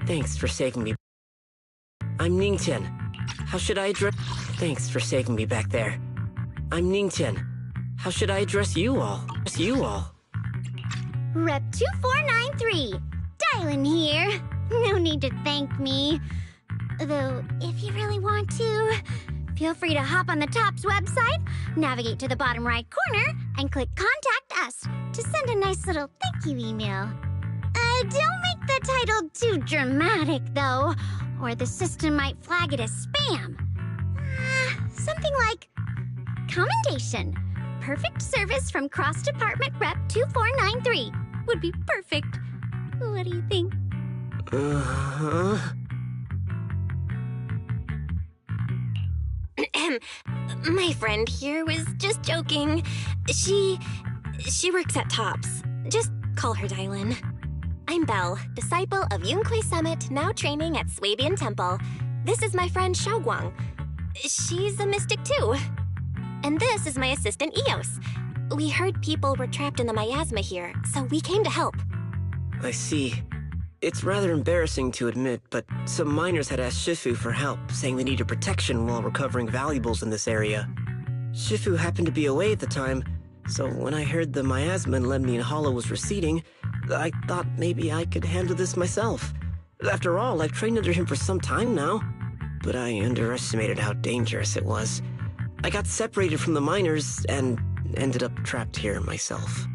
Thanks for saving me. I'm Ningtian. How should I address... Thanks for saving me back there. I'm Ningtian. How should I address you all? Rep 2493. Dylan here. No need to thank me. Though, if you really want to, feel free to hop on the TOPS website, navigate to the bottom right corner, and click Contact Us to send a nice little thank you email. Don't make the title too dramatic, though, or the system might flag it as spam. Something like Commendation. Perfect service from Cross Department Rep 2493 would be perfect. What do you think? My friend here was just joking. She works at TOPS. Just call her Dylan. I'm Belle, disciple of Yunque Summit, now training at Swabian Temple. This is my friend Xiaoguang. She's a mystic too. And this is my assistant Eos. We heard people were trapped in the miasma here, so we came to help. I see. It's rather embarrassing to admit, but some miners had asked Shifu for help, saying they needed protection while recovering valuables in this area. Shifu happened to be away at the time, so when I heard the miasma in Lemnian Hollow was receding, I thought maybe I could handle this myself. After all, I've trained under him for some time now. But I underestimated how dangerous it was. I got separated from the miners and ended up trapped here myself.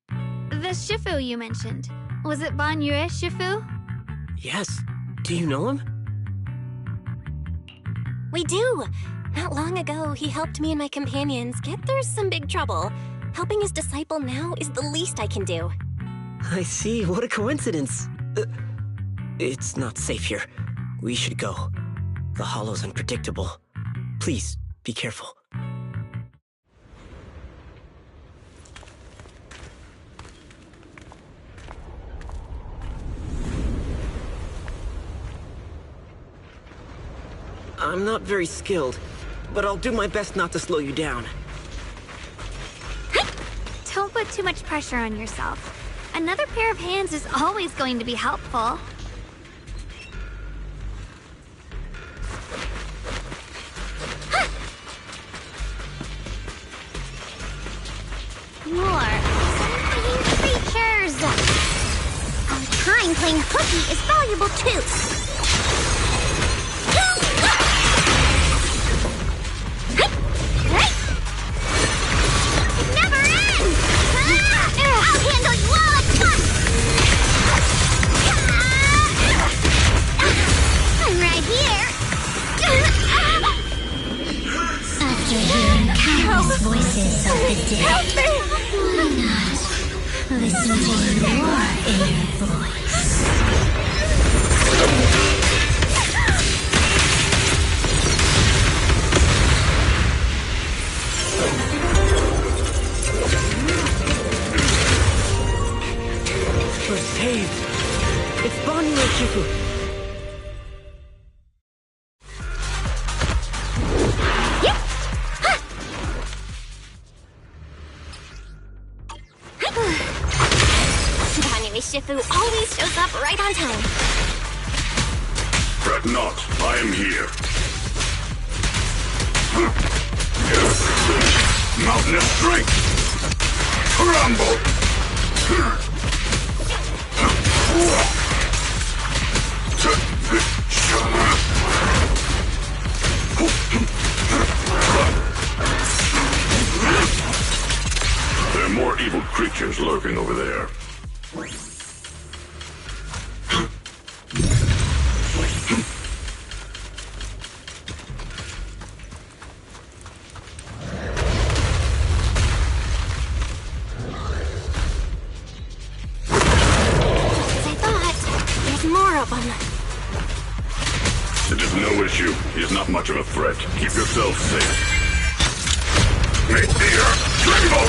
The Shifu you mentioned. Was it Ban Yue Shifu? Yes. Do you know him? We do! Not long ago, he helped me and my companions get through some big trouble. Helping his disciple now is the least I can do. I see. What a coincidence. It's not safe here. We should go. The hollow's unpredictable. Please, be careful. I'm not very skilled, but I'll do my best not to slow you down. Don't put too much pressure on yourself. Another pair of hands is always going to be helpful. More annoying creatures! Our time playing hooky is valuable too. It never ends! I'll handle you all at once! I'm right here! After hearing countless voices of the dead, why not listen to your inner voice? We're saved! It's Ban Yue Shifu! Shifu always shows up right on time. Fret not, I am here. Mountainous strength! Crumble! There are more evil creatures lurking over there. It is no issue. He is not much of a threat. Keep yourself safe. Meet the earth tremble!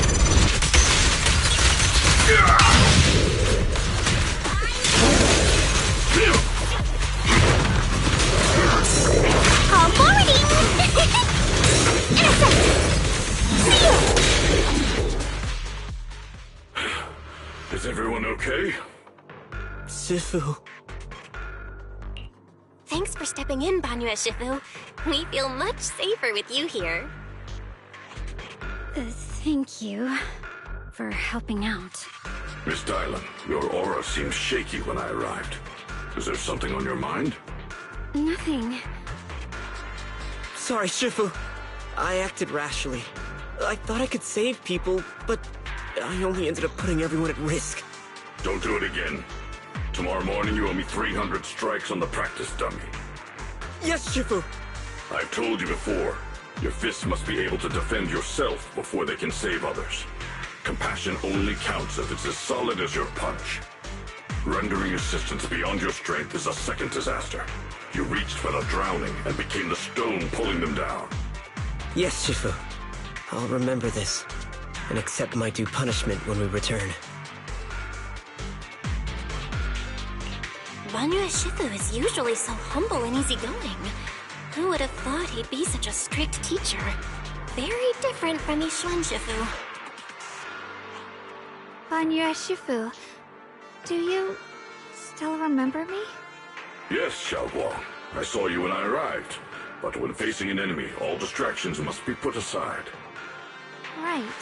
Call forwarding! Is everyone okay? Shifu, Thanks for stepping in, Banyue Shifu. We feel much safer with you here. Thank you for helping out. Miss Dylan, your aura seemed shaky when I arrived. Is there something on your mind? Nothing. Sorry, Shifu. I acted rashly. I thought I could save people, but I only ended up putting everyone at risk. Don't do it again. Tomorrow morning you owe me 300 strikes on the practice dummy. Yes, Shifu! I've told you before, your fists must be able to defend yourself before they can save others. Compassion only counts if it's as solid as your punch. Rendering assistance beyond your strength is a second disaster. You reached for the drowning and became the stone pulling them down. Yes, Shifu. I'll remember this, and accept my due punishment when we return. Banyue Shifu is usually so humble and easygoing. Who would have thought he'd be such a strict teacher? Very different from Yishuan Shifu. Banyue Shifu, do you still remember me? Yes, Xiaoguang. I saw you when I arrived. But when facing an enemy, all distractions must be put aside. Right.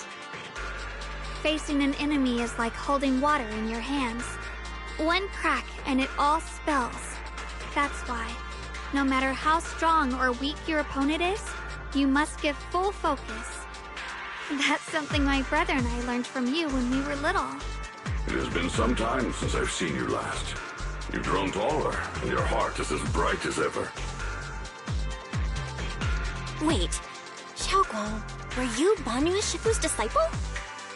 Facing an enemy is like holding water in your hands. One crack and it all spills. That's why, no matter how strong or weak your opponent is, you must give full focus. That's something my brother and I learned from you when we were little. It has been some time since I've seen you last. You've grown taller, and your heart is as bright as ever. Wait, Xiaoguang, were you Banyue Shifu's disciple?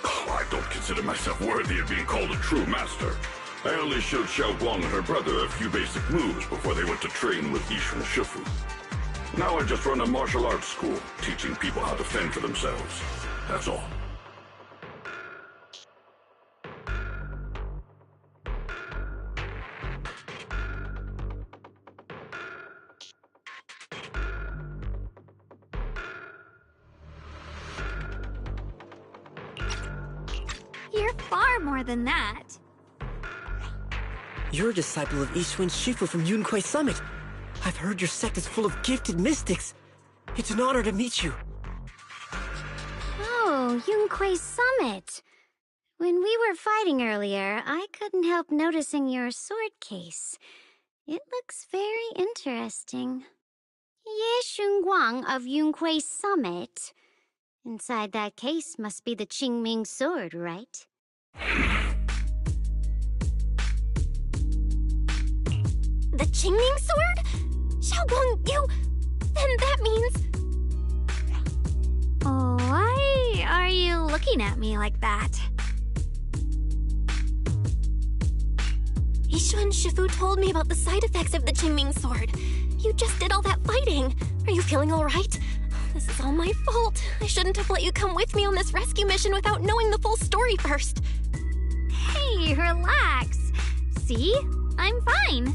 Oh, I don't consider myself worthy of being called a true master. I only showed Xiaoguang and her brother a few basic moves before they went to train with Yishuan Shifu. Now I just run a martial arts school, teaching people how to fend for themselves. That's all. You're far more than that. You're a disciple of Yishuan Shifu from Yunquei Summit. I've heard your sect is full of gifted mystics. It's an honor to meet you. Oh, Yunquei Summit. When we were fighting earlier, I couldn't help noticing your sword case. It looks very interesting. Ye Xunguang of Yunquei Summit. Inside that case must be the Qingming sword, right? The Qingming sword? Xiaoguang, you... Then that means... Why are you looking at me like that? Yishuan Shifu told me about the side effects of the Qingming sword. You just did all that fighting. Are you feeling all right? This is all my fault. I shouldn't have let you come with me on this rescue mission without knowing the full story first. Hey, relax. See? I'm fine.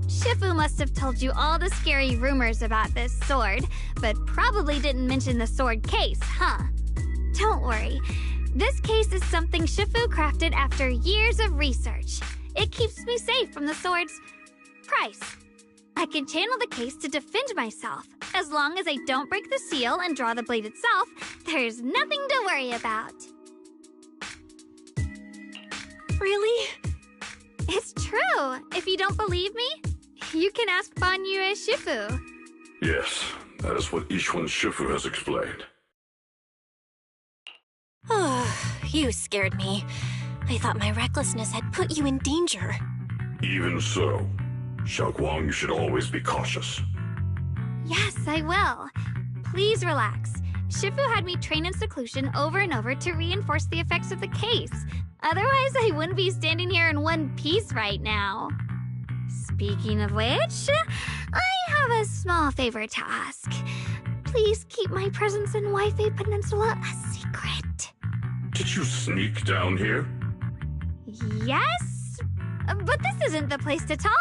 Shifu must have told you all the scary rumors about this sword, but probably didn't mention the sword case, huh? Don't worry. This case is something Shifu crafted after years of research. It keeps me safe from the sword's price. I can channel the case to defend myself. As long as I don't break the seal and draw the blade itself, there's nothing to worry about. Really? It's true. If you don't believe me, you can ask Banyue Shifu. Yes, that is what Yishuan Shifu has explained. Oh, you scared me. I thought my recklessness had put you in danger. Even so, Xiaoguang, you should always be cautious. Yes, I will. Please relax. Shifu had me train in seclusion over and over to reinforce the effects of the case. Otherwise, I wouldn't be standing here in one piece right now. Speaking of which, I have a small favor to ask. Please keep my presence in Waifei Peninsula a secret. Did you sneak down here? Yes? But this isn't the place to talk.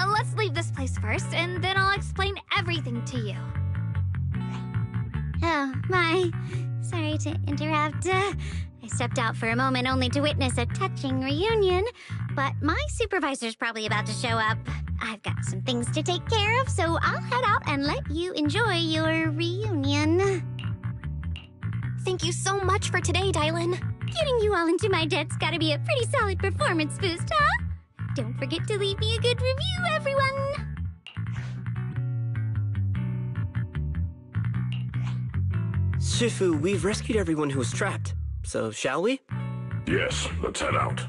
Let's leave this place first, and then I'll explain everything to you. Oh, my. Sorry to interrupt. I stepped out for a moment only to witness a touching reunion, but my supervisor's probably about to show up. I've got some things to take care of, so I'll head out and let you enjoy your reunion. Thank you so much for today, Dylan. Getting you all into my debt's gotta be a pretty solid performance boost, huh? Don't forget to leave me a good review, everyone! Shifu, we've rescued everyone who was trapped. So, shall we? Yes, let's head out.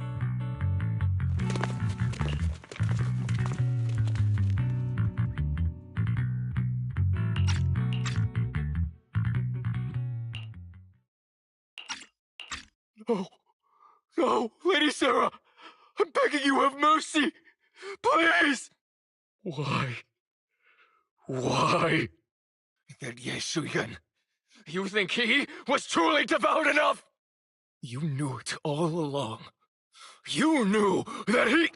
No. No, Lady Sarah! I'm begging you, have mercy! Please! Why? Why? That Yeshuyan. You think he was truly devout enough? You knew it all along. You knew that he...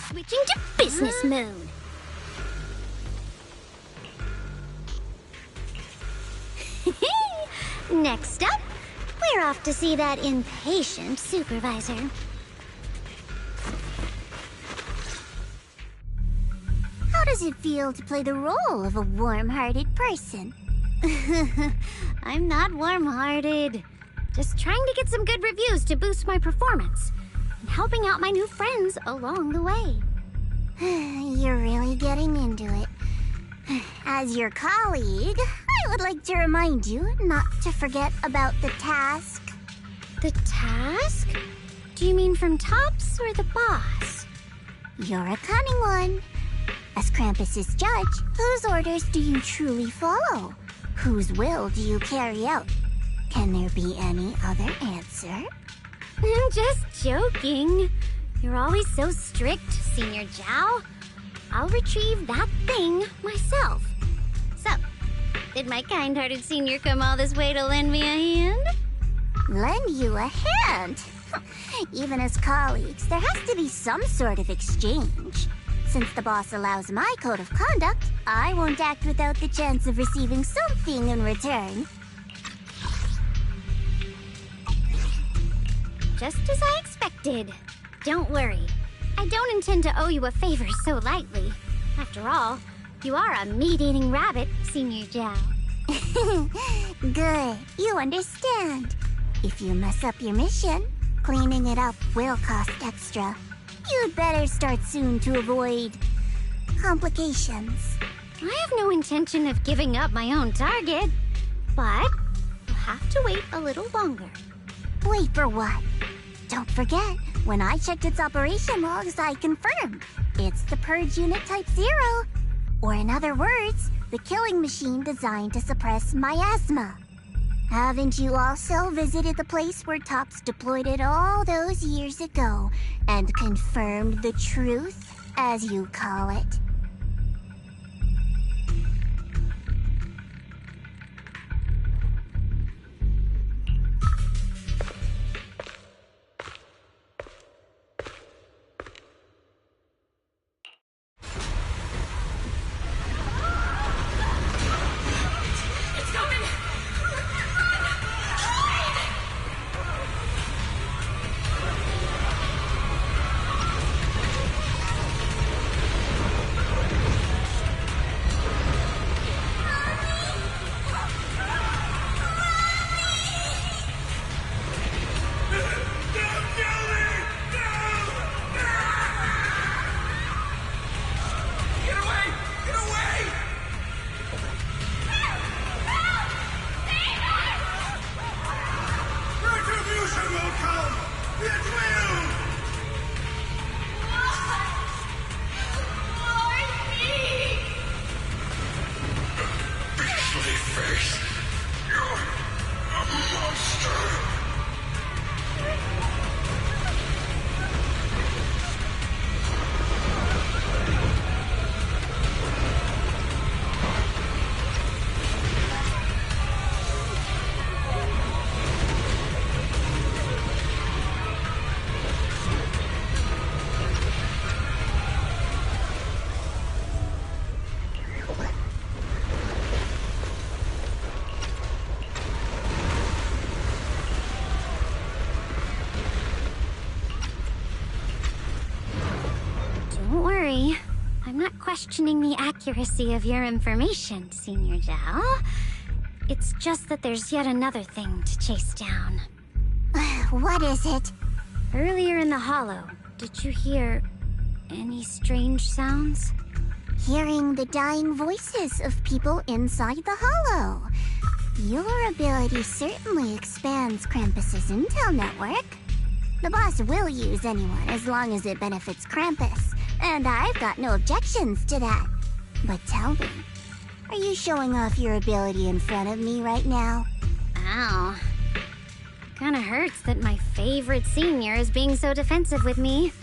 Switching to business mode. Next up, we're off to see that impatient supervisor. How does it feel to play the role of a warm-hearted person? I'm not warm-hearted. Just trying to get some good reviews to boost my performance. And helping out my new friends along the way. You're really getting into it. As your colleague, I would like to remind you not to forget about the task. The task? Do you mean from Tops or the boss? You're a cunning one. As Krampus's judge, whose orders do you truly follow? Whose will do you carry out? Can there be any other answer? I'm just joking. You're always so strict, Senior Zhao. I'll retrieve that thing myself. So, did my kind-hearted senior come all this way to lend me a hand? Lend you a hand? Even as colleagues, there has to be some sort of exchange. Since the boss allows my code of conduct, I won't act without the chance of receiving something in return. Just as I expected. Don't worry. I don't intend to owe you a favor so lightly. After all, you are a meat-eating rabbit, Senior Zhao. Good. You understand. If you mess up your mission, cleaning it up will cost extra. You'd better start soon to avoid complications. I have no intention of giving up my own target, but you'll have to wait a little longer. Wait for what? Don't forget, when I checked its operation logs, I confirmed. It's the Purge Unit Type 0. Or in other words, the killing machine designed to suppress miasma. Haven't you also visited the place where Tops deployed it all those years ago and confirmed the truth, as you call it? questioning the accuracy of your information, Senior Dao. It's just that there's yet another thing to chase down. What is it? Earlier in the hollow, did you hear any strange sounds? Hearing the dying voices of people inside the hollow. Your ability certainly expands Krampus's intel network. The boss will use anyone as long as it benefits Krampus, and I've got no objections to that. But tell me, are you showing off your ability in front of me right now? Ow. Kinda hurts that my favorite senior is being so defensive with me.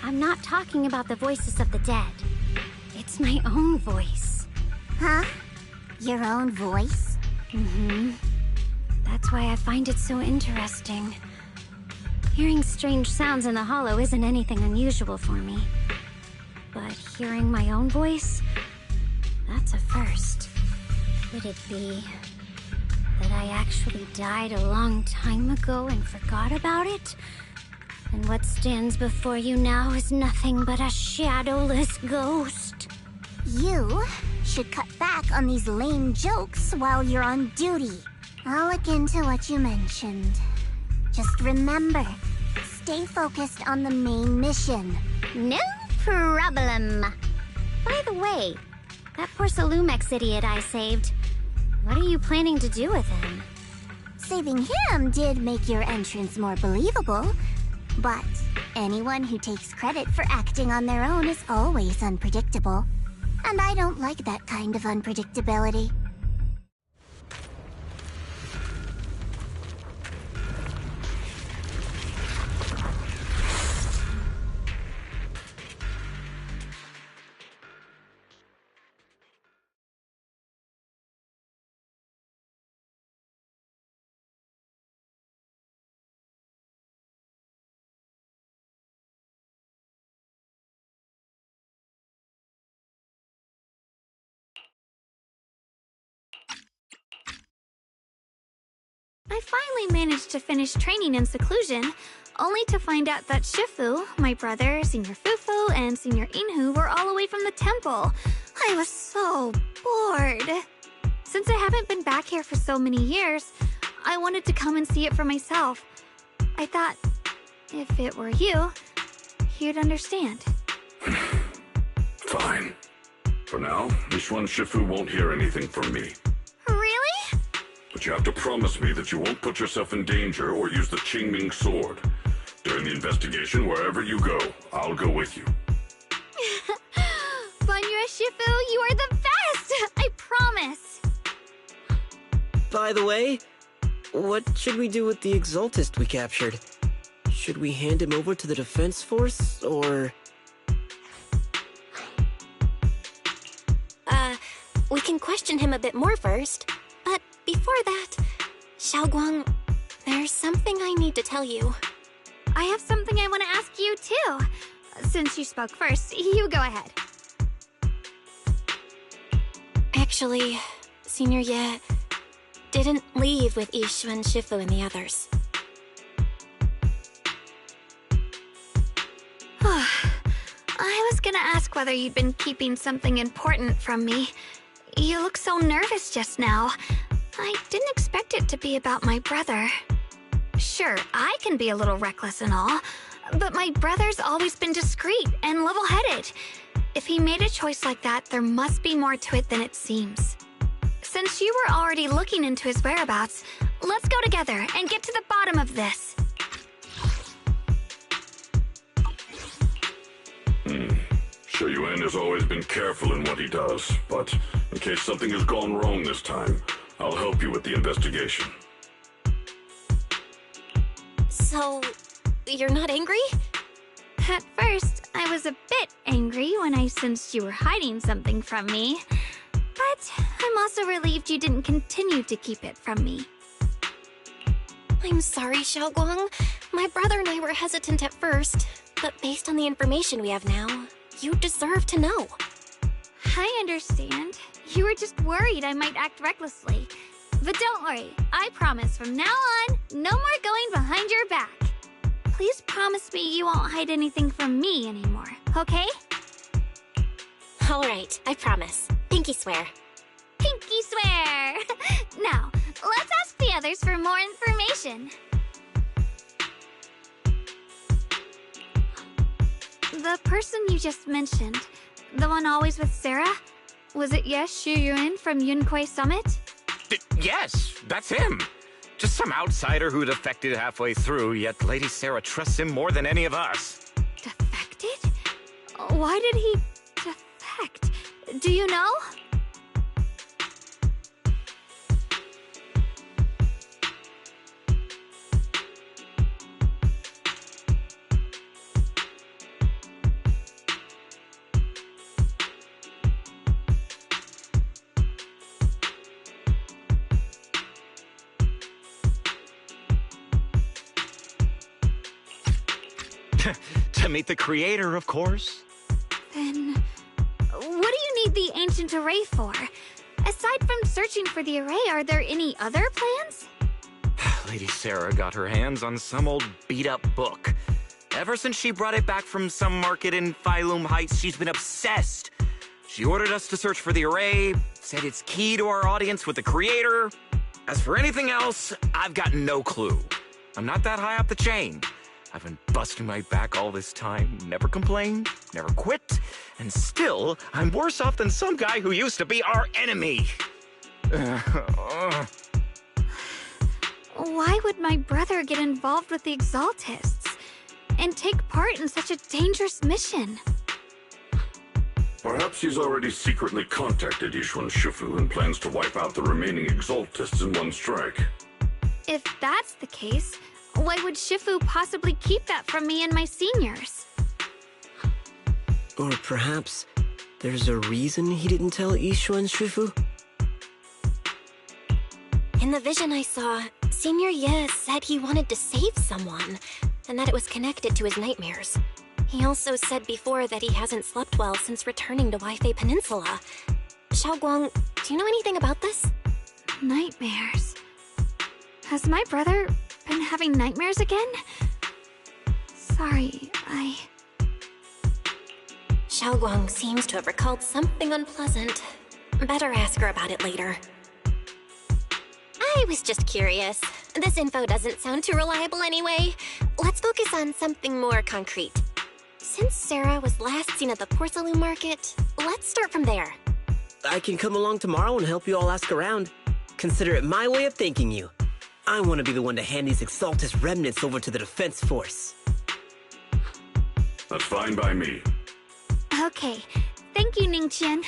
I'm not talking about the voices of the dead. It's my own voice. Huh? Your own voice? Mm-hmm. That's why I find it so interesting. Hearing strange sounds in the hollow isn't anything unusual for me. But hearing my own voice? That's a first. Could it be that I actually died a long time ago and forgot about it? And what stands before you now is nothing but a shadowless ghost. You should cut back on these lame jokes while you're on duty. I'll look into what you mentioned. Just remember, stay focused on the main mission. No problem. By the way, that poor Salumex idiot I saved, what are you planning to do with him? Saving him did make your entrance more believable, but anyone who takes credit for acting on their own is always unpredictable. And I don't like that kind of unpredictability. I finally managed to finish training in seclusion, only to find out that Shifu, my brother, Senior Fufu, and Senior Inhu were all away from the temple. I was so bored. Since I haven't been back here for so many years, I wanted to come and see it for myself. I thought, if it were you, you'd understand. Fine. For now, Yishuan Shifu won't hear anything from me. Really? But you have to promise me that you won't put yourself in danger or use the Qingming sword. During the investigation, wherever you go, I'll go with you. Banyue Shifu, you are the best! I promise! By the way, what should we do with the Exaltist we captured? Should we hand him over to the defense force, or...? We can question him a bit more first. But before that, Xiaoguang, there's something I need to tell you. I have something I want to ask you, too. Since you spoke first, you go ahead. Actually, Senior Ye didn't leave with Yishuan Shifu and the others. I was gonna ask whether you'd been keeping something important from me. You look so nervous just now. I didn't expect it to be about my brother. Sure, I can be a little reckless and all, but my brother's always been discreet and level-headed. If he made a choice like that, there must be more to it than it seems. Since you were already looking into his whereabouts, let's go together and get to the bottom of this. Shu Yuan has always been careful in what he does, but in case something has gone wrong this time, I'll help you with the investigation. So, you're not angry? At first, I was a bit angry when I sensed you were hiding something from me. But I'm also relieved you didn't continue to keep it from me. I'm sorry, Xiaoguang. My brother and I were hesitant at first, but based on the information we have now, you deserve to know. I understand. You were just worried I might act recklessly. But don't worry, I promise from now on, no more going behind your back. Please promise me you won't hide anything from me anymore, okay? All right, I promise. Pinky swear. Pinky swear! Now, let's ask the others for more information. The person you just mentioned, the one always with Sarah, was it Yes Shuyuin from Yunquei Summit? Yes, that's him. Just some outsider who defected halfway through, yet Lady Sarah trusts him more than any of us. Defected? Why did he defect? Do you know? To meet the creator, of course. Then, what do you need the ancient array for? Aside from searching for the array, are there any other plans? Lady Sarah got her hands on some old beat-up book. Ever since she brought it back from some market in Phylum Heights, she's been obsessed. She ordered us to search for the array, said it's key to our audience with the creator. As for anything else, I've got no clue. I'm not that high up the chain. I've been busting my back all this time, never complained, never quit, and still, I'm worse off than some guy who used to be our enemy. Why would my brother get involved with the Exaltists and take part in such a dangerous mission? Perhaps he's already secretly contacted Yishuan Shifu and plans to wipe out the remaining Exaltists in one strike. If that's the case, why would Shifu possibly keep that from me and my seniors? Or perhaps there's a reason he didn't tell Yishuan Shifu? In the vision I saw, Senior Ye said he wanted to save someone, and that it was connected to his nightmares. He also said before that he hasn't slept well since returning to Waifei Peninsula. Xiaoguang, do you know anything about this? Nightmares. Has my brother been having nightmares again? Sorry, Xiaoguang seems to have recalled something unpleasant. Better ask her about it later. I was just curious. This info doesn't sound too reliable anyway. Let's focus on something more concrete. Since Sarah was last seen at the porcelain market, let's start from there. I can come along tomorrow and help you all ask around. Consider it my way of thanking you. I want to be the one to hand these Exaltus remnants over to the defense force. That's fine by me. Okay. Thank you, Ningqian.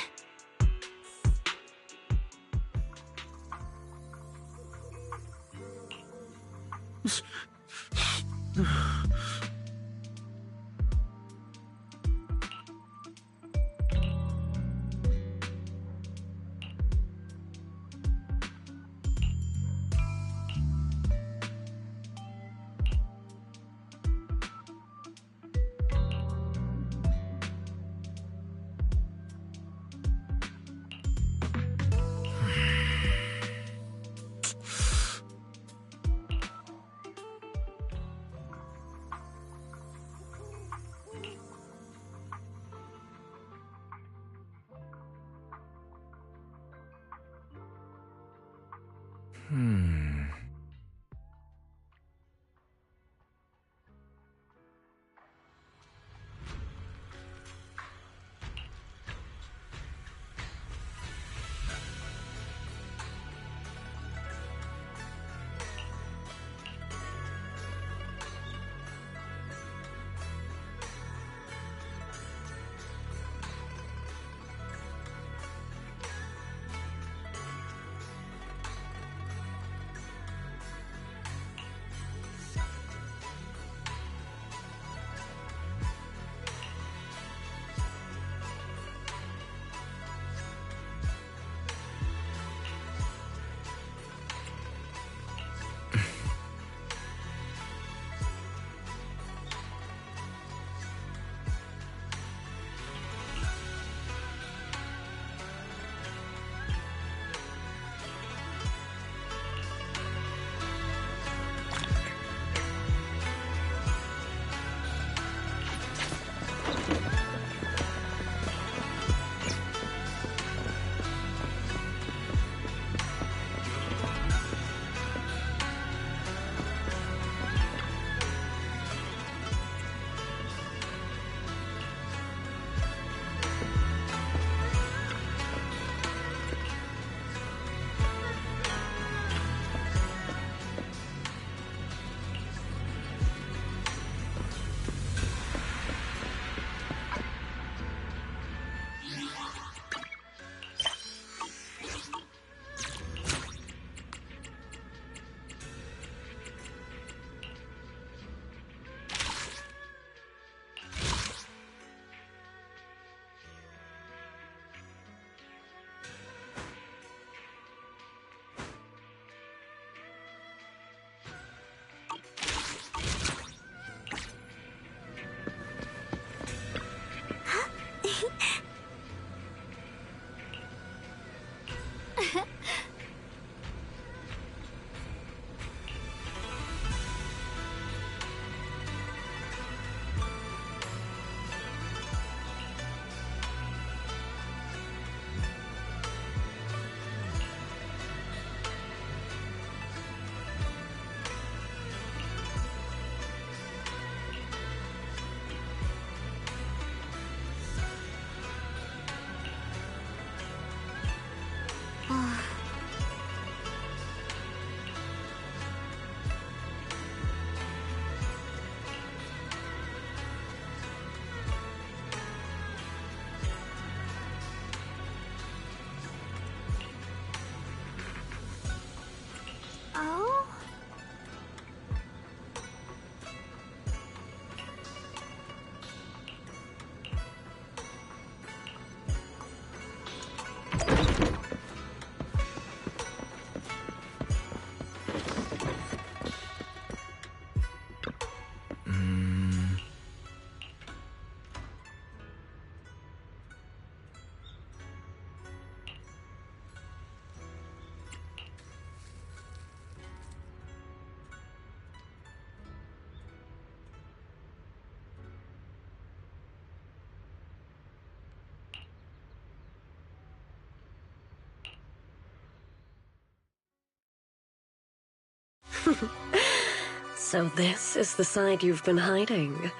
So this is the side you've been hiding.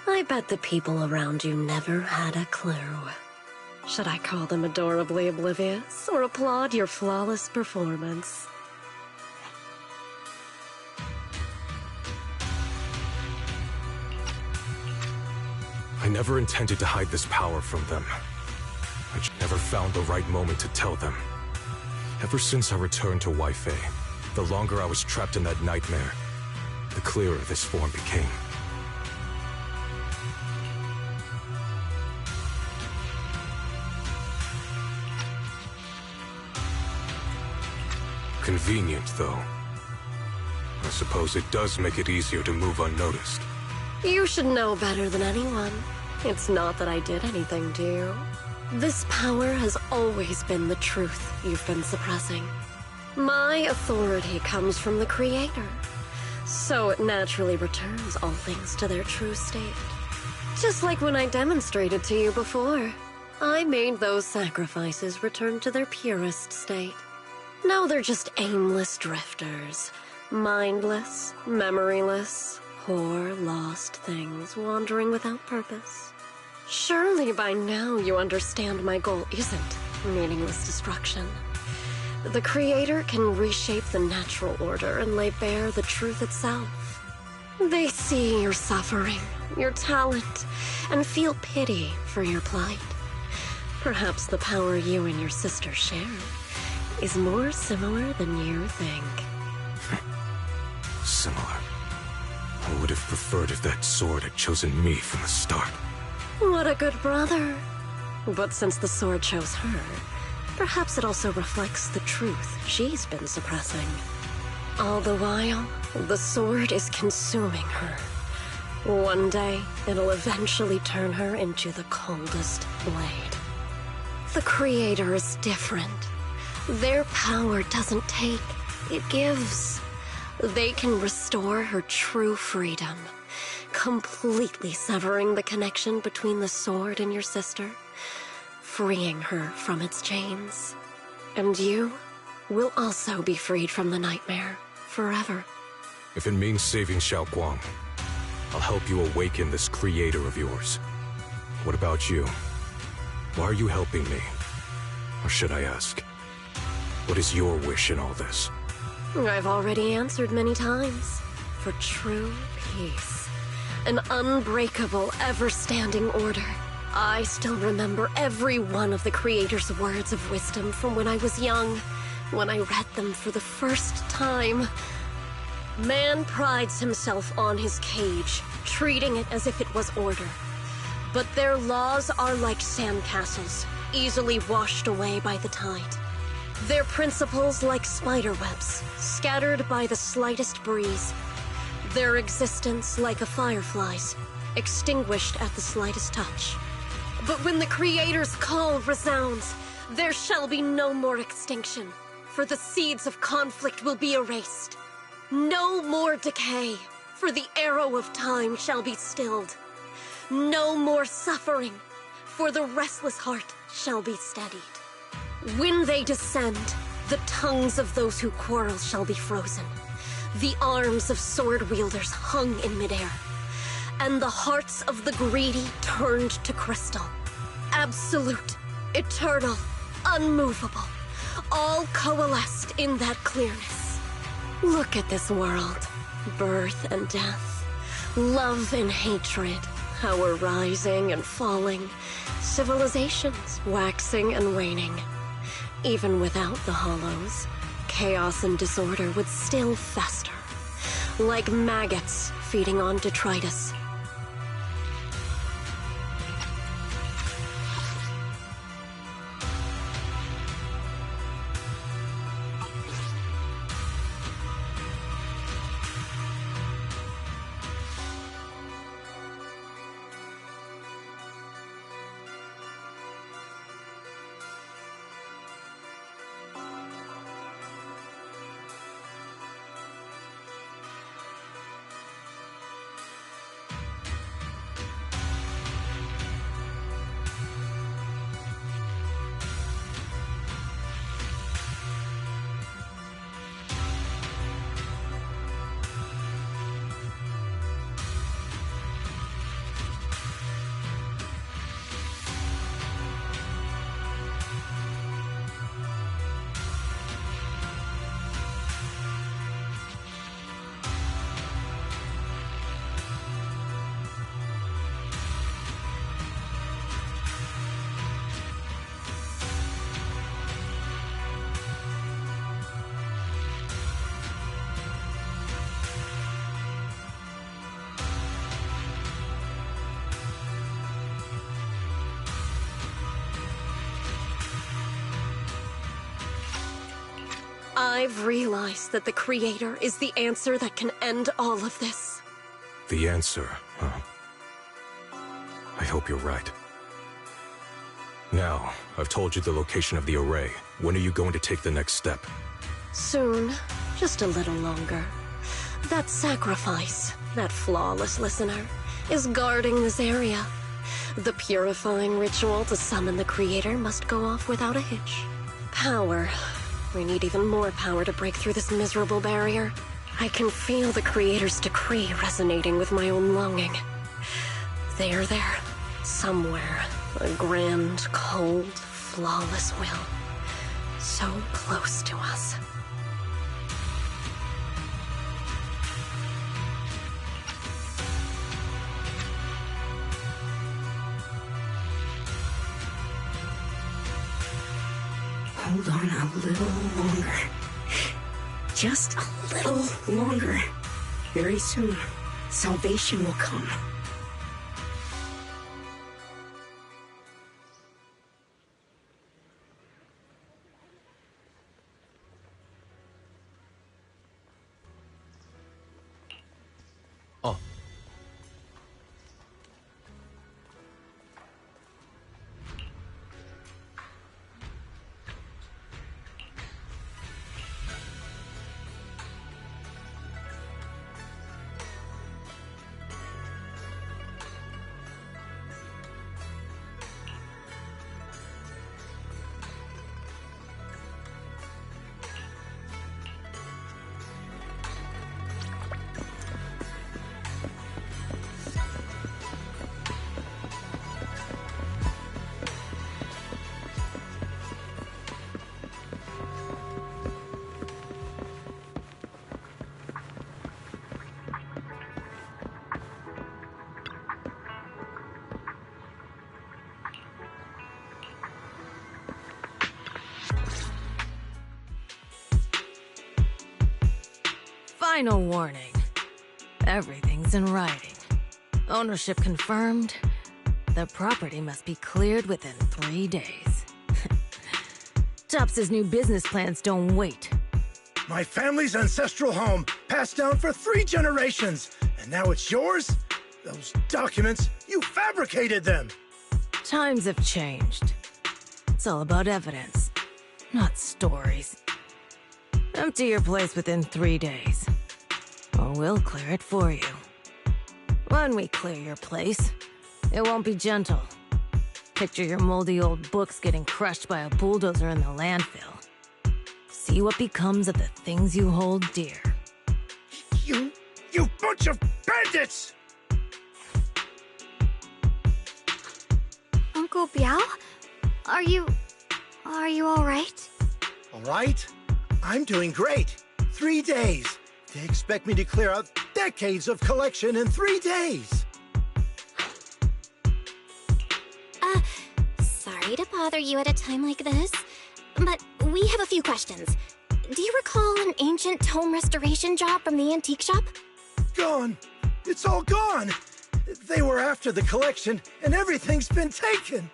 I bet the people around you never had a clue. Should I call them adorably oblivious, or applaud your flawless performance? I never intended to hide this power from them. I just never found the right moment to tell them. Ever since I returned to Weifei, the longer I was trapped in that nightmare, the clearer this form became. Convenient, though. I suppose it does make it easier to move unnoticed. You should know better than anyone. It's not that I did anything to you. This power has always been the truth you've been suppressing. My authority comes from the Creator, so it naturally returns all things to their true state. Just like when I demonstrated to you before. I made those sacrifices return to their purest state. Now they're just aimless drifters. Mindless, memoryless, poor, lost things wandering without purpose. Surely by now you understand my goal isn't meaningless destruction. The Creator can reshape the natural order and lay bare the truth itself. They see your suffering, your talent, and feel pity for your plight. Perhaps the power you and your sister share is more similar than you think. Similar. I would have preferred if that sword had chosen me from the start. What a good brother. But since the sword chose her, perhaps it also reflects the truth she's been suppressing. All the while, the sword is consuming her. One day, it'll eventually turn her into the coldest blade. The Creator is different. Their power doesn't take, it gives. They can restore her true freedom, completely severing the connection between the sword and your sister, freeing her from its chains. And you will also be freed from the nightmare forever. If it means saving Xiaoguang, I'll help you awaken this Creator of yours. What about you? Why are you helping me? Or should I ask, what is your wish in all this? I've already answered many times. For true peace. An unbreakable, ever-standing order. I still remember every one of the Creator's words of wisdom from when I was young, when I read them for the first time. Man prides himself on his cage, treating it as if it was order. But their laws are like sandcastles, easily washed away by the tide. Their principles like spiderwebs, scattered by the slightest breeze. Their existence like a firefly's, extinguished at the slightest touch. But when the Creator's call resounds, there shall be no more extinction, for the seeds of conflict will be erased. No more decay, for the arrow of time shall be stilled. No more suffering, for the restless heart shall be steadied. When they descend, the tongues of those who quarrel shall be frozen, the arms of sword-wielders hung in midair, and the hearts of the greedy turned to crystal. Absolute, eternal, unmovable, all coalesced in that clearness. Look at this world, birth and death, love and hatred, our rising and falling, civilizations waxing and waning. Even without the hollows, chaos and disorder would still fester, like maggots feeding on detritus. I've realized that the Creator is the answer that can end all of this. The answer, huh? I hope you're right. Now, I've told you the location of the array. When are you going to take the next step? Soon. Just a little longer. That sacrifice, that flawless listener, is guarding this area. The purifying ritual to summon the Creator must go off without a hitch. Power. We need even more power to break through this miserable barrier. I can feel the Creator's decree resonating with my own longing. They are there. Somewhere. A grand, cold, flawless will. So close to us. Hold on a little longer. Just a little longer. Very soon, salvation will come. Oh. Final warning. Everything's in writing. Ownership confirmed. The property must be cleared within 3 days. Tops's new business plans don't wait. My family's ancestral home, passed down for 3 generations, and now it's yours? Those documents, you fabricated them! Times have changed. It's all about evidence, not stories. Empty your place within 3 days, or we'll clear it for you. When we clear your place, it won't be gentle. Picture your moldy old books getting crushed by a bulldozer in the landfill. See what becomes of the things you hold dear. You bunch of bandits! Uncle Biao? Are you all right? All right? I'm doing great. 3 days. They expect me to clear out decades of collection in 3 days. Sorry to bother you at a time like this, but we have a few questions. Do you recall an ancient tome restoration job from the antique shop? Gone. It's all gone. They were after the collection, and everything's been taken.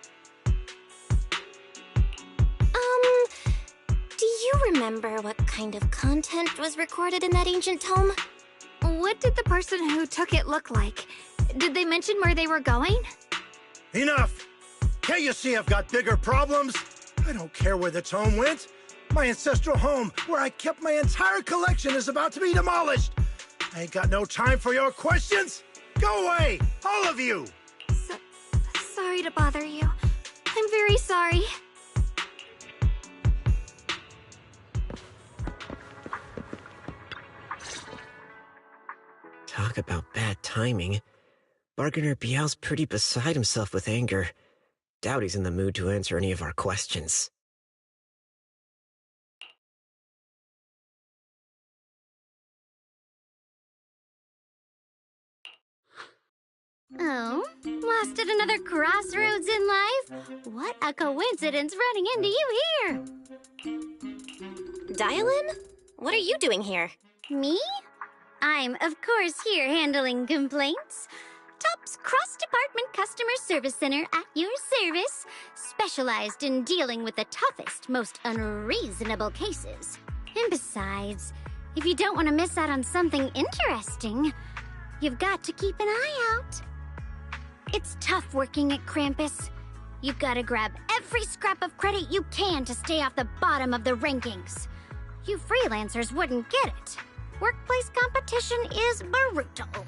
Do you remember what kind of content was recorded in that ancient tome? What did the person who took it look like? Did they mention where they were going? Enough! Can't you see I've got bigger problems? I don't care where the tome went. My ancestral home, where I kept my entire collection, is about to be demolished. I ain't got no time for your questions. Go away, all of you! Sorry to bother you. I'm very sorry. Talk about bad timing. Bargainer Biao's pretty beside himself with anger. Doubt he's in the mood to answer any of our questions. Oh, lost at another crossroads in life? What a coincidence running into you here! Dialin? What are you doing here? Me? I'm, of course, here handling complaints. Top's cross-department customer service center at your service, specialized in dealing with the toughest, most unreasonable cases. And besides, if you don't want to miss out on something interesting, you've got to keep an eye out. It's tough working at Krampus. You've got to grab every scrap of credit you can to stay off the bottom of the rankings. You freelancers wouldn't get it. Workplace competition is brutal.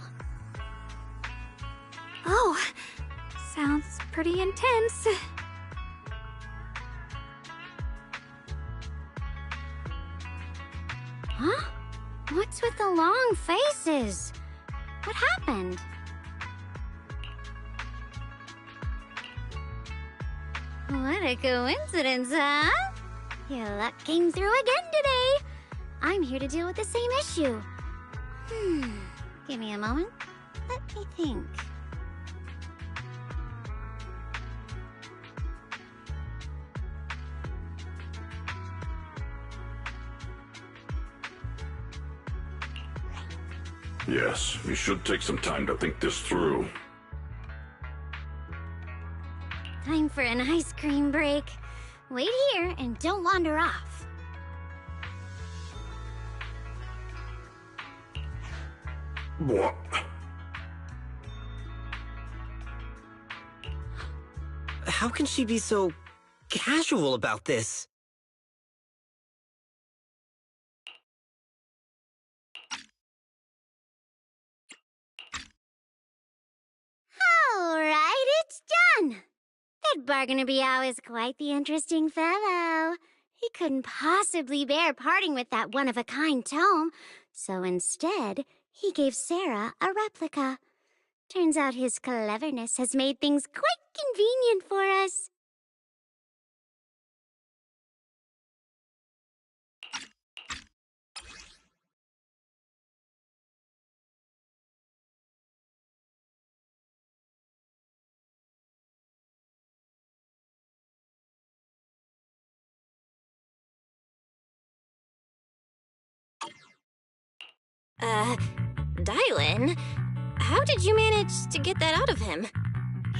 Oh, sounds pretty intense. Huh? What's with the long faces? What happened? What a coincidence, huh? Your luck came through again today. I'm here to deal with the same issue. Give me a moment. Let me think. Yes, you should take some time to think this through. Time for an ice cream break. Wait here and don't wander off. What? How can she be so casual about this? All right, it's done. That Bargainer is quite the interesting fellow. He couldn't possibly bear parting with that one-of-a-kind tome, so instead, he gave Sarah a replica. Turns out his cleverness has made things quite convenient for us. Dylan? How did you manage to get that out of him?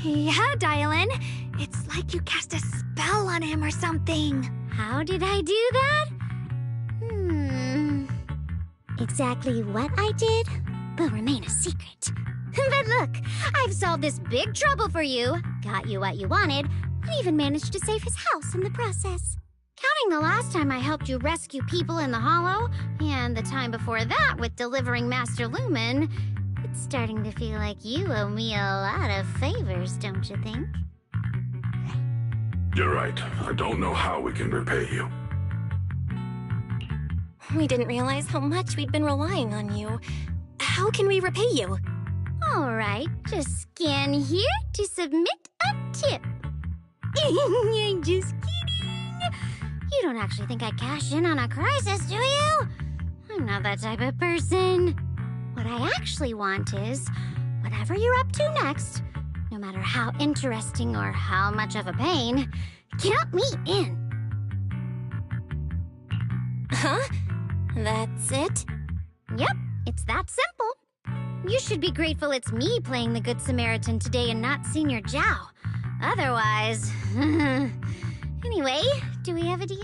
Yeah, Dylan. It's like you cast a spell on him or something. How did I do that? Exactly what I did will remain a secret. But look, I've solved this big trouble for you, got you what you wanted, and even managed to save his house in the process. Counting the last time I helped you rescue people in the Hollow, and the time before that with delivering Master Lumen, it's starting to feel like you owe me a lot of favors, don't you think? You're right. I don't know how we can repay you. We didn't realize how much we'd been relying on you. How can we repay you? All right, just scan here to submit a tip. I'm just kidding. You don't actually think I'd cash in on a crisis, do you? I'm not that type of person. What I actually want is, whatever you're up to next, no matter how interesting or how much of a pain, count me in. Huh? That's it? Yep, it's that simple. You should be grateful it's me playing the Good Samaritan today and not Senior Zhao. Otherwise... Anyway, do we have a deal?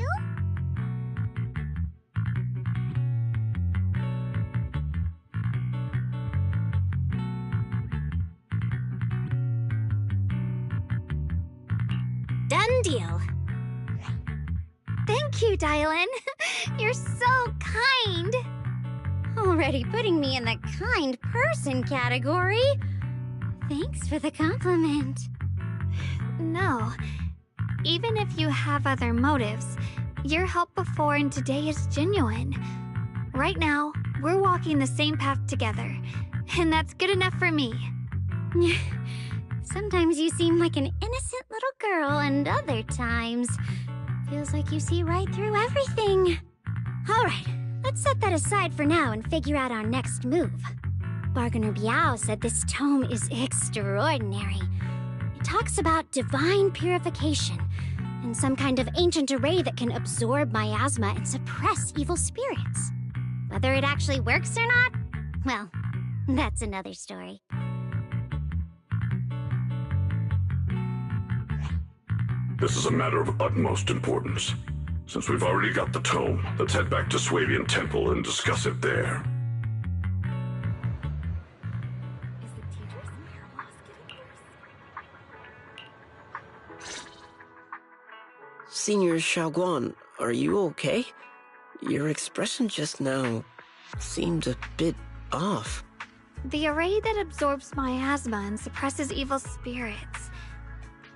Done deal. Thank you, Dylan. You're so kind. Already putting me in the kind person category. Thanks for the compliment. No. Even if you have other motives, your help before and today is genuine. Right now, we're walking the same path together, and that's good enough for me. Sometimes you seem like an innocent little girl, and other times, feels like you see right through everything. All right, let's set that aside for now and figure out our next move. Bargainer Biao said this tome is extraordinary. It talks about divine purification and some kind of ancient array that can absorb miasma and suppress evil spirits. Whether it actually works or not, well, that's another story. This is a matter of utmost importance. Since we've already got the tome, let's head back to Swabian Temple and discuss it there. Senior Xiaoguan, are you okay? Your expression just now seemed a bit off. The array that absorbs miasma and suppresses evil spirits.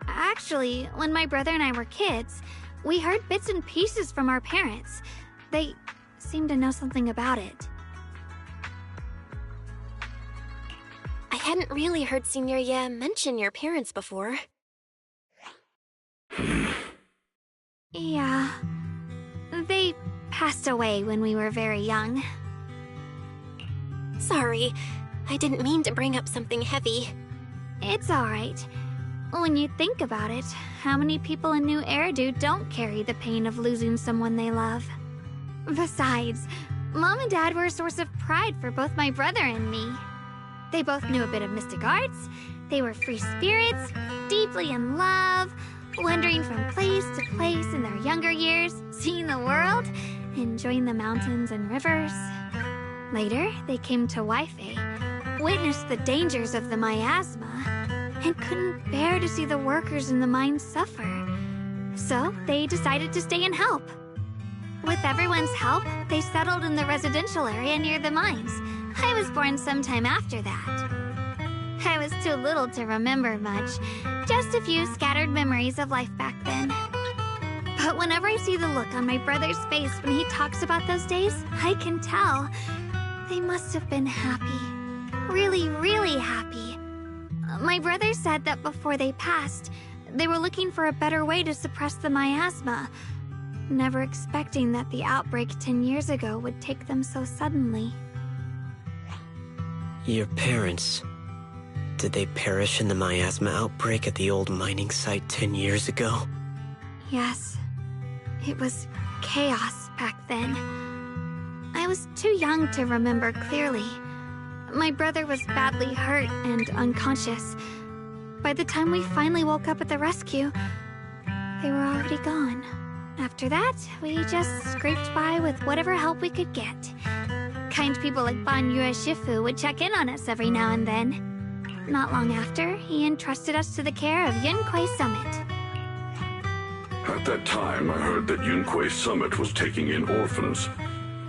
Actually, when my brother and I were kids, we heard bits and pieces from our parents. They seemed to know something about it. I hadn't really heard Senior Ye mention your parents before. Yeah. They passed away when we were very young. Sorry, I didn't mean to bring up something heavy. It's alright. When you think about it, how many people in New Eridu don't carry the pain of losing someone they love? Besides, Mom and Dad were a source of pride for both my brother and me. They both knew a bit of mystic arts, they were free spirits, deeply in love, wandering from place to place in their younger years, seeing the world, enjoying the mountains and rivers. Later, they came to Waifei, witnessed the dangers of the miasma, and couldn't bear to see the workers in the mines suffer. So, they decided to stay and help. With everyone's help, they settled in the residential area near the mines. I was born sometime after that. I was too little to remember much, just a few scattered memories of life back then. But whenever I see the look on my brother's face when he talks about those days, I can tell. They must have been happy. Really, really happy. My brother said that before they passed, they were looking for a better way to suppress the miasma, never expecting that the outbreak 10 years ago would take them so suddenly. Your parents... did they perish in the miasma outbreak at the old mining site 10 years ago? Yes. It was chaos back then. I was too young to remember clearly. My brother was badly hurt and unconscious. By the time we finally woke up at the rescue, they were already gone. After that, we just scraped by with whatever help we could get. Kind people like Banyue Shifu would check in on us every now and then. Not long after, he entrusted us to the care of Yunquei Summit. At that time, I heard that Yunquei Summit was taking in orphans.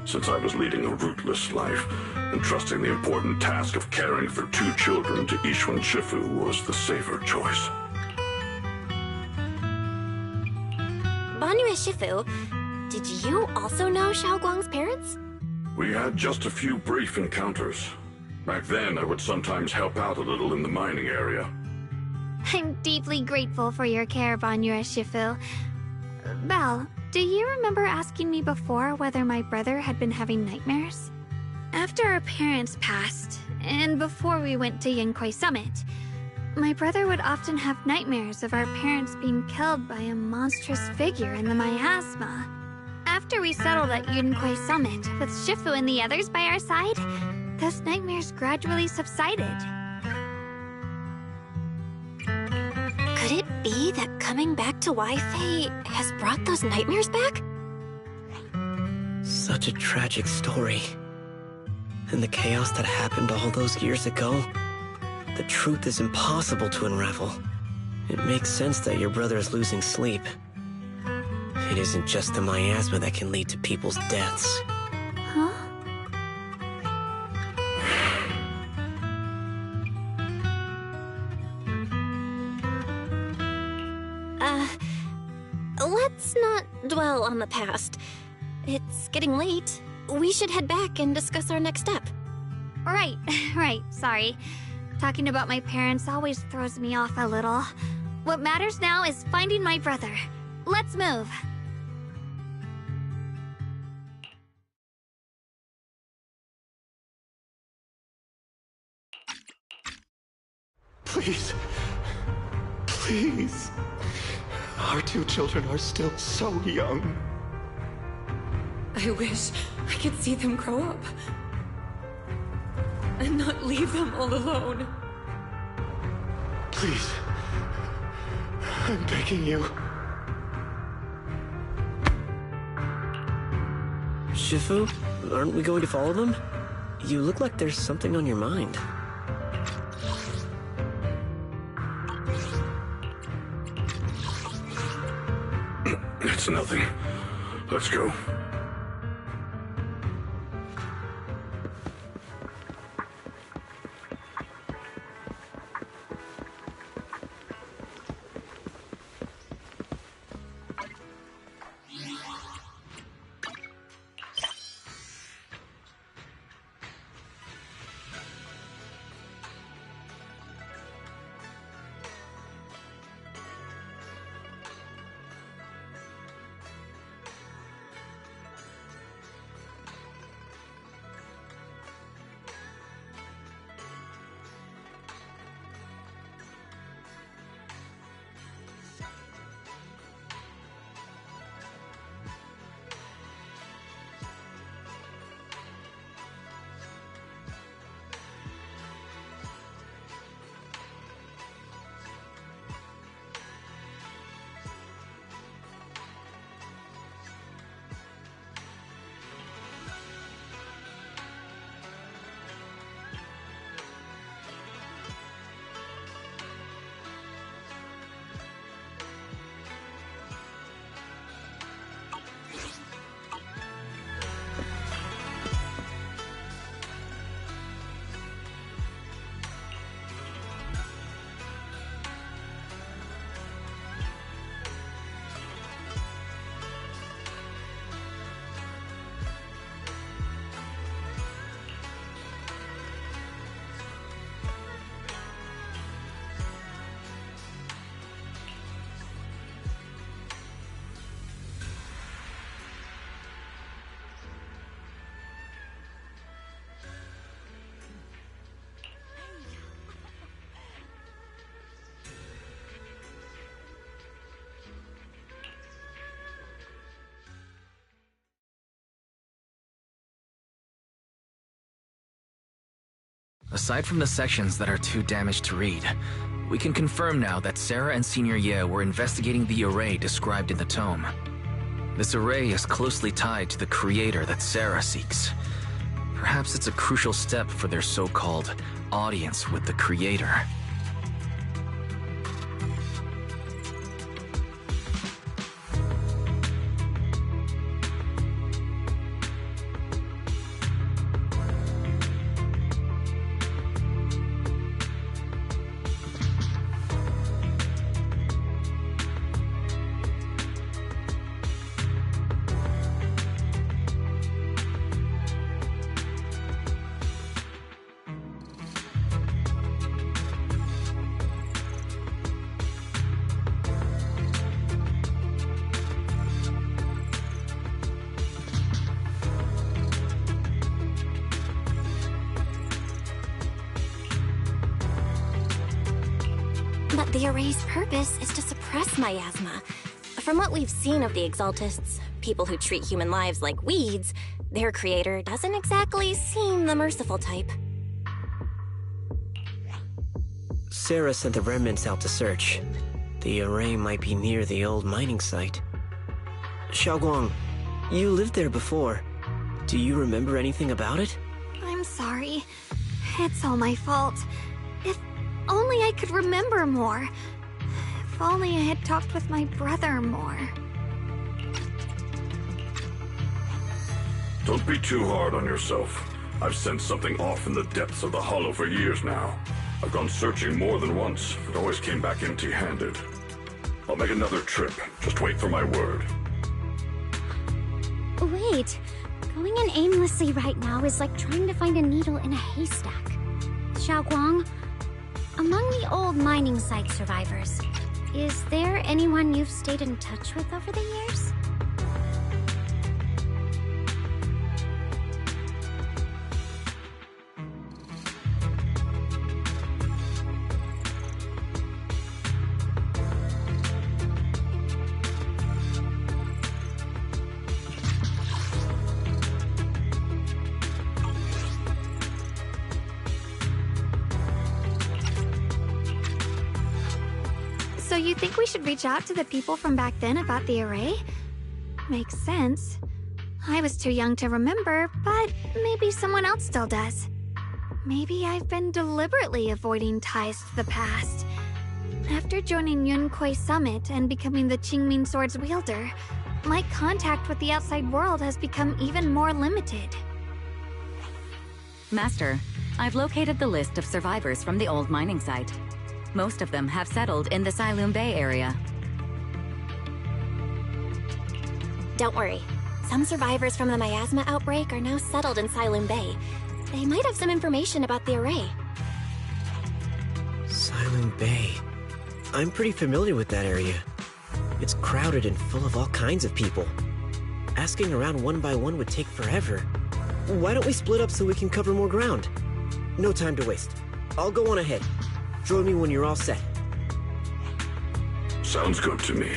Since I was leading a rootless life, entrusting the important task of caring for 2 children to Ishun Shifu was the safer choice. Banyue Shifu, did you also know Xiaoguang's parents? We had just a few brief encounters. Back then, I would sometimes help out a little in the mining area. I'm deeply grateful for your care, Banyue Shifu. Belle, do you remember asking me before whether my brother had been having nightmares? After our parents passed, and before we went to Yunquei Summit, my brother would often have nightmares of our parents being killed by a monstrous figure in the miasma. After we settled at Yunquei Summit, with Shifu and the others by our side, those nightmares gradually subsided. Could it be that coming back to Waifei has brought those nightmares back? Such a tragic story. And the chaos that happened all those years ago, the truth is impossible to unravel. It makes sense that your brother is losing sleep. It isn't just the miasma that can lead to people's deaths. Huh? Let's not dwell on the past. It's getting late. We should head back and discuss our next step. Right, sorry. Talking about my parents always throws me off a little. What matters now is finding my brother. Let's move. Please. Please. Our 2 children are still so young. I wish I could see them grow up. And not leave them all alone. Please. I'm begging you. Shifu, aren't we going to follow them? You look like there's something on your mind. It's nothing. Let's go. Aside from the sections that are too damaged to read, we can confirm now that Sarah and Senior Ye were investigating the array described in the tome. This array is closely tied to the creator that Sarah seeks. Perhaps it's a crucial step for their so-called audience with the creator. But the array's purpose is to suppress miasma. From what we've seen of the Exaltists, people who treat human lives like weeds, their creator doesn't exactly seem the merciful type. Sarah sent the remnants out to search. The array might be near the old mining site. Xiaoguang, you lived there before. Do you remember anything about it? I'm sorry. It's all my fault. If only I could remember more. If only I had talked with my brother more. Don't be too hard on yourself. I've sensed something off in the depths of the Hollow for years now. I've gone searching more than once, but always came back empty-handed. I'll make another trip. Just wait for my word. Wait. Going in aimlessly right now is like trying to find a needle in a haystack. Xiaoguang, among the old mining site survivors, is there anyone you've stayed in touch with over the years? So you think we should reach out to the people from back then about the array? Makes sense. I was too young to remember, but maybe someone else still does. Maybe I've been deliberately avoiding ties to the past. After joining Yunquei Summit and becoming the Qingming Sword's wielder, my contact with the outside world has become even more limited. Master, I've located the list of survivors from the old mining site. Most of them have settled in the Silum Bay area. Don't worry. Some survivors from the miasma outbreak are now settled in Silum Bay. They might have some information about the array. Silum Bay. I'm pretty familiar with that area. It's crowded and full of all kinds of people. Asking around one by one would take forever. Why don't we split up so we can cover more ground? No time to waste. I'll go on ahead. Join me when you're all set. Sounds good to me.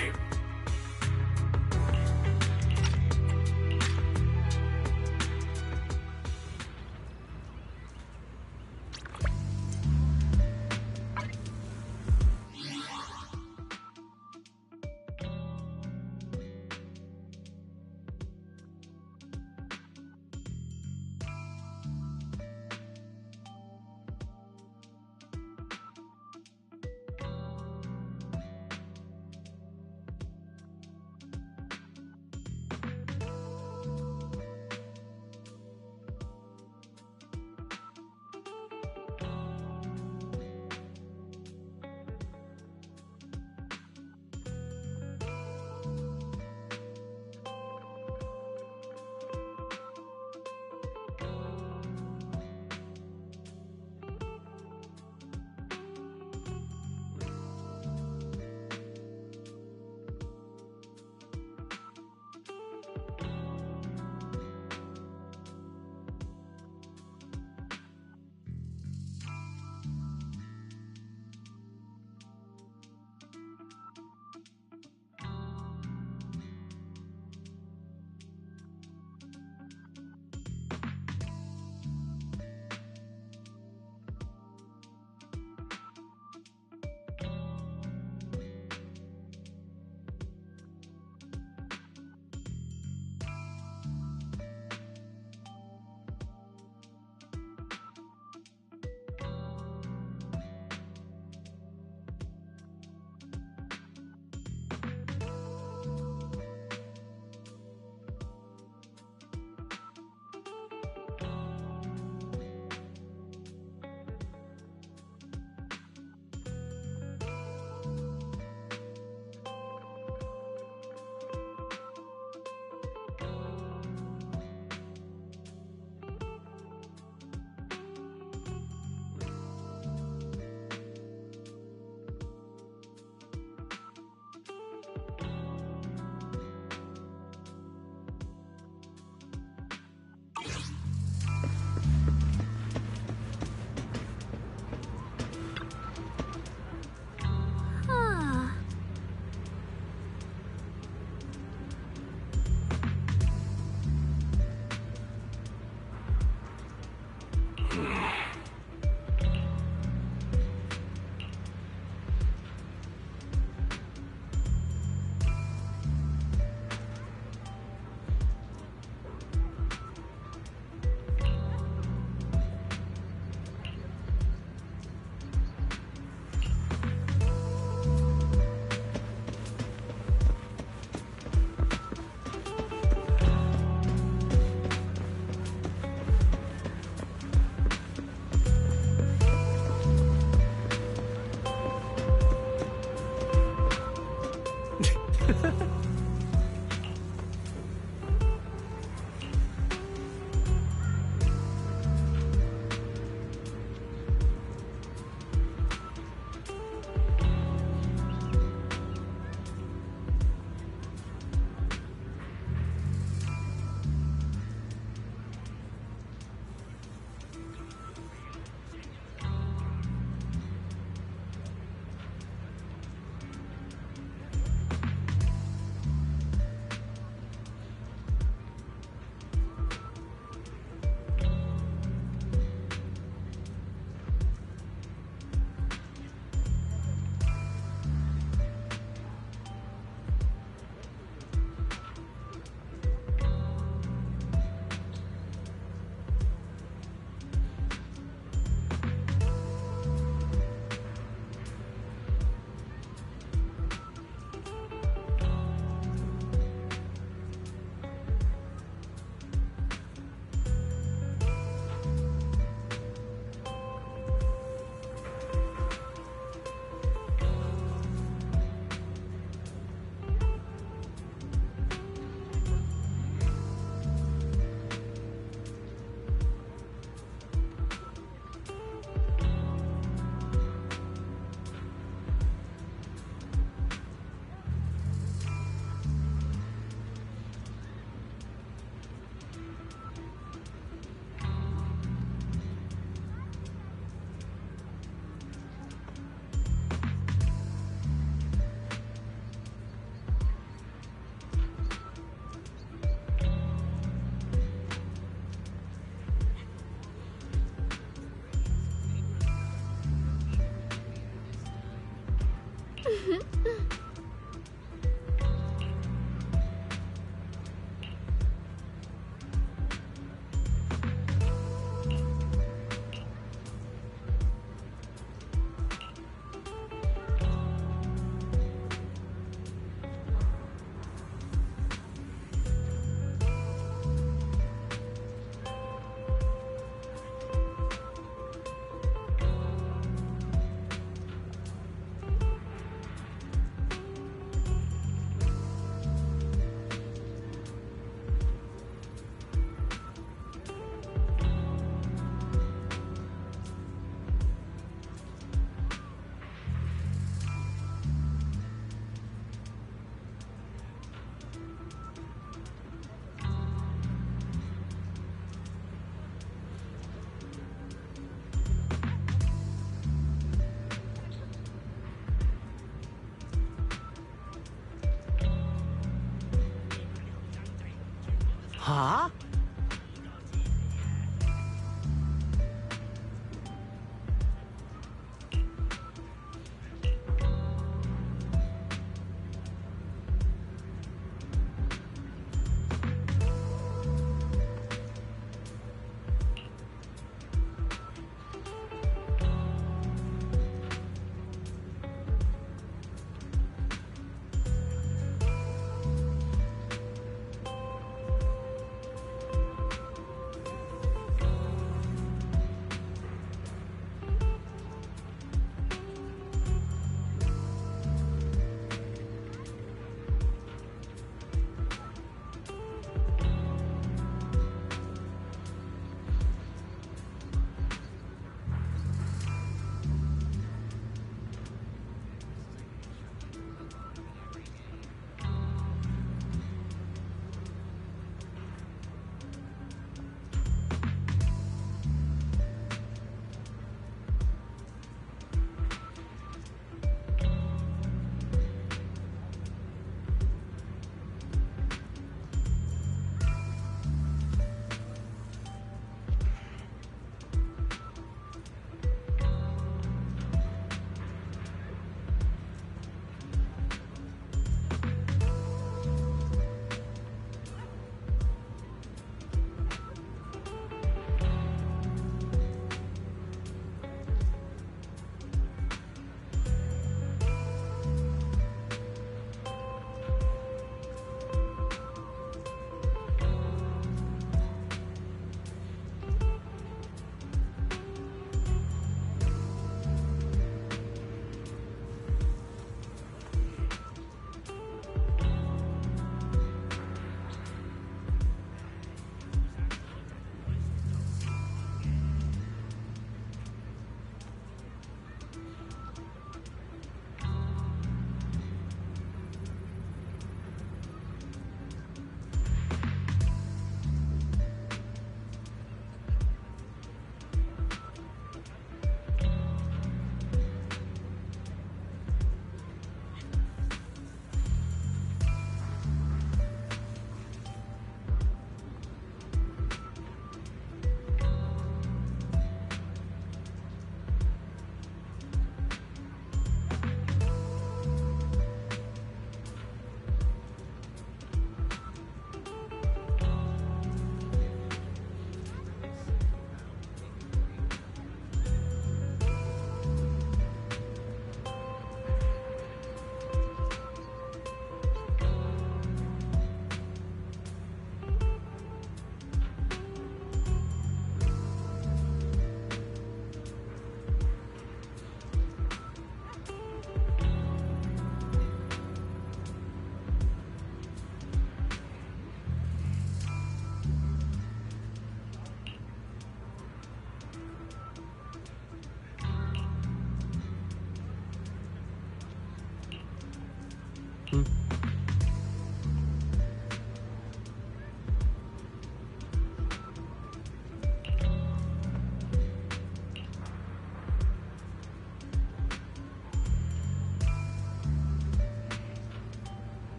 Huh?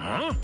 Huh? Uh-huh.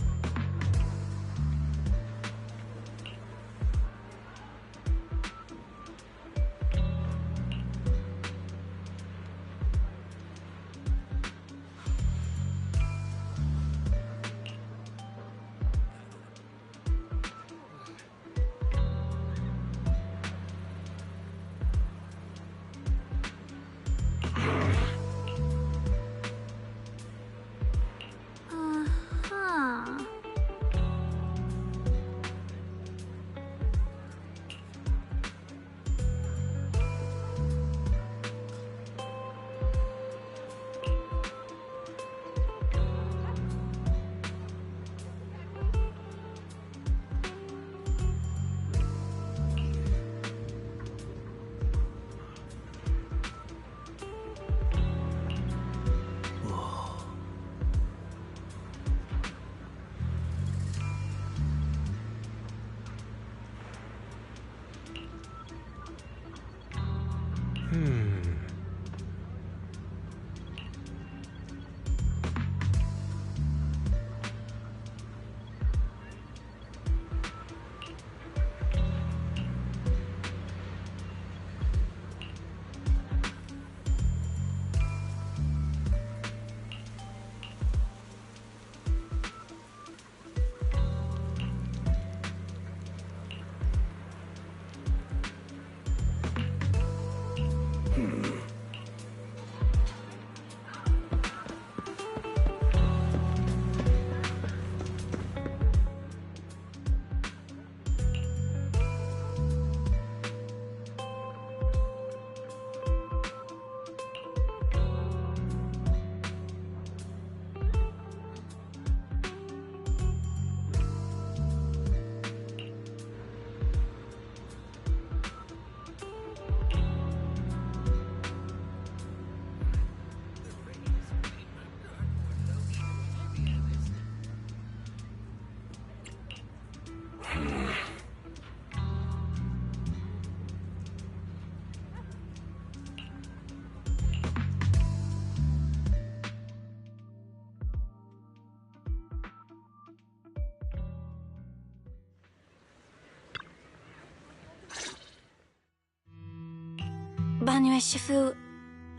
Banue Shifu,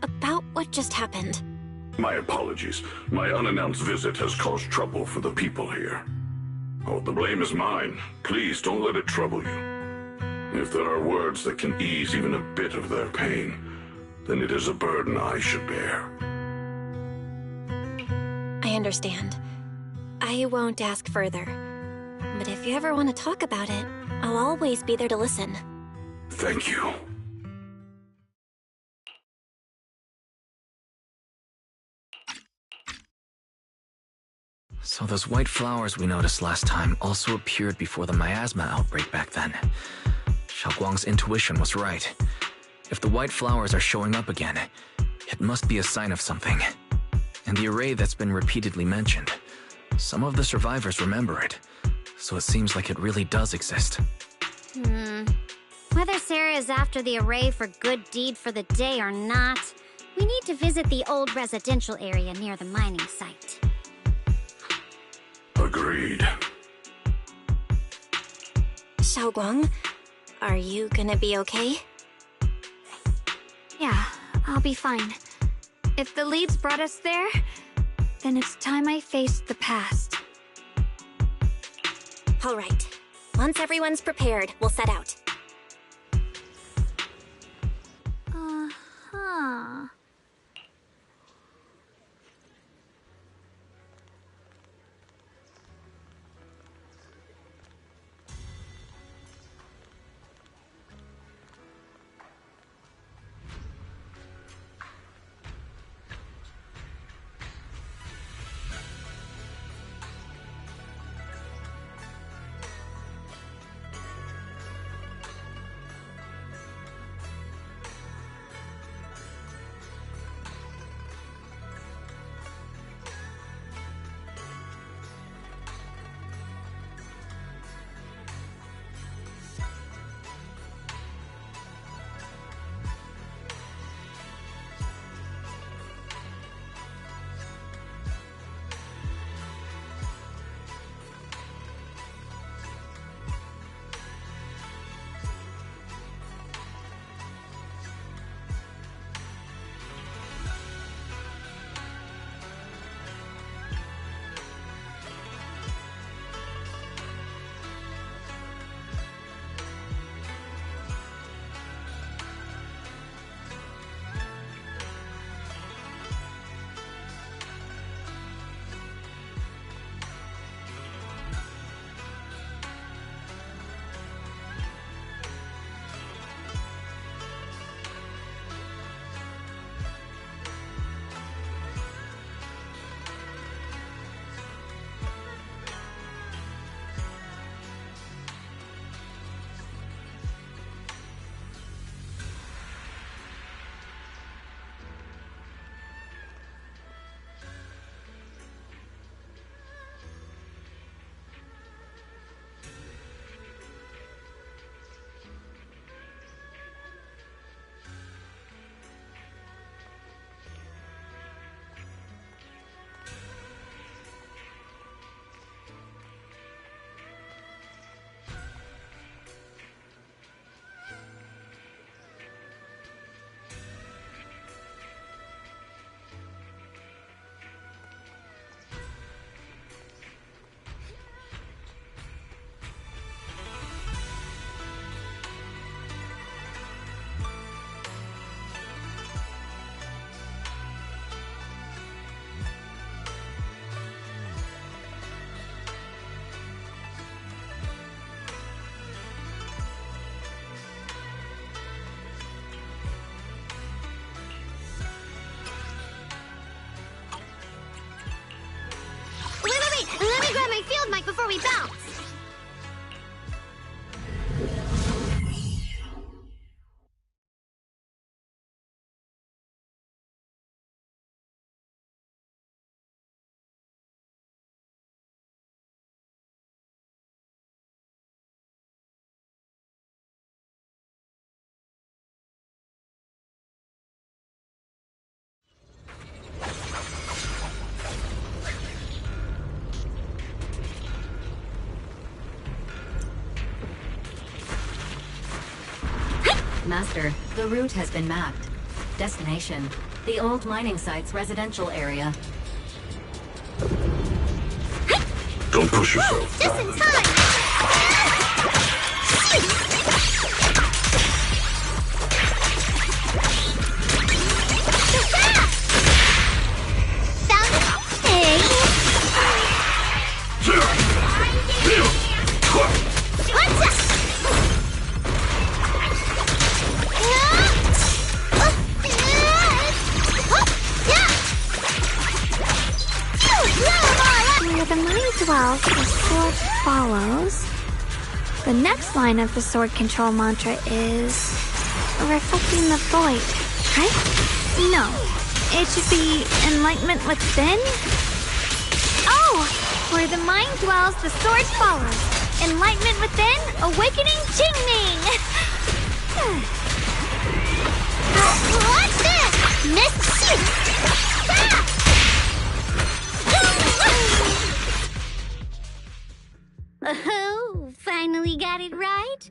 about what just happened. My apologies. My unannounced visit has caused trouble for the people here. Oh, the blame is mine. Please don't let it trouble you. If there are words that can ease even a bit of their pain, then it is a burden I should bear. I understand. I won't ask further. But if you ever want to talk about it, I'll always be there to listen. Thank you. So those white flowers we noticed last time also appeared before the miasma outbreak back then. Xiaoguang's intuition was right. If the white flowers are showing up again, it must be a sign of something. And the array that's been repeatedly mentioned, some of the survivors remember it, so it seems like it really does exist. Whether Sarah is after the array for good deed for the day or not, we need to visit the old residential area near the mining site. Agreed. Xiaoguang, are you gonna be okay? Yeah, I'll be fine. If the leads brought us there, then it's time I faced the past. All right. Once everyone's prepared, we'll set out. Uh-huh. Let me grab my field mic before we bounce. Master, the route has been mapped. Destination, the old mining site's residential area. Don't push yourself. Just in time! Found it! Hey! What's up? Where the mind dwells, the sword follows. The next line of the sword control mantra is reflecting the void, right? No, it should be enlightenment within. Oh, where the mind dwells, the sword follows. Enlightenment within, awakening Qingming. Watch this! Missed shoot! Oh, finally got it right.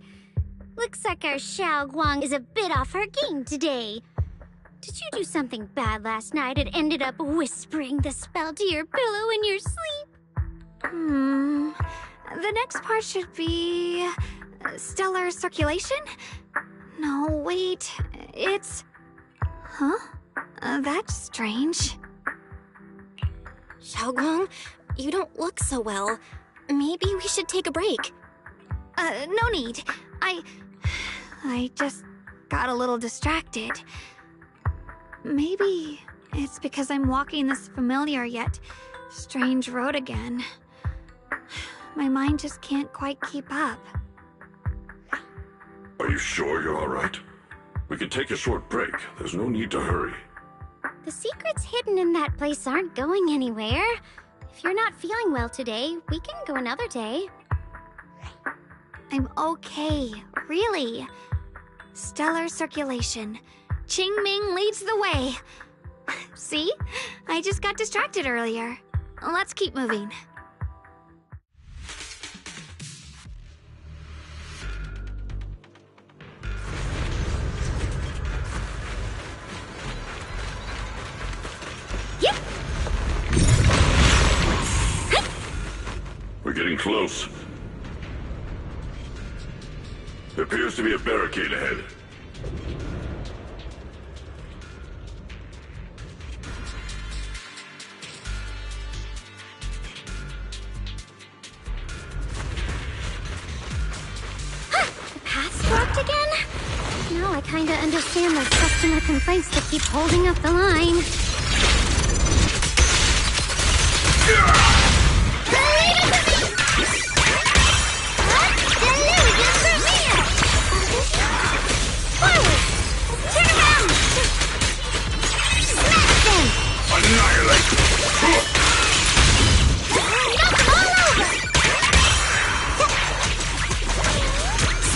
Looks like our Xiao Guang is a bit off her game today. Did you do something bad last night and ended up whispering the spell to your pillow in your sleep? The next part should be stellar circulation? No, wait, it's... Huh? That's strange. Xiaoguang, you don't look so well. Maybe we should take a break. No need. I just got a little distracted. Maybe it's because I'm walking this familiar yet strange road again. My mind just can't quite keep up. Are you sure you're all right? We can take a short break. There's no need to hurry. The secrets hidden in that place aren't going anywhere. If you're not feeling well today, we can go another day. I'm okay, really. Stellar circulation. Qingming leads the way. See? I just got distracted earlier. Let's keep moving. We're getting close. There appears to be a barricade ahead. The path's blocked again? Now I kinda understand those customer complaints that keep holding up the line.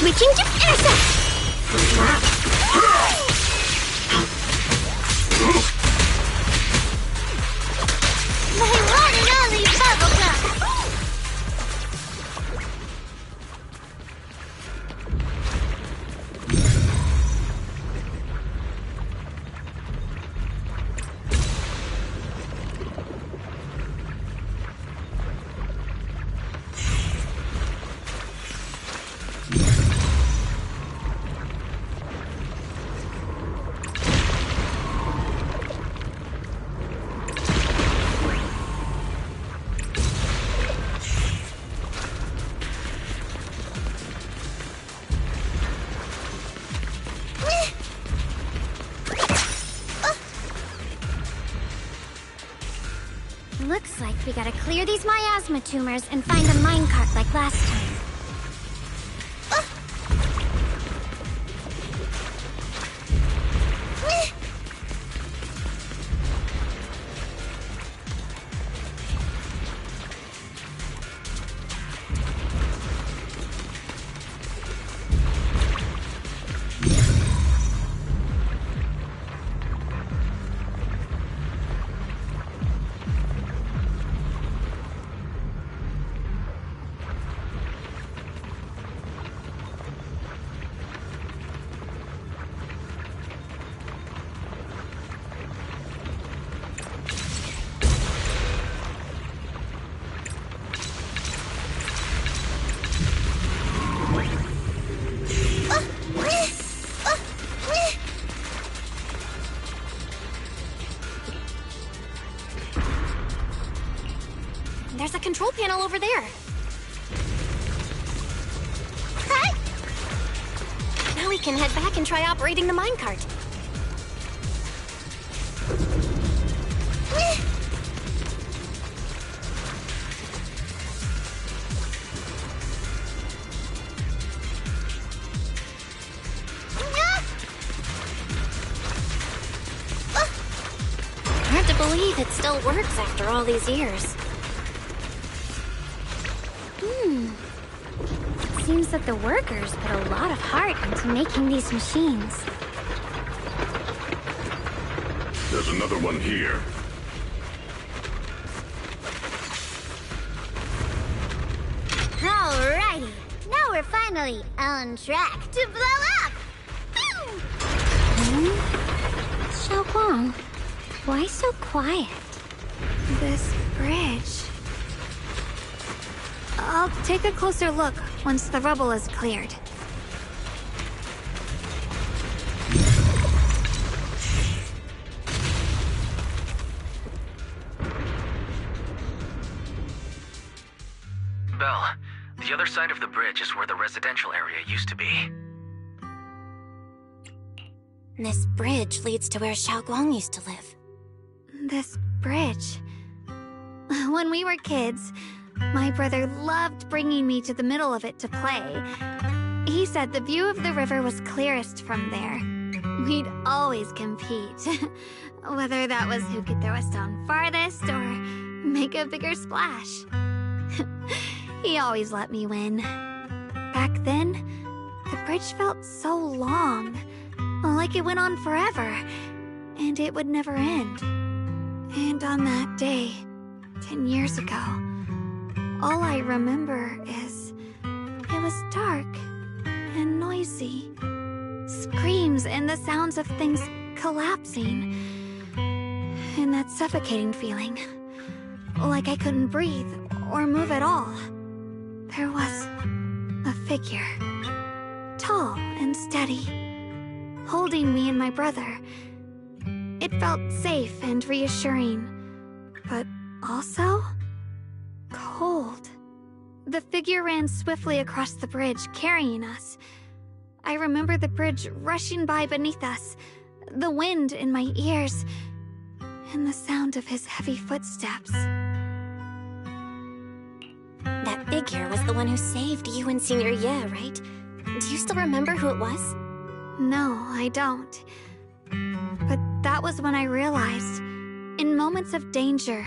Switching to intercept! Looks like we gotta clear these miasma tumors and find a minecart like last time. There's a control panel over there. Hey! Now we can head back and try operating the minecart. Hard to believe it still works after all these years. Seems that the workers put a lot of heart into making these machines. There's another one here. Alrighty, now we're finally on track to blow up! Xiaoguang, why so quiet? This bridge. I'll take a closer look once the rubble is cleared. Belle, the other side of the bridge is where the residential area used to be. This bridge leads to where Xiaoguang used to live. This bridge. When we were kids, my brother loved bringing me to the middle of it to play. He said the view of the river was clearest from there. We'd always compete. Whether that was who could throw a stone farthest or make a bigger splash. He always let me win. Back then, the bridge felt so long. Like it went on forever. And it would never end. And on that day, 10 years ago, all I remember is it was dark and noisy. Screams and the sounds of things collapsing. And that suffocating feeling. Like I couldn't breathe or move at all. There was a figure. Tall and steady. Holding me and my brother. It felt safe and reassuring. But also cold. The figure ran swiftly across the bridge, carrying us. I remember the bridge rushing by beneath us, the wind in my ears, and the sound of his heavy footsteps. That figure was the one who saved you and Senior Ye, right? Do you still remember who it was? No, I don't. But that was when I realized, in moments of danger,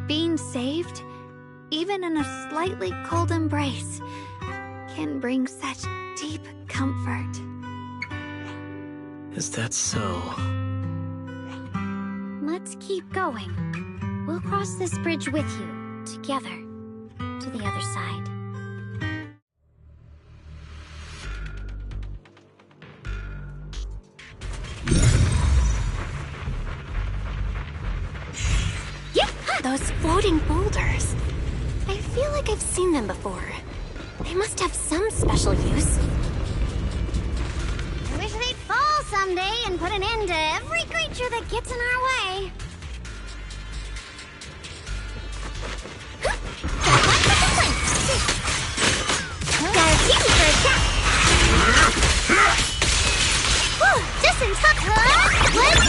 being saved, even in a slightly cold embrace, can bring such deep comfort. Is that so? Let's keep going. We'll cross this bridge with you, together, to the other side. Those floating boulders. I feel like I've seen them before. They must have some special use. I wish they'd fall someday and put an end to every creature that gets in our way. Just in time, let's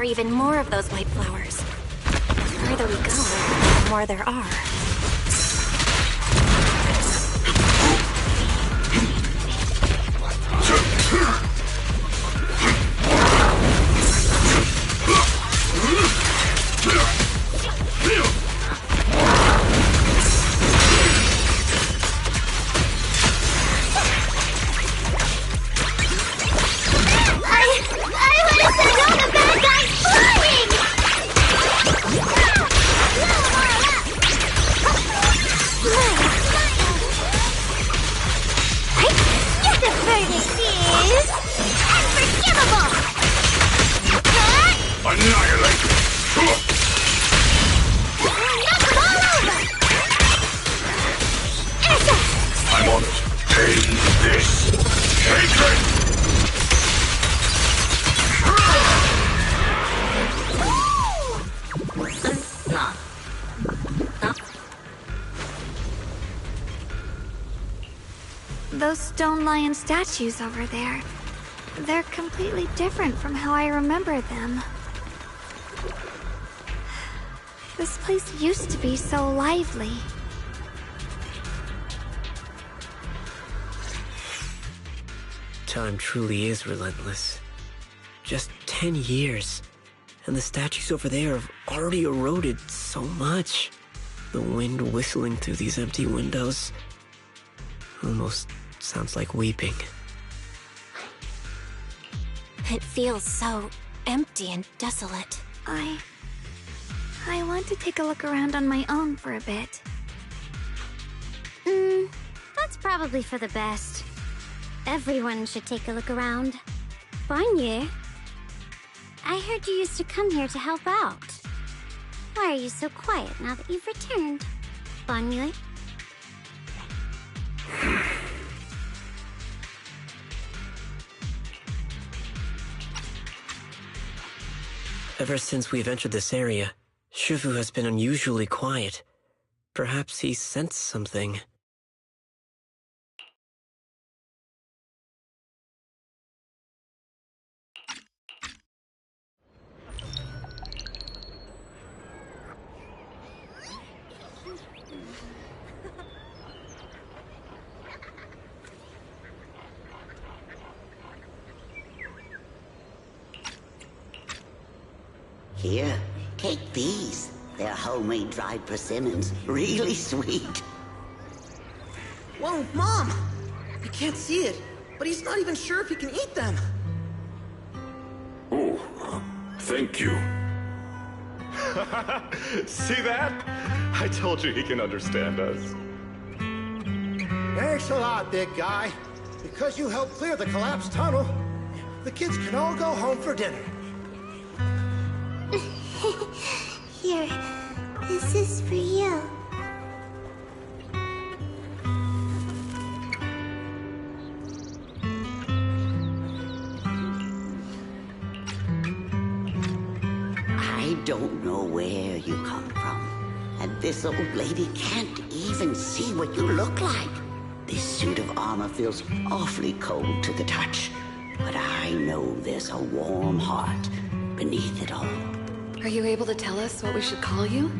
even more of those white flowers. The further we go, the more there are. I'm on it. Take this. Hatred! Those stone lion statues over there. They're completely different from how I remember them. This place used to be so lively. Time truly is relentless. Just 10 years, and the statues over there have already eroded so much. The wind whistling through these empty windows almost sounds like weeping. It feels so empty and desolate. I want to take a look around on my own for a bit. That's probably for the best. Everyone should take a look around. Banyu, I heard you used to come here to help out. Why are you so quiet now that you've returned, Banyu? Ever since we've entered this area, Shifu has been unusually quiet. Perhaps he sensed something. Here, take these. They're homemade dried persimmons. Really sweet. Whoa, Mom! I can't see it, but he's not even sure if he can eat them. Oh, thank you. See that? I told you he can understand us. Thanks a lot, big guy. Because you helped clear the collapsed tunnel, the kids can all go home for dinner. Here, this is for you. I don't know where you come from, and this old lady can't even see what you look like. This suit of armor feels awfully cold to the touch, but I know there's a warm heart beneath it all. Are you able to tell us what we should call you?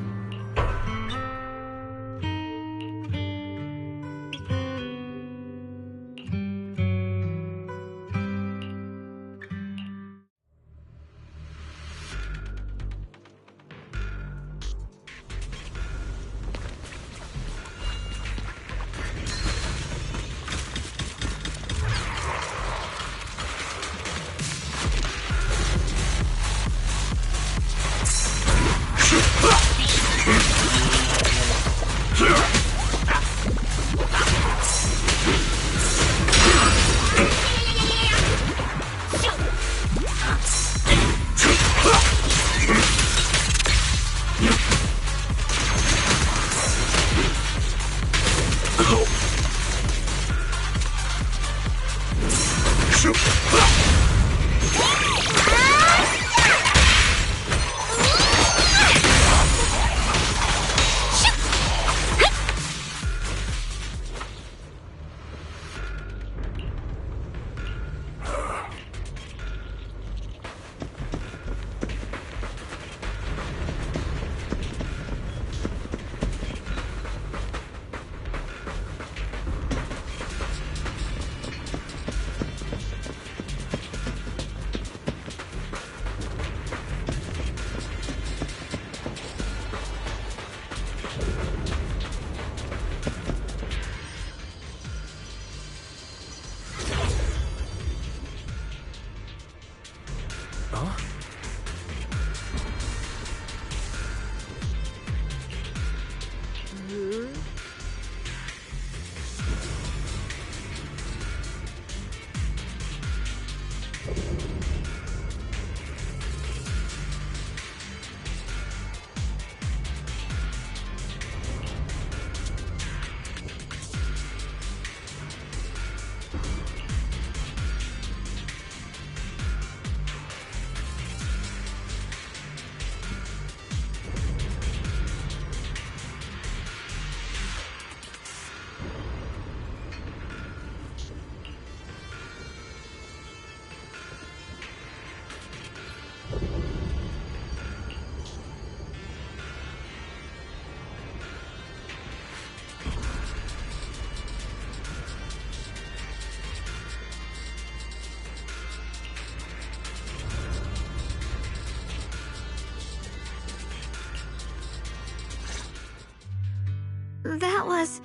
That was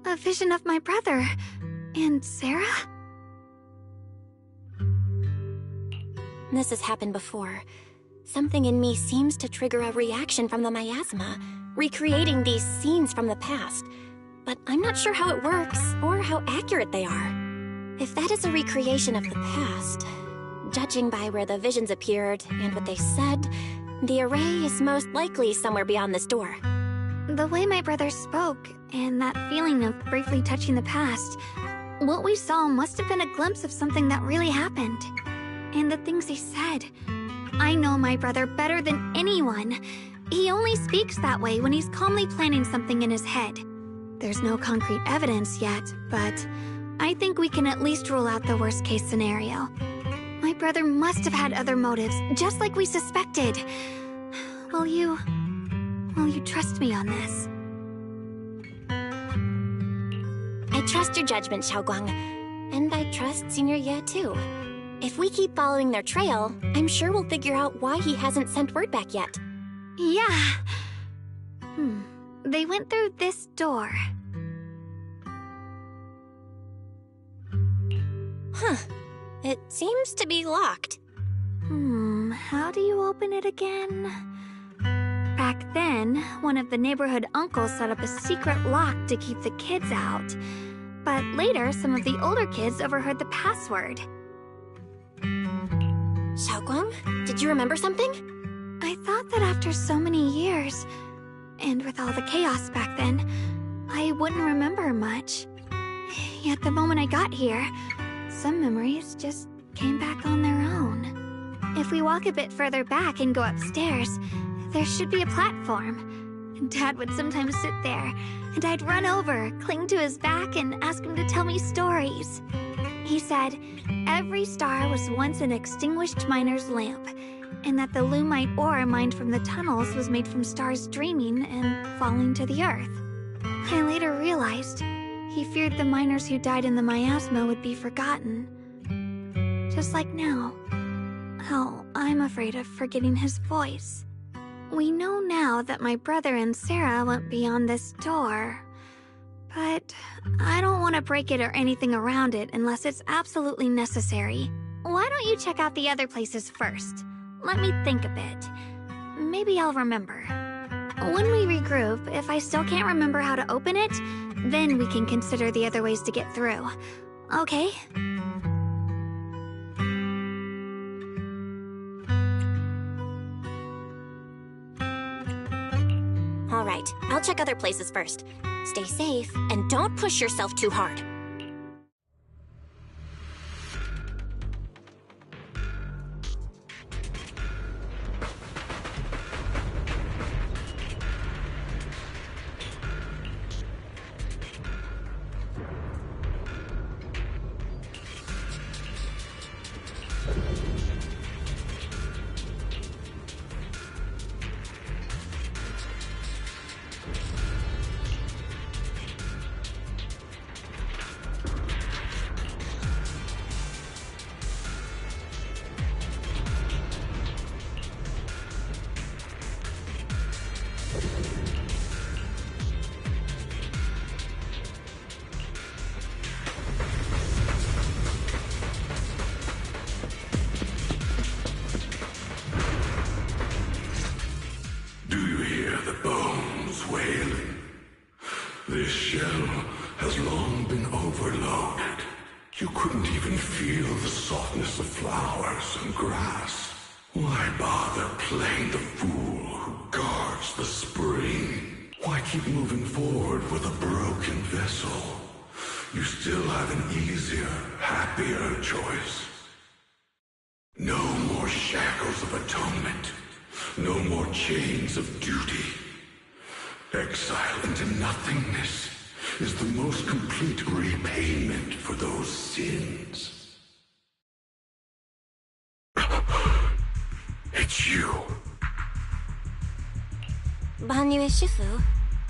a vision of my brother and Sarah? This has happened before. Something in me seems to trigger a reaction from the miasma, recreating these scenes from the past. But I'm not sure how it works, or how accurate they are. If that is a recreation of the past, judging by where the visions appeared and what they said, the array is most likely somewhere beyond this door. The way my brother spoke, and that feeling of briefly touching the past, what we saw must have been a glimpse of something that really happened. And the things he said. I know my brother better than anyone. He only speaks that way when he's calmly planning something in his head. There's no concrete evidence yet, but I think we can at least rule out the worst-case scenario. My brother must have had other motives, just like we suspected. Will you trust me on this? I trust your judgment, Xiaoguang. And I trust Senior Ye, too. If we keep following their trail, I'm sure we'll figure out why he hasn't sent word back yet. Yeah. They went through this door. Huh. It seems to be locked. How do you open it again? Back then, one of the neighborhood uncles set up a secret lock to keep the kids out. But later, some of the older kids overheard the password. Xiaoguang, did you remember something? I thought that after so many years, and with all the chaos back then, I wouldn't remember much. Yet the moment I got here, some memories just came back on their own. If we walk a bit further back and go upstairs, there should be a platform. Dad would sometimes sit there, and I'd run over, cling to his back, and ask him to tell me stories. He said every star was once an extinguished miner's lamp, and that the Lumite ore mined from the tunnels was made from stars dreaming and falling to the earth. I later realized he feared the miners who died in the miasma would be forgotten. Just like now, how I'm afraid of forgetting his voice. We know now that my brother and Sarah went beyond this door, but I don't want to break it or anything around it unless it's absolutely necessary. Why don't you check out the other places first? Let me think a bit. Maybe I'll remember. When we regroup, if I still can't remember how to open it, then we can consider the other ways to get through. Okay? All right, I'll check other places first. Stay safe, and don't push yourself too hard. This shell has long been overloaded. You couldn't even feel the softness of flowers and grass. Why bother playing the fool who guards the spring? Why keep moving forward with a broken vessel? You still have an easier, happier choice. No more shackles of atonement. No more chains of duty. Exile into nothingness is the most complete repayment for those sins. It's you. Banyue Shifu,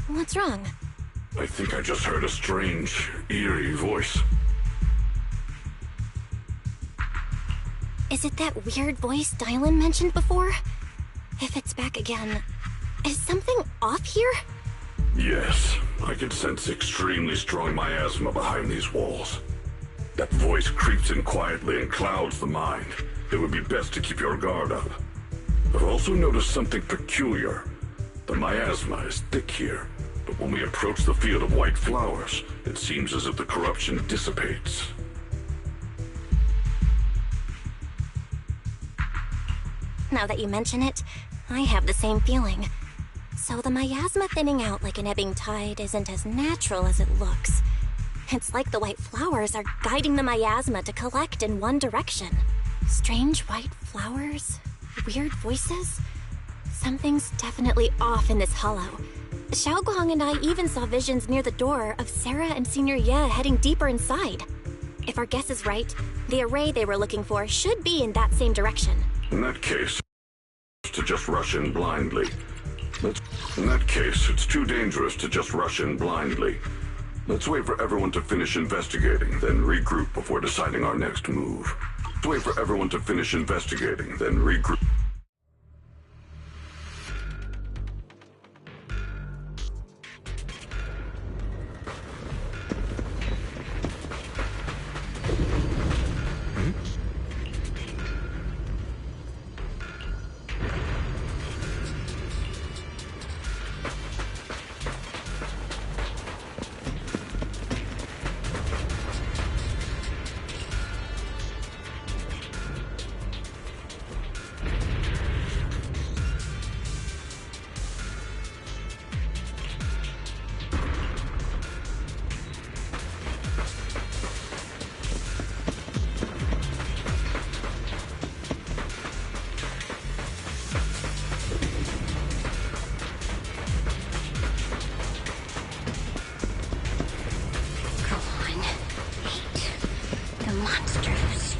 what's wrong? I think I just heard a strange, eerie voice. Is it that weird voice Dylan mentioned before? If it's back again, is something off here? Yes, I can sense extremely strong miasma behind these walls. That voice creeps in quietly and clouds the mind. It would be best to keep your guard up. I've also noticed something peculiar. The miasma is thick here, but when we approach the field of white flowers, it seems as if the corruption dissipates. Now that you mention it, I have the same feeling. So the miasma thinning out like an ebbing tide isn't as natural as it looks. It's like the white flowers are guiding the miasma to collect in one direction. Strange white flowers? Weird voices? Something's definitely off in this hollow. Xiaoguang and I even saw visions near the door of Sarah and Senior Ye heading deeper inside. If our guess is right, the array they were looking for should be in that same direction. In that case, to just rush in blindly. In that case, it's too dangerous to just rush in blindly. Let's wait for everyone to finish investigating, then regroup before deciding our next move. Let's wait for everyone to finish investigating, then regroup.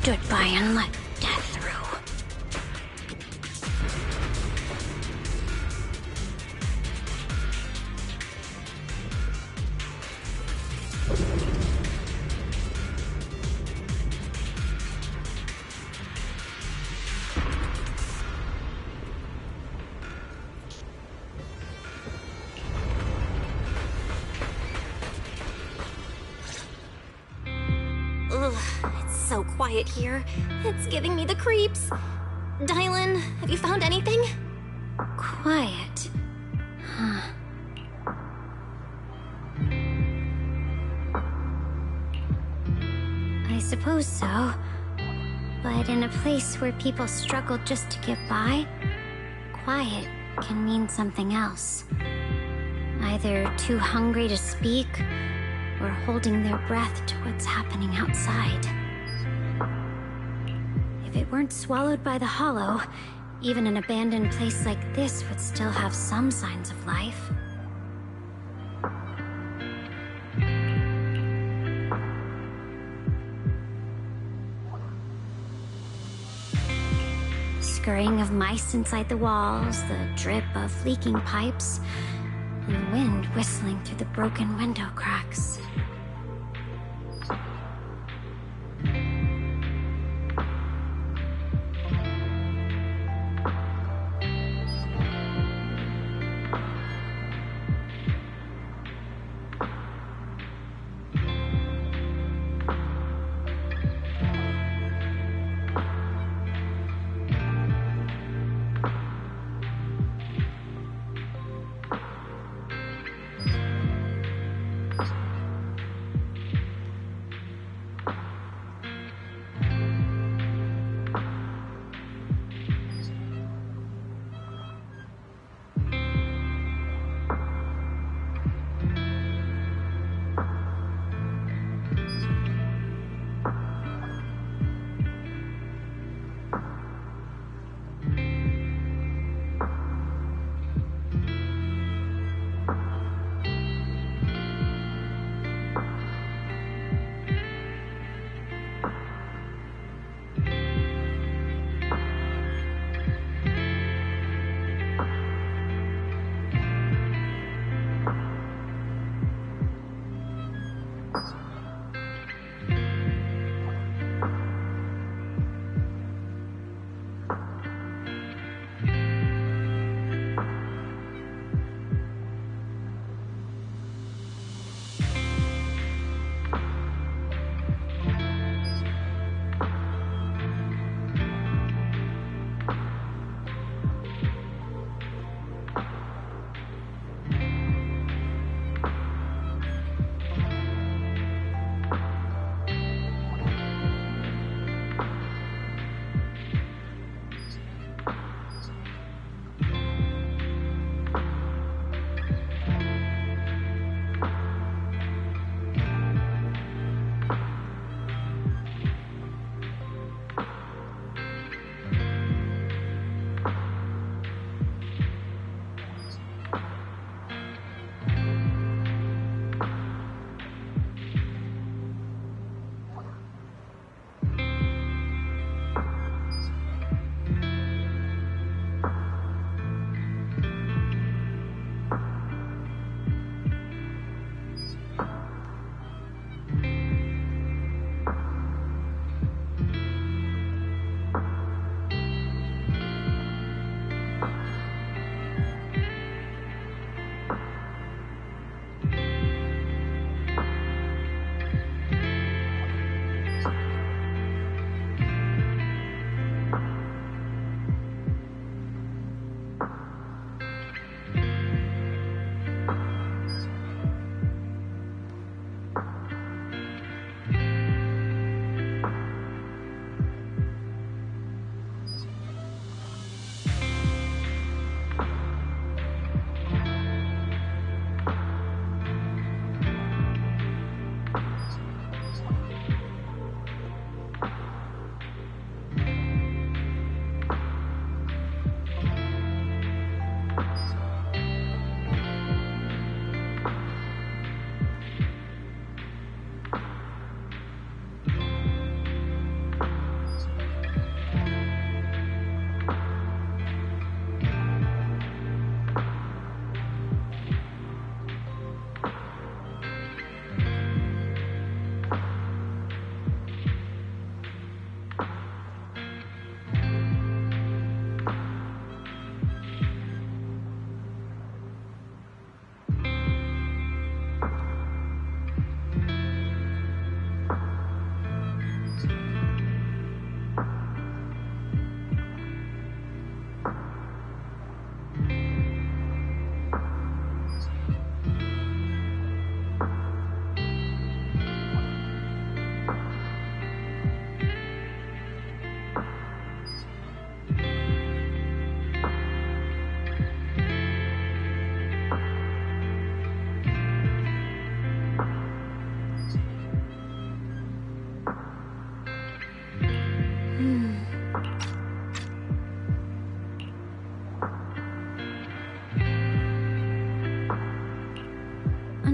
Stood by and let death through. Ugh, it's so quiet here. It's giving me the creeps. Dylan, have you found anything? Quiet. Huh. I suppose so. But in a place where people struggle just to get by, quiet can mean something else. Either too hungry to speak, or holding their breath to what's happening outside. If it weren't swallowed by the hollow, even an abandoned place like this would still have some signs of life. Scurrying of mice inside the walls, the drip of leaking pipes, and wind whistling through the broken window cracks.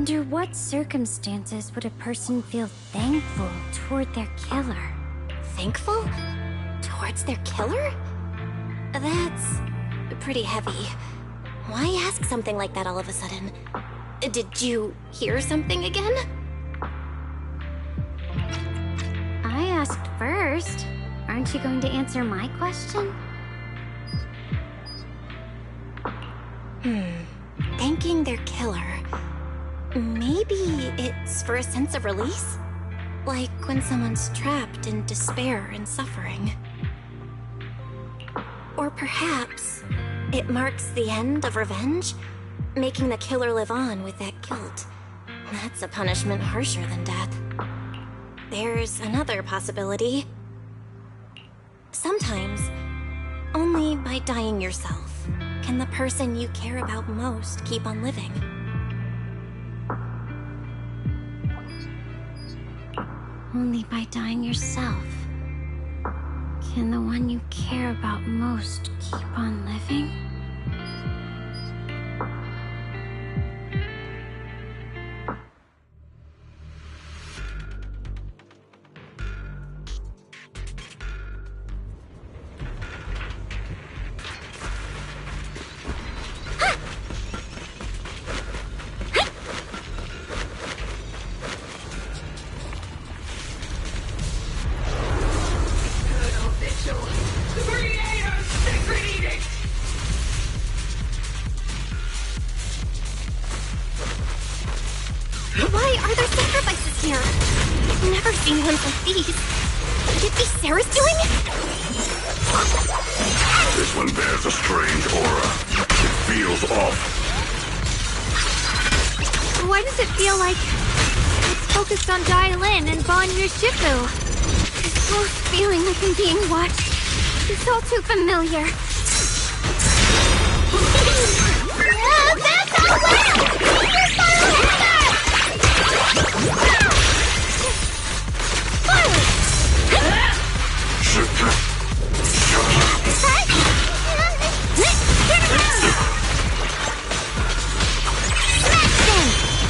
Under what circumstances would a person feel thankful toward their killer? Thankful? Towards their killer? That's pretty heavy. Why ask something like that all of a sudden? Did you hear something again? I asked first. Aren't you going to answer my question? Thanking their killer. Maybe it's for a sense of release? Like when someone's trapped in despair and suffering. Or perhaps it marks the end of revenge, making the killer live on with that guilt. That's a punishment harsher than death. There's another possibility. Sometimes, only by dying yourself can the person you care about most keep on living. Only by dying yourself can the one you care about most keep on living? Why are there sacrifices here? I've never seen ones like these. Could it be Sarah's doing? This one bears a strange aura. It feels off. Why does it feel like it's focused on Dai-Lin and Banyu Shifu? This close feeling like I'm being watched. It's all too familiar. That's all well!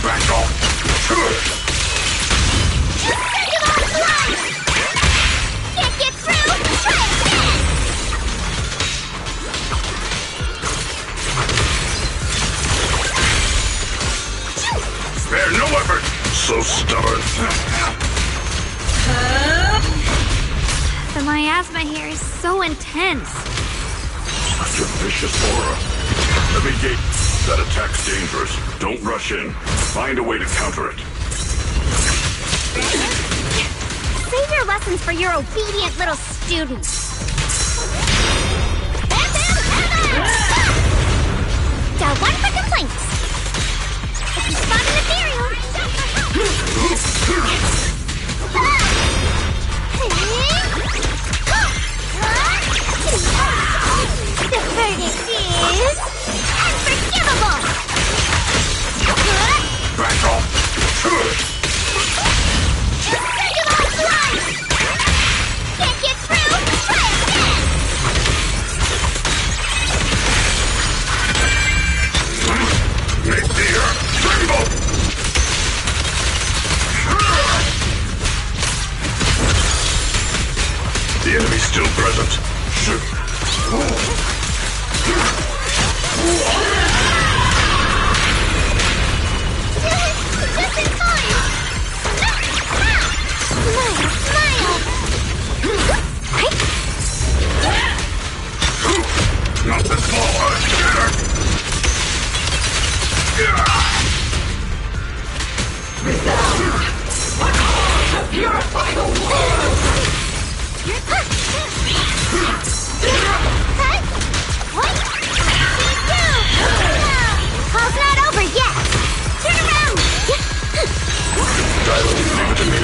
Back off! Can't get through! Try again! Spare no effort! So stubborn. The miasma here is so intense. Such a vicious aura. Heavy gate. That attack's dangerous. Don't rush in. Find a way to counter it. Save your lessons for your obedient little students. Got one for complaints. If you spot an ethereal... The verdict is... unforgivable! Back off! Can't get through? Try again! Make the earth tremble! The enemy's still present. Just in time! Smile, smile! Not this small, scatter! Purify the world! Call's not over yet! Turn around! Dai-Lin, leave it to me.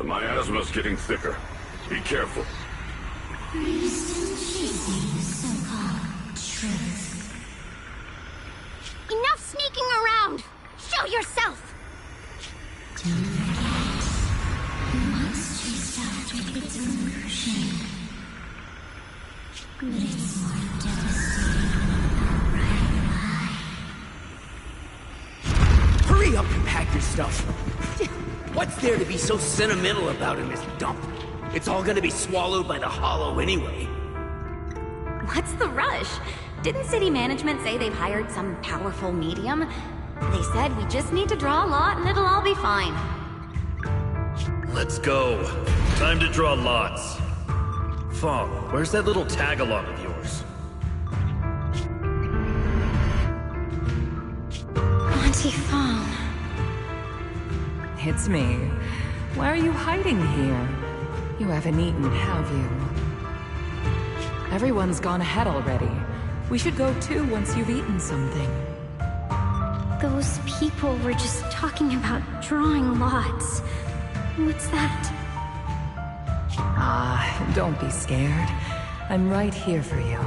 The miasma's getting thicker. Be careful. Are you still chasing so-called truth? Enough sneaking around! Show yourself! Don't forget, the monster starts with its own shame. But it's more devastating than Hurry up and pack your stuff. What's there to be so sentimental about in this dump? It's all gonna be swallowed by the Hollow anyway. What's the rush? Didn't city management say they've hired some powerful medium? They said we just need to draw a lot and it'll all be fine. Let's go. Time to draw lots. Fong, where's that little tag-along of yours? Auntie Fong. It's me. Why are you hiding here? You haven't eaten, have you? Everyone's gone ahead already. We should go too once you've eaten something. Those people were just talking about drawing lots. What's that? Ah, don't be scared. I'm right here for you.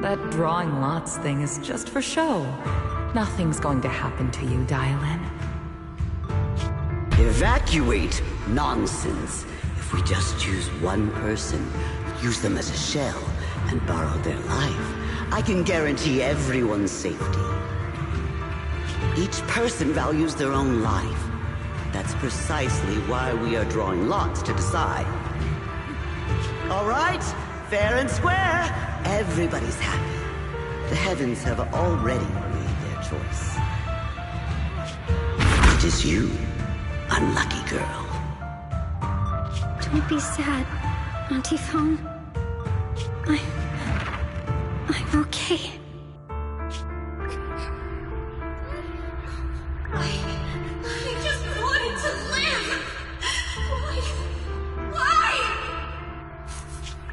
That drawing lots thing is just for show. Nothing's going to happen to you, Dylan. Evacuate? Nonsense. If we just choose one person, use them as a shell, and borrow their life, I can guarantee everyone's safety. Each person values their own life. That's precisely why we are drawing lots to decide. All right, fair and square. Everybody's happy. The heavens have already made their choice. It is you, unlucky girl. Don't be sad, Auntie Fong. I'm okay. I just wanted to live! Why?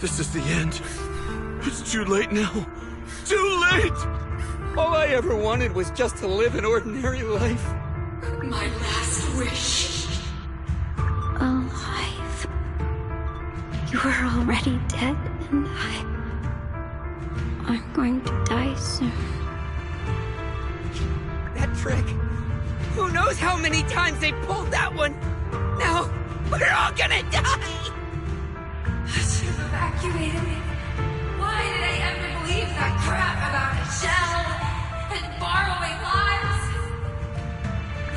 This is the end. It's too late now. Too late! All I ever wanted was just to live an ordinary life. My last wish. Alive. You are already dead, and I'm going to die soon. That trick. Who knows how many times they pulled that one? Now, we're all gonna die! I should have evacuated me. Why did I ever believe that crap about a shell and borrowing lives?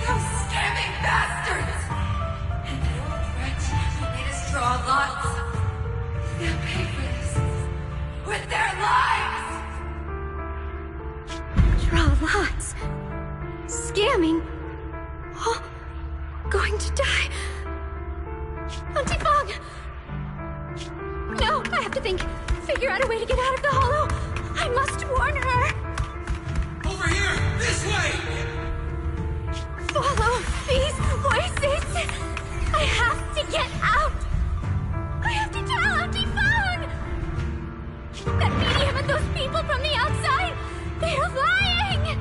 Those scamming bastards! And that old wretch who made us draw lots. They'll pay for this with their lives! Draw lots. Scamming. Oh, going to die. Auntie Fong! No, I have to think. Figure out a way to get out of the hollow. I must warn her. Over here! This way! Follow these voices. I have to get out. I have to tell Auntie Fong. That medium and those people from the outside, they're lying.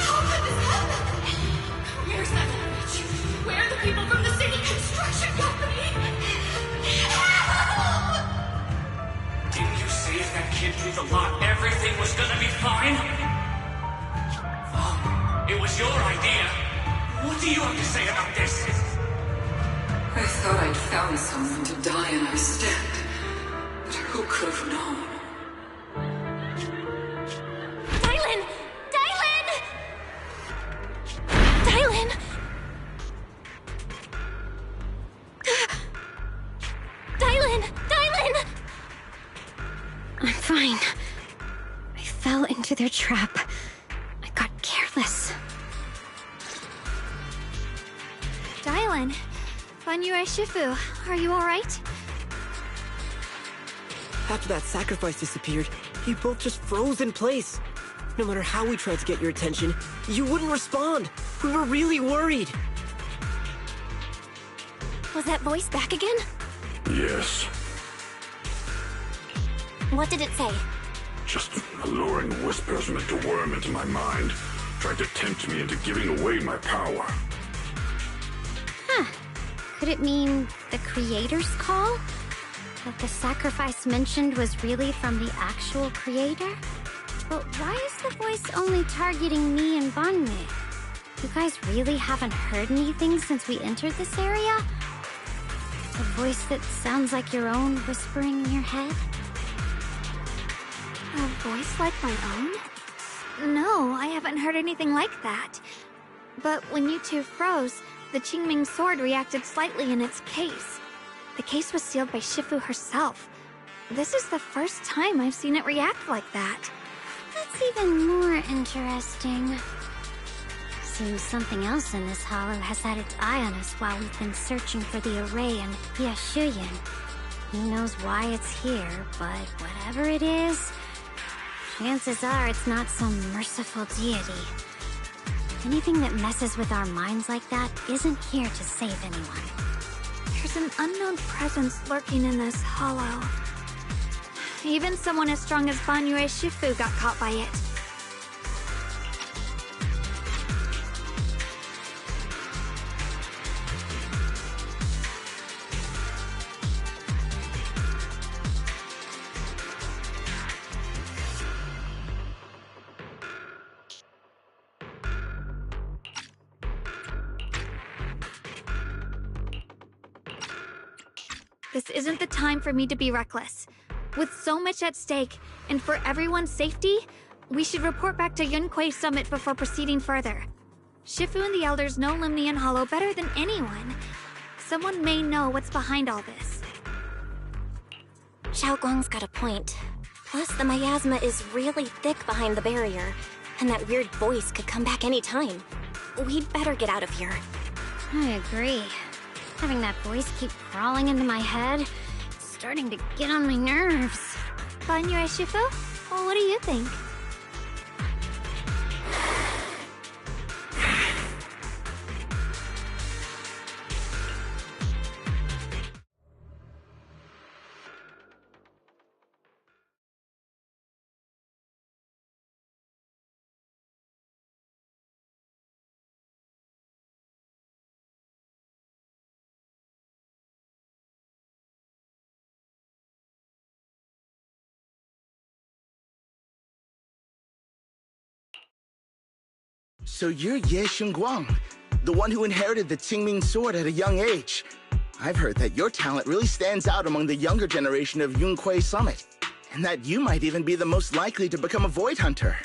How could this happen? Where's that witch? Where are the people from the city construction company? Didn't you say if that kid drew the lot, everything was gonna be fine? Oh, it was your idea. What do you have to say about this? I thought I'd found someone to die in our stead, but who could have known? Dylan! Dylan! Dylan! Dylan! Dylan! I'm fine. I fell into their trap. I got careless. Dylan, Banyu Shifu, are you alright? After that sacrifice disappeared, you both just froze in place. No matter how we tried to get your attention, you wouldn't respond. We were really worried. Was that voice back again? Yes. What did it say? Just alluring whispers meant to worm into my mind, trying to tempt me into giving away my power. Huh. Could it mean the Creator's call? That the sacrifice mentioned was really from the actual Creator? But why is the voice only targeting me and Banmi? You guys really haven't heard anything since we entered this area? A voice that sounds like your own whispering in your head? A voice like my own? No, I haven't heard anything like that. But when you two froze, the Qingming sword reacted slightly in its case. The case was sealed by Shifu herself. This is the first time I've seen it react like that. That's even more interesting. Seems something else in this hollow has had its eye on us while we've been searching for the array in Yashuyan. Who knows why it's here, but whatever it is, chances are it's not some merciful deity. Anything that messes with our minds like that isn't here to save anyone. There's an unknown presence lurking in this hollow. Even someone as strong as Banyue Shifu got caught by it. This isn't the time for me to be reckless. With so much at stake, and for everyone's safety, we should report back to Yunquei Summit before proceeding further. Shifu and the Elders know Limnian Hollow better than anyone. Someone may know what's behind all this. Xiao Guang's got a point. Plus, the miasma is really thick behind the barrier, and that weird voice could come back any time. We'd better get out of here. I agree. Having that voice keep crawling into my head, it's starting to get on my nerves. Banyue Shifu? Well, what do you think? So you're Ye Xingguang, the one who inherited the Qingming sword at a young age. I've heard that your talent really stands out among the younger generation of Yunquei Summit, and that you might even be the most likely to become a Void Hunter.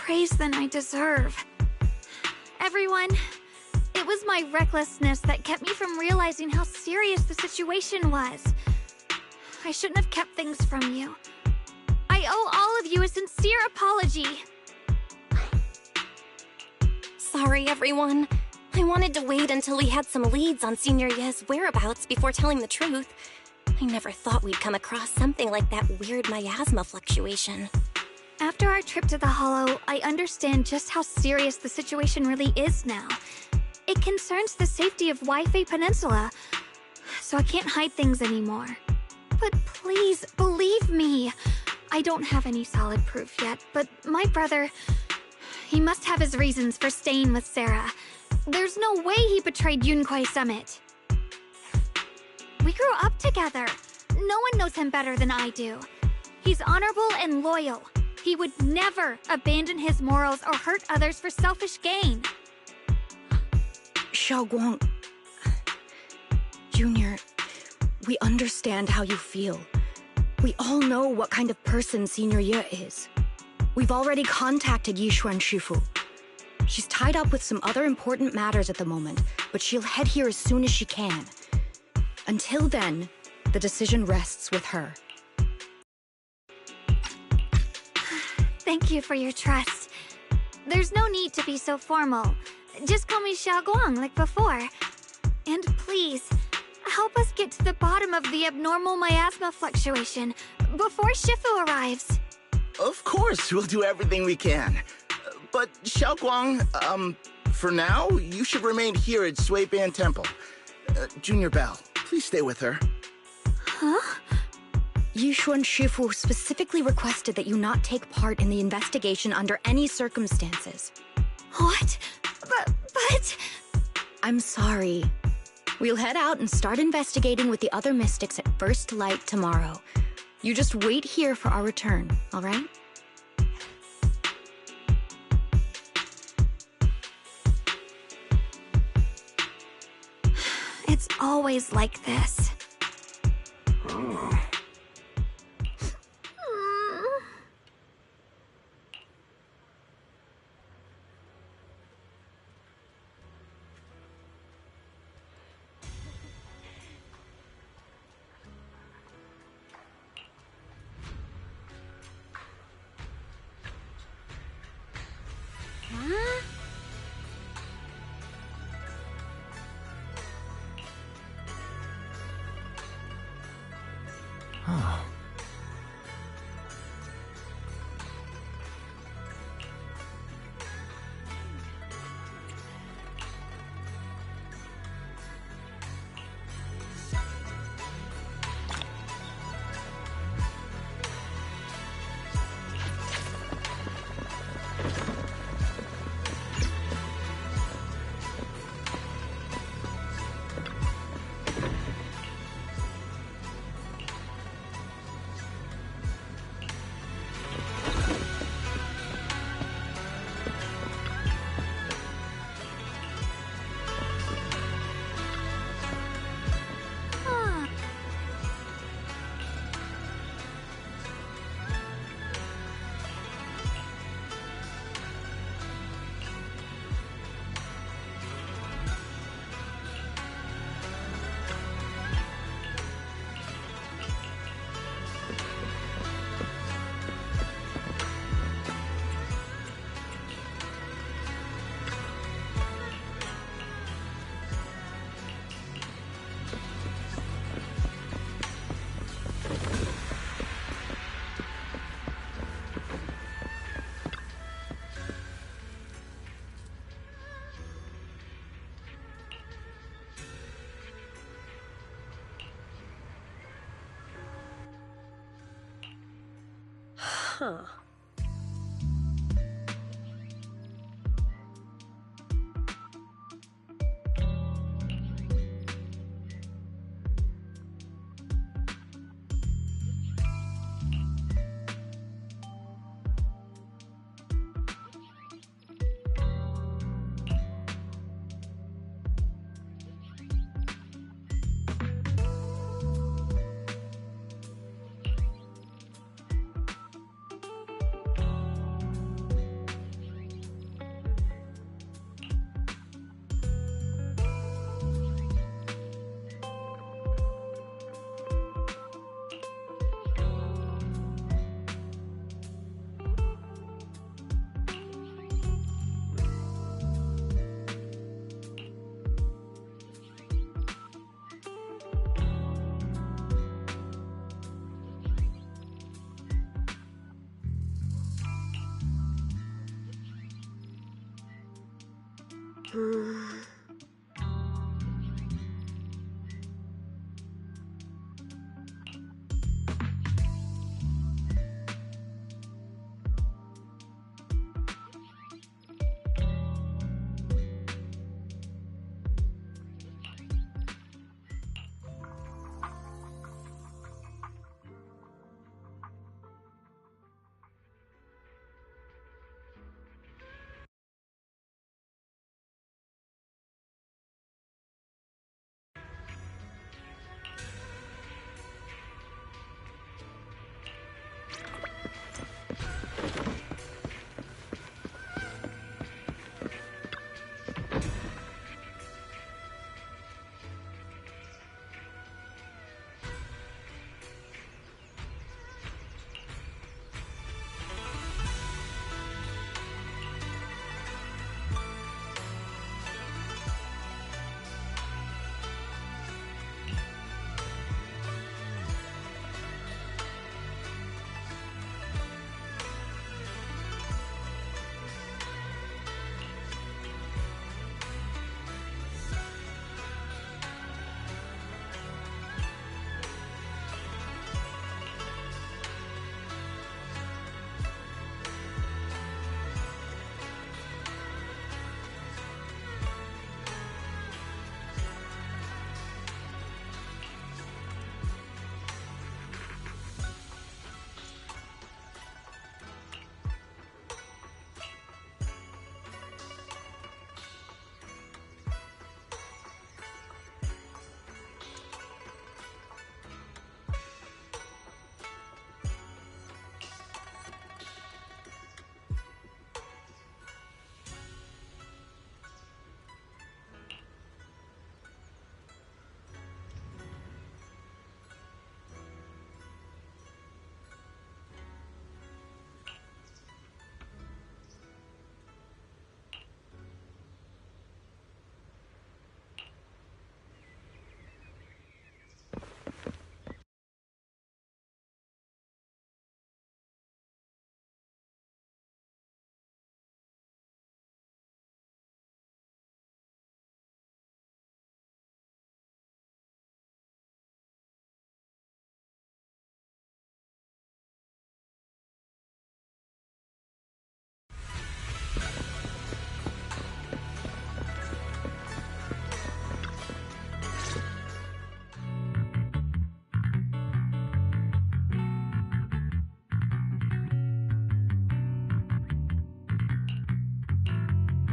praise than I deserve. Everyone, it was my recklessness that kept me from realizing how serious the situation was. I shouldn't have kept things from you. I owe all of you a sincere apology. Sorry, everyone. I wanted to wait until we had some leads on Senior Ye's whereabouts before telling the truth. I never thought we'd come across something like that weird miasma fluctuation. After our trip to the Hollow, I understand just how serious the situation really is now. It concerns the safety of Waifei Peninsula, so I can't hide things anymore. But please, believe me. I don't have any solid proof yet, but my brother... he must have his reasons for staying with Sarah. There's no way he betrayed Yunquei Summit. We grew up together. No one knows him better than I do. He's honorable and loyal. He would never abandon his morals or hurt others for selfish gain. Xiaoguang... Junior, we understand how you feel. We all know what kind of person Senior Ye is. We've already contacted Yishuan Shifu. She's tied up with some other important matters at the moment, but she'll head here as soon as she can. Until then, the decision rests with her. Thank you for your trust. There's no need to be so formal. Just call me Xiaoguang like before. And please, help us get to the bottom of the abnormal miasma fluctuation before Shifu arrives. Of course, we'll do everything we can. But Xiaoguang, for now, you should remain here at Suiban Temple. Junior Bell, please stay with her. Huh? Yishuan Shifu specifically requested that you not take part in the investigation under any circumstances. What? But... I'm sorry. We'll head out and start investigating with the other mystics at first light tomorrow. You just wait here for our return, all right? It's always like this. Huh.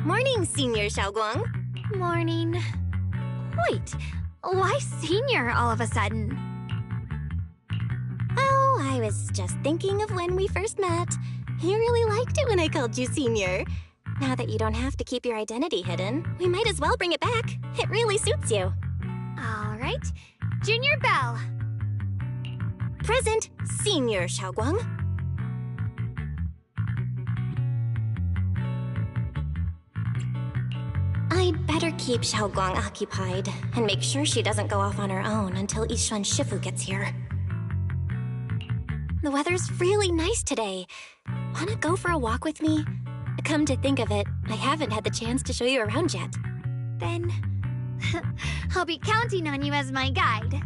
Morning, Senior Xiaoguang. Morning. Wait, why Senior all of a sudden? Oh, I was just thinking of when we first met. You really liked it when I called you Senior. Now that you don't have to keep your identity hidden, we might as well bring it back. It really suits you. All right. Junior Belle. Present, Senior Xiaoguang. I'd better keep Xiaoguang occupied and make sure she doesn't go off on her own until Yishuan Shifu gets here. The weather's really nice today. Wanna go for a walk with me? Come to think of it, I haven't had the chance to show you around yet. Then I'll be counting on you as my guide.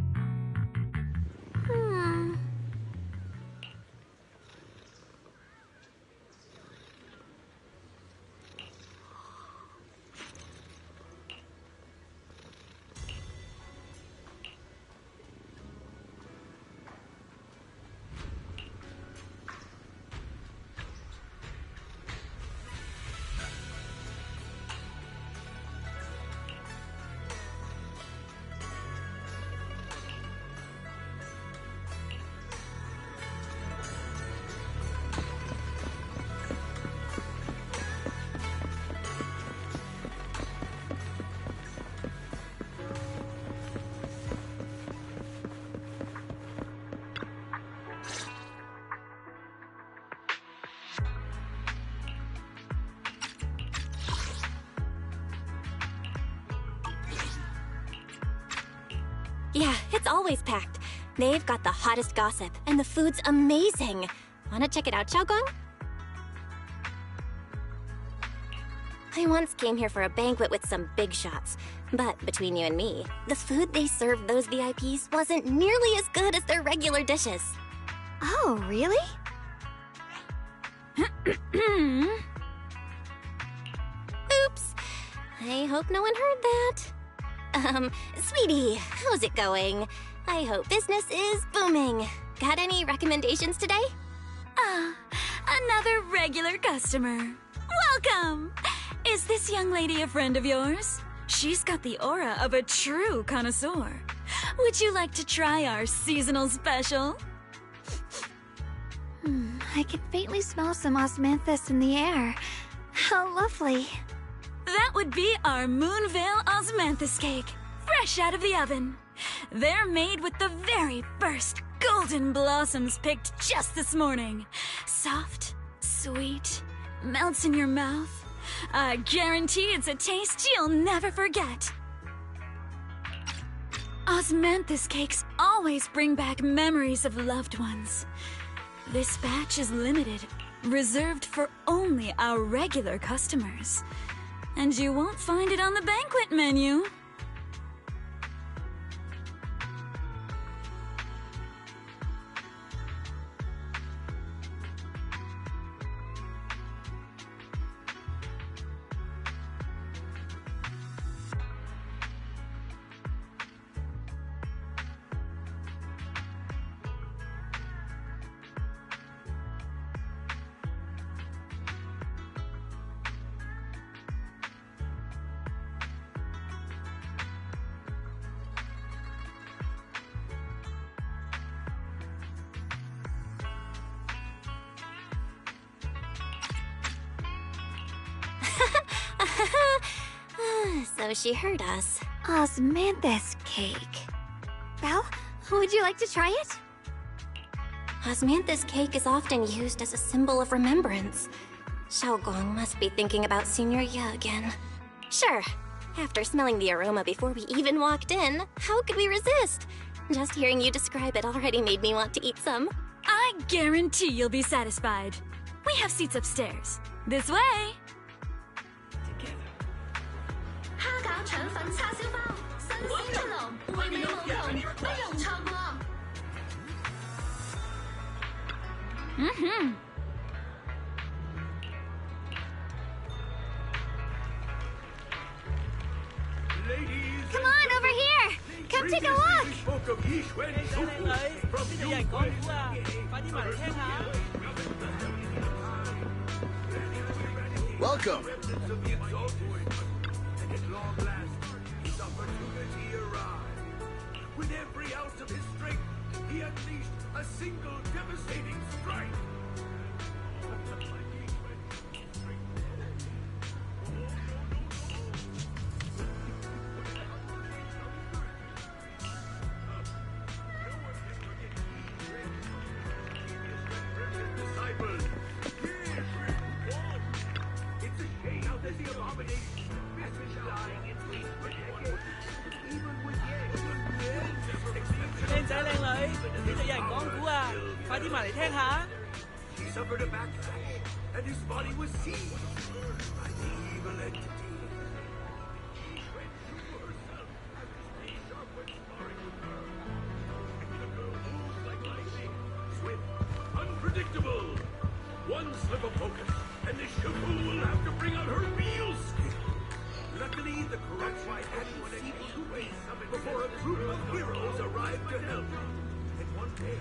Yeah, it's always packed. They've got the hottest gossip, and the food's amazing. Wanna check it out, Xiaoguang? I once came here for a banquet with some big shots, but between you and me, the food they served those VIPs wasn't nearly as good as their regular dishes. Oh, really? Oops. I hope no one heard that. Sweetie, how's it going? I hope business is booming. Got any recommendations today? Another regular customer. Welcome! Is this young lady a friend of yours? She's got the aura of a true connoisseur. Would you like to try our seasonal special? I can faintly smell some osmanthus in the air. How lovely. That would be our Moonvale Osmanthus cake, fresh out of the oven. They're made with the very first golden blossoms picked just this morning. Soft, sweet, melts in your mouth. I guarantee it's a taste you'll never forget. Osmanthus cakes always bring back memories of loved ones. This batch is limited, reserved for only our regular customers. And you won't find it on the banquet menu. So she heard us. Osmanthus cake. Belle, would you like to try it? Osmanthus cake is often used as a symbol of remembrance. Xiaoguang must be thinking about Senior Ye again. Sure. After smelling the aroma before we even walked in, how could we resist? Just hearing you describe it already made me want to eat some. I guarantee you'll be satisfied. We have seats upstairs. This way. Come on, over here! Come take a look! Welcome! With every ounce of his strength, he unleashed a single devastating strike. It's a shame how this abomination has been lying in wait for decades. Even with 靚仔靚女，呢度有人講古啊，快啲埋嚟聽下。 He suffered a backlash, and his body was seized by the evil entity. She went through herself as the sharp went sparring with her. The girl moves like lightning, swift, unpredictable. One slip of focus, and the Shufu will have to bring out her real skill. Luckily, the correct right had to see two ways before a group of heroes arrived to help. And one day,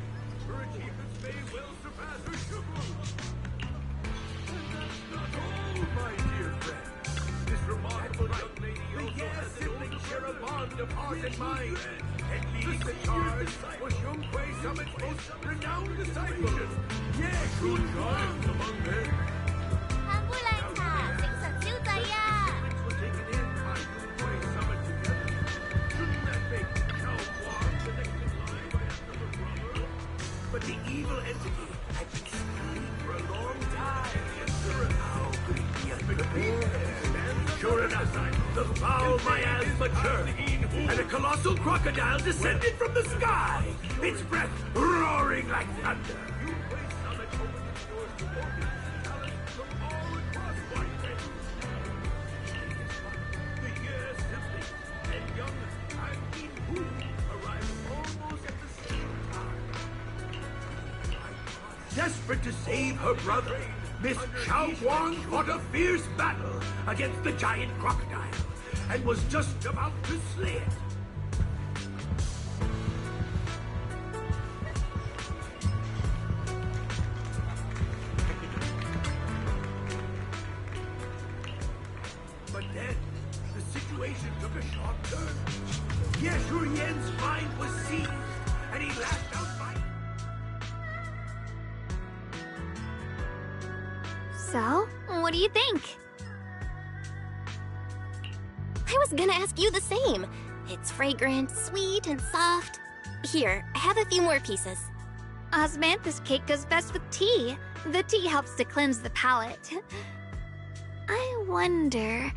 her achievements may well surpass her Shufu. And that's not all, my dear friend. This remarkable young lady also has an older share a bond of heart and mind. And leading the charge was Yunkwei Summit's most renowned disciple. Yeah, good times among men. 看不来茶，精神超仔啊！ But the evil entity had been scheming for a long time. How could he be unprepared? Sure enough, the foul miasma turned, and a colossal crocodile descended from the sky, its breath roaring like thunder. Desperate to save her brother, Miss Xiaoguang fought a fierce battle against the giant crocodile and was just about to slay it. But then, the situation took a sharp turn. Ye Shuyan's mind was seized, and he lashed out violently. So, what do you think? I was gonna ask you the same. It's fragrant, sweet, and soft. Here, have a few more pieces. Osmanthus cake goes best with tea. The tea helps to cleanse the palate. I wonder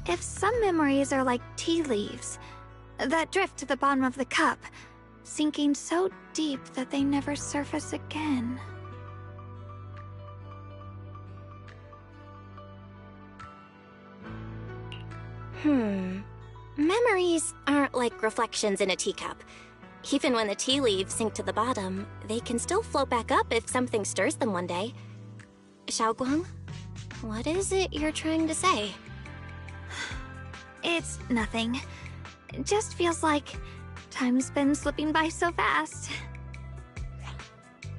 if some memories are like tea leaves that drift to the bottom of the cup, sinking so deep that they never surface again. Memories aren't like reflections in a teacup. Even when the tea leaves sink to the bottom, they can still float back up if something stirs them one day. Xiaoguang, what is it you're trying to say? It's nothing. It just feels like time's been slipping by so fast.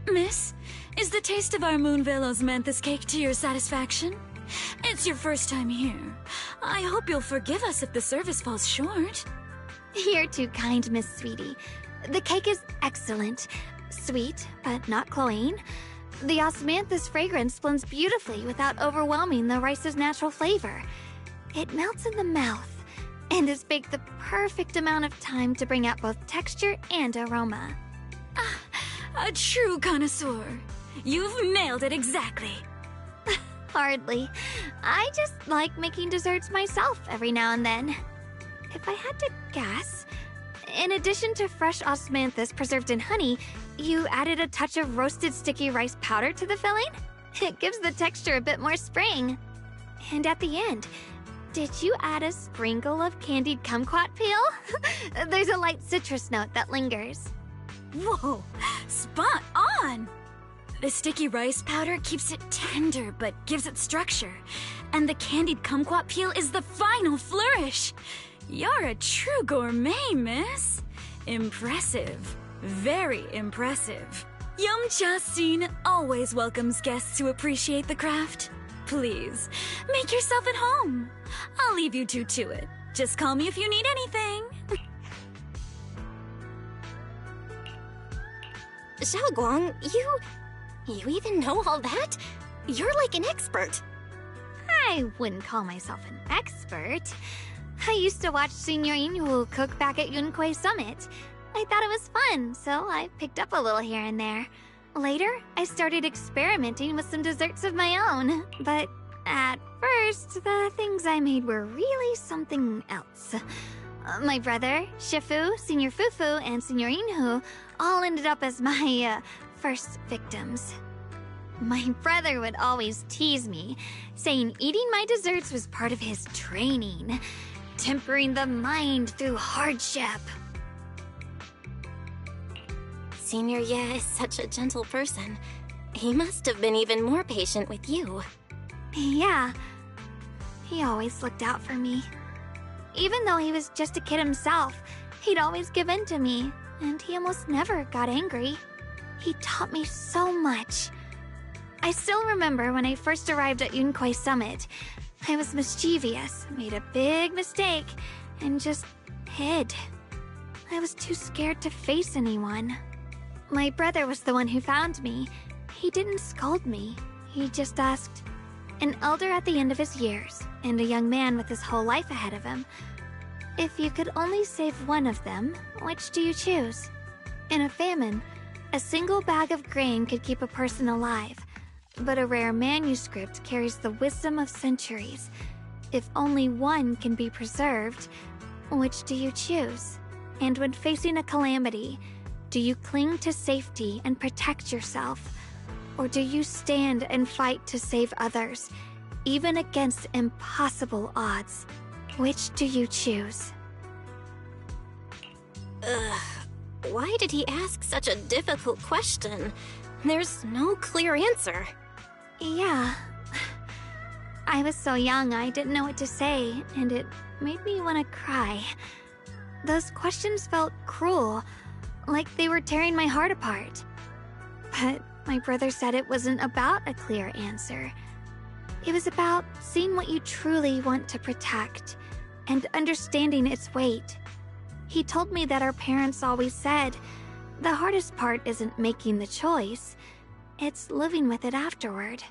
Miss, is the taste of our Moonvale Osmanthus cake to your satisfaction? It's your first time here. I hope you'll forgive us if the service falls short. You're too kind, Miss Sweetie. The cake is excellent. Sweet, but not cloying. The osmanthus fragrance blends beautifully without overwhelming the rice's natural flavor. It melts in the mouth and is baked the perfect amount of time to bring out both texture and aroma. A true connoisseur. You've nailed it exactly. Hardly. I just like making desserts myself every now and then. If I had to guess, in addition to fresh osmanthus preserved in honey, you added a touch of roasted sticky rice powder to the filling? It gives the texture a bit more spring. And at the end, did you add a sprinkle of candied kumquat peel? There's a light citrus note that lingers. Whoa, spot on! The sticky rice powder keeps it tender but gives it structure. And the candied kumquat peel is the final flourish. You're a true gourmet, miss. Impressive. Very impressive. Yum-Cha Scene always welcomes guests who appreciate the craft. Please, make yourself at home. I'll leave you two to it. Just call me if you need anything. Xiaoguang, you even know all that? You're like an expert. I wouldn't call myself an expert. I used to watch Senior Inhu cook back at Yunquei Summit. I thought it was fun, so I picked up a little here and there. Later, I started experimenting with some desserts of my own. But at first, the things I made were really something else. My brother, Shifu, Senior Fufu, and Senior Inhu all ended up as my first victims. My brother would always tease me, saying eating my desserts was part of his training, tempering the mind through hardship. Senior Ye is such a gentle person. He must have been even more patient with you. Yeah, he always looked out for me. Even though he was just a kid himself, he'd always give in to me, and he almost never got angry. He taught me so much. I still remember when I first arrived at Yunquei Summit. I was mischievous, made a big mistake, and just hid. I was too scared to face anyone. My brother was the one who found me. He didn't scold me. He just asked, an elder at the end of his years, and a young man with his whole life ahead of him, if you could only save one of them, which do you choose? In a famine, a single bag of grain could keep a person alive, but a rare manuscript carries the wisdom of centuries. If only one can be preserved, which do you choose? And when facing a calamity, do you cling to safety and protect yourself? Or do you stand and fight to save others, even against impossible odds? Which do you choose? Why did he ask such a difficult question? There's no clear answer. Yeah. I was so young, I didn't know what to say, and it made me want to cry. Those questions felt cruel, like they were tearing my heart apart. But my brother said it wasn't about a clear answer. It was about seeing what you truly want to protect and understanding its weight. He told me that our parents always said, the hardest part isn't making the choice, it's living with it afterward.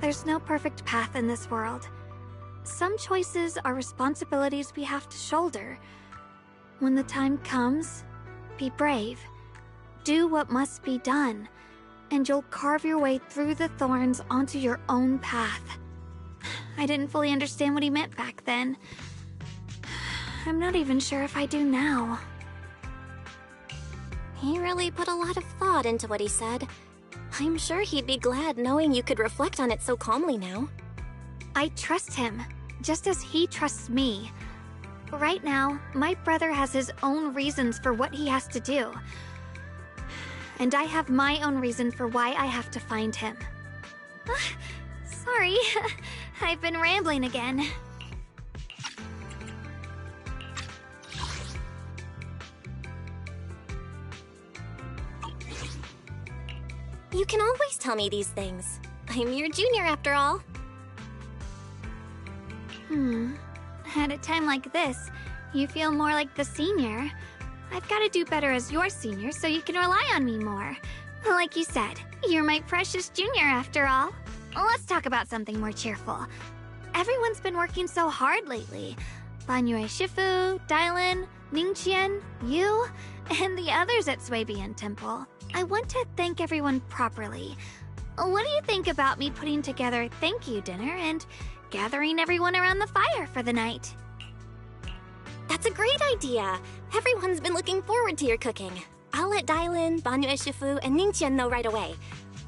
There's no perfect path in this world. Some choices are responsibilities we have to shoulder. When the time comes, be brave. Do what must be done, and you'll carve your way through the thorns onto your own path. I didn't fully understand what he meant back then. I'm not even sure if I do now. He really put a lot of thought into what he said. I'm sure he'd be glad knowing you could reflect on it so calmly now. I trust him, just as he trusts me. Right now, my brother has his own reasons for what he has to do. And I have my own reason for why I have to find him. Sorry, I've been rambling again. You can always tell me these things. I'm your junior after all. At a time like this, you feel more like the senior. I've got to do better as your senior so you can rely on me more. Like you said, you're my precious junior after all. Let's talk about something more cheerful. Everyone's been working so hard lately. Banyue Shifu, Dylan, Ningqian, you, and the others at Swabian Temple. I want to thank everyone properly. What do you think about me putting together a thank you dinner and gathering everyone around the fire for the night? That's a great idea. Everyone's been looking forward to your cooking. I'll let Dylan, Banyue Shifu, and Ningqian know right away.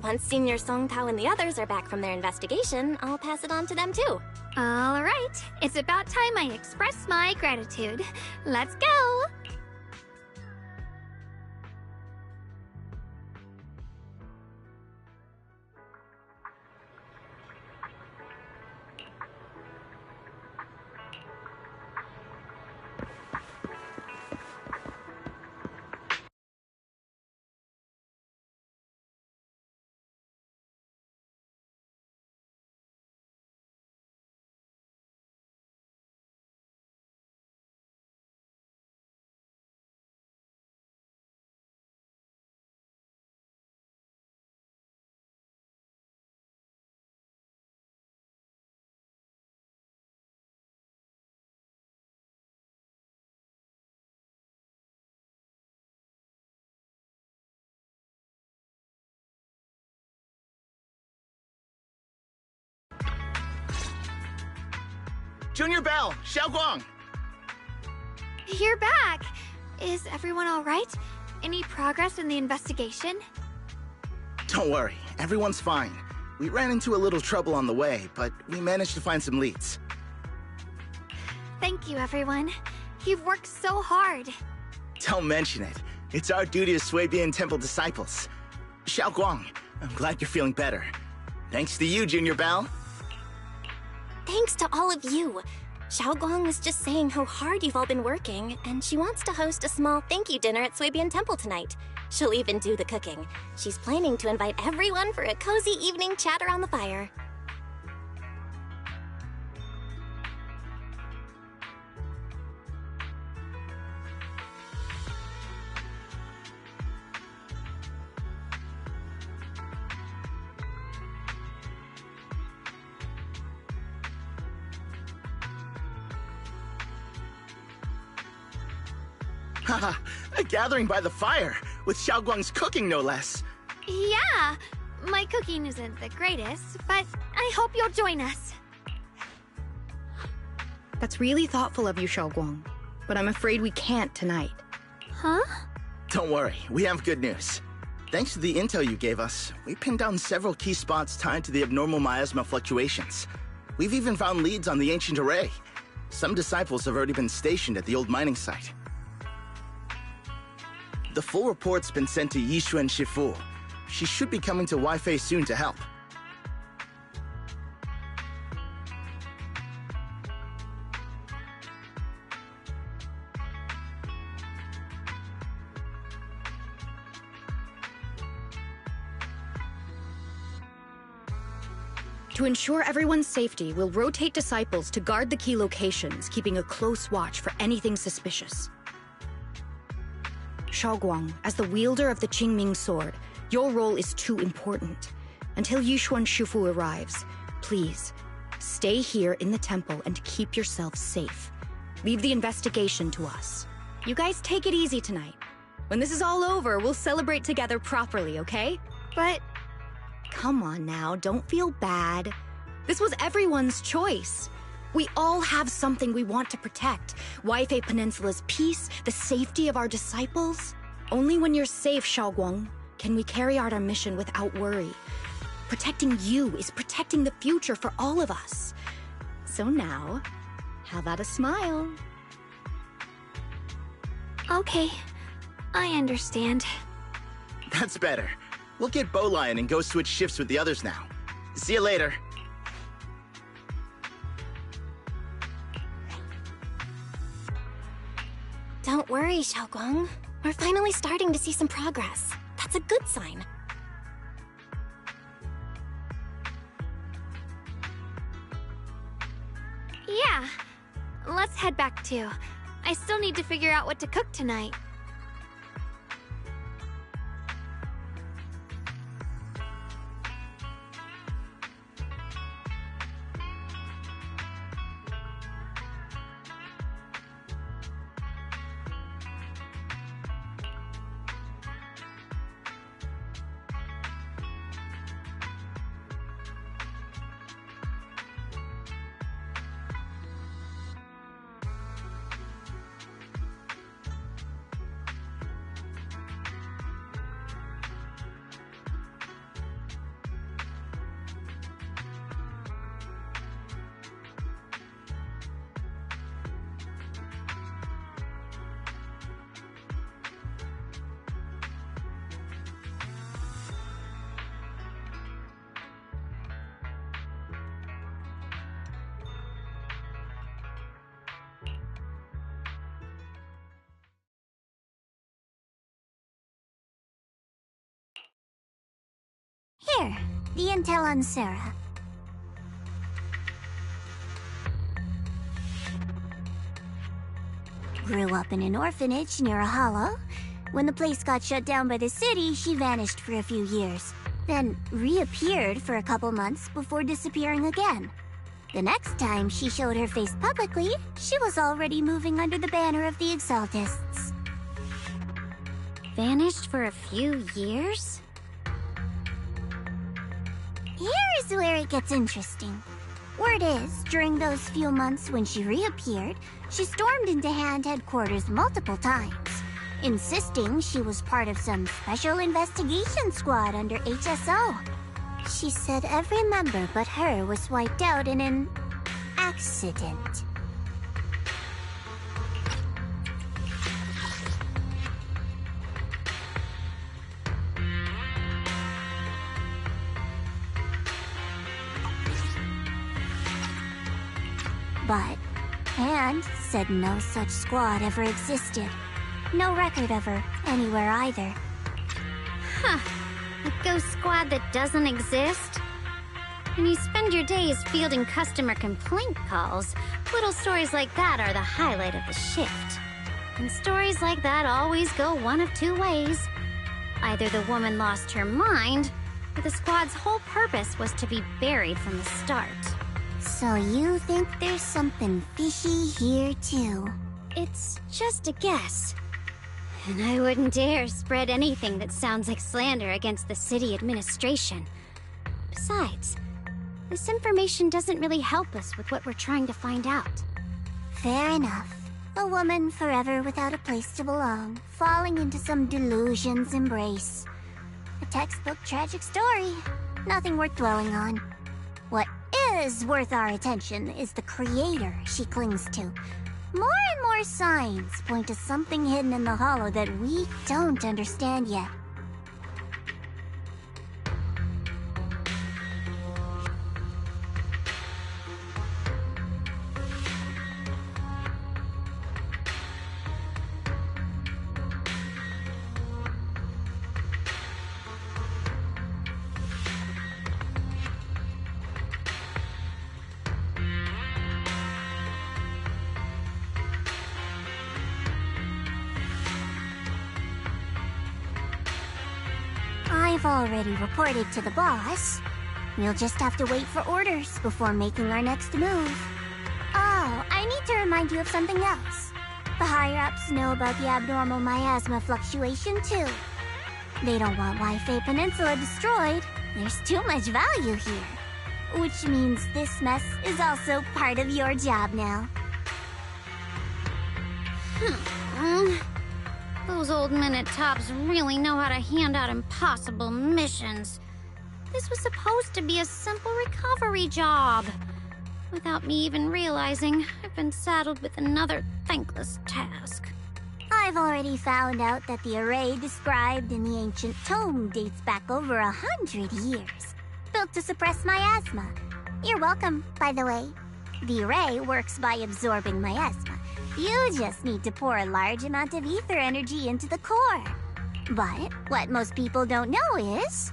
Once Senior Song Tao and the others are back from their investigation, I'll pass it on to them too. All right, it's about time I express my gratitude. Let's go! Junior Bell, Xiaoguang! You're back! Is everyone all right? Any progress in the investigation? Don't worry, everyone's fine. We ran into a little trouble on the way, but we managed to find some leads. Thank you, everyone. You've worked so hard. Don't mention it. It's our duty as Swabian Temple disciples. Xiaoguang, I'm glad you're feeling better. Thanks to you, Junior Bell. Thanks to all of you. Xiaoguang was just saying how hard you've all been working, and she wants to host a small thank you dinner at Swabian Temple tonight. She'll even do the cooking. She's planning to invite everyone for a cozy evening chat around the fire. Haha, a gathering by the fire, with Xiaoguang's cooking no less. Yeah, my cooking isn't the greatest, but I hope you'll join us. That's really thoughtful of you, Xiaoguang, but I'm afraid we can't tonight. Huh? Don't worry, we have good news. Thanks to the intel you gave us, we pinned down several key spots tied to the abnormal miasma fluctuations. We've even found leads on the ancient array. Some disciples have already been stationed at the old mining site. The full report's been sent to Yishuan Shifu. she should be coming to Wi-Fi soon to help. To ensure everyone's safety, we'll rotate disciples to guard the key locations, keeping a close watch for anything suspicious. Shaoguang, as the wielder of the Qingming sword, your role is too important. Until Yushuan Shufu arrives, please, stay here in the temple and keep yourselves safe. Leave the investigation to us. You guys take it easy tonight. When this is all over, we'll celebrate together properly, okay? But... Come on now, don't feel bad. This was everyone's choice. We all have something we want to protect. Wi-Fi Peninsula's peace, the safety of our disciples. Only when you're safe, Shaoguang, can we carry out our mission without worry. Protecting you is protecting the future for all of us. So now, how about a smile? Okay, I understand. That's better. We'll get Bowlion and go switch shifts with the others now. See you later. Don't worry, Shaoguang. We're finally starting to see some progress. That's a good sign. Yeah, let's head back too. I still need to figure out what to cook tonight. Here, the intel on Sarah. Grew up in an orphanage near a hollow. When the place got shut down by the city, she vanished for a few years. Then reappeared for a couple months before disappearing again. The next time she showed her face publicly, she was already moving under the banner of the Exaltists. Vanished for a few years? Here's where it gets interesting. Word is, during those few months when she reappeared, she stormed into Hand headquarters multiple times, insisting she was part of some special investigation squad under HSO. She said every member but her was wiped out in an accident. But Hand said no such squad ever existed. No record of her anywhere either. Huh. A ghost squad that doesn't exist? When you spend your days fielding customer complaint calls, little stories like that are the highlight of the shift. And stories like that always go one of two ways. Either the woman lost her mind, or the squad's whole purpose was to be buried from the start. So you think there's something fishy here too? It's just a guess. And I wouldn't dare spread anything that sounds like slander against the city administration. Besides, this information doesn't really help us with what we're trying to find out. Fair enough. A woman forever without a place to belong, falling into some delusion's embrace. A textbook tragic story. Nothing worth dwelling on. What is worth our attention is the creator she clings to. More and more signs point to something hidden in the hollow that we don't understand yet. I've already reported to the boss. We'll just have to wait for orders before making our next move. Oh, I need to remind you of something else. The higher-ups know about the abnormal miasma fluctuation, too. They don't want Waifei Peninsula destroyed. There's too much value here. Which means this mess is also part of your job now. Those old men at Tops really know how to hand out impossible missions. This was supposed to be a simple recovery job. Without me even realizing, I've been saddled with another thankless task. I've already found out that the array described in the ancient tome dates back over 100 years. Built to suppress miasma. You're welcome, by the way. The array works by absorbing miasma. You just need to pour a large amount of ether energy into the core. But what most people don't know is,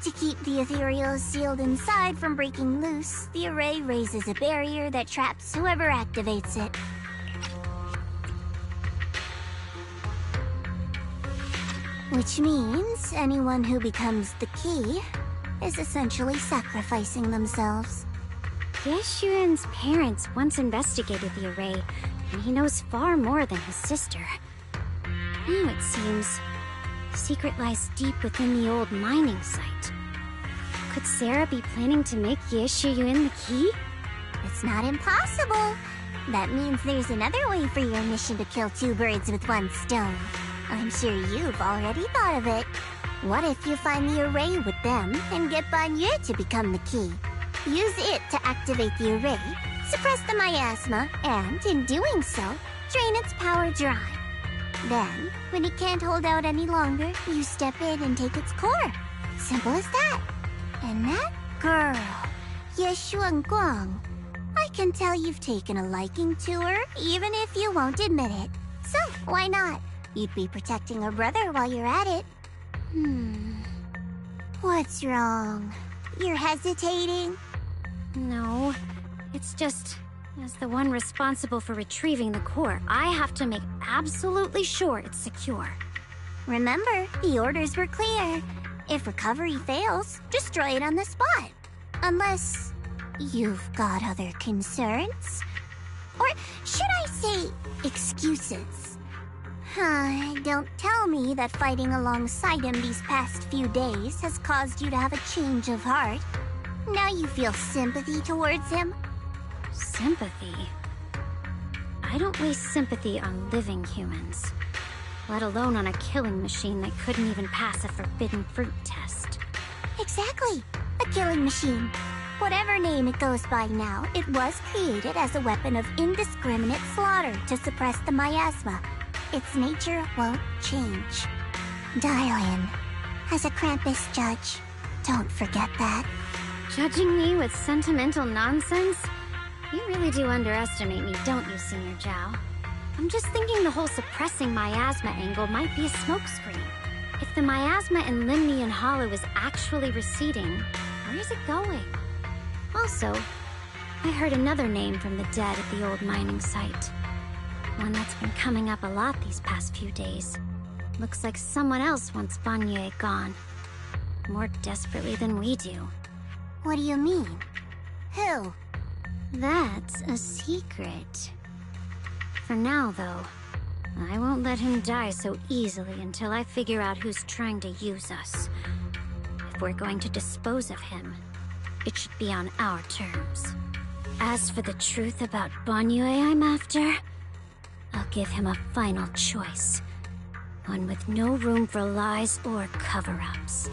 to keep the ethereals sealed inside from breaking loose, the array raises a barrier that traps whoever activates it. Which means anyone who becomes the key is essentially sacrificing themselves. Yeshuan's parents once investigated the array, and he knows far more than his sister. Now it seems the secret lies deep within the old mining site. Could Sarah be planning to make Yeshuyun the key? It's not impossible. That means there's another way for your mission to kill two birds with one stone. I'm sure you've already thought of it. What if you find the array with them and get Banyu to become the key? Use it to activate the array, suppress the miasma, and, in doing so, drain its power dry. Then, when it can't hold out any longer, you step in and take its core. Simple as that. And that girl, Yeshuan Guang, I can tell you've taken a liking to her, even if you won't admit it. So, why not? You'd be protecting her brother while you're at it. What's wrong? You're hesitating? No, it's just, as the one responsible for retrieving the core, I have to make absolutely sure it's secure. Remember, the orders were clear. If recovery fails, destroy it on the spot. Unless you've got other concerns? Or should I say, excuses? Don't tell me that fighting alongside him these past few days has caused you to have a change of heart. Now you feel sympathy towards him? Sympathy? I don't waste sympathy on living humans, let alone on a killing machine that couldn't even pass a forbidden fruit test. Exactly, a killing machine. Whatever name it goes by now, it was created as a weapon of indiscriminate slaughter to suppress the miasma. Its nature won't change. Dailan, as a Krampus judge, don't forget that. Judging me with sentimental nonsense? You really do underestimate me, don't you, Senior Zhao? I'm just thinking the whole suppressing miasma angle might be a smokescreen. If the miasma in Limnian Hollow is actually receding, where's it going? Also, I heard another name from the dead at the old mining site. One that's been coming up a lot these past few days. Looks like someone else wants Banyu gone. More desperately than we do. What do you mean? Who? That's a secret. For now, though, I won't let him die so easily until I figure out who's trying to use us. If we're going to dispose of him, it should be on our terms. As for the truth about Banyu I'm after, I'll give him a final choice. One with no room for lies or cover-ups.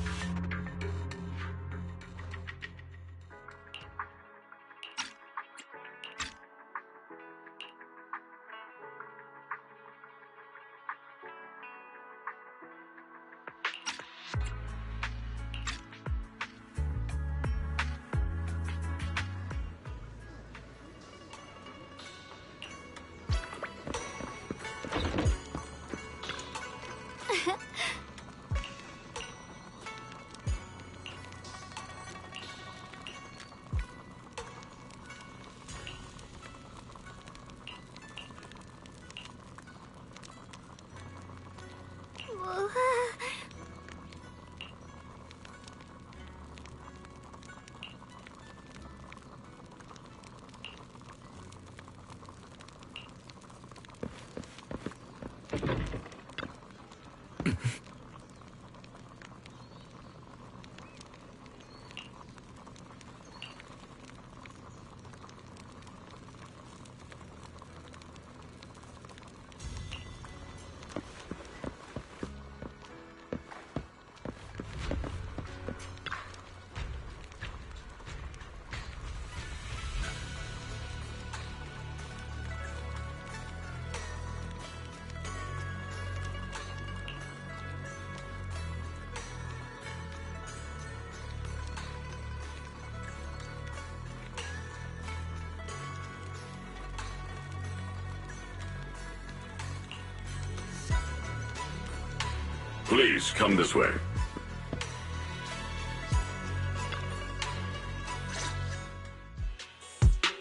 Please, come this way.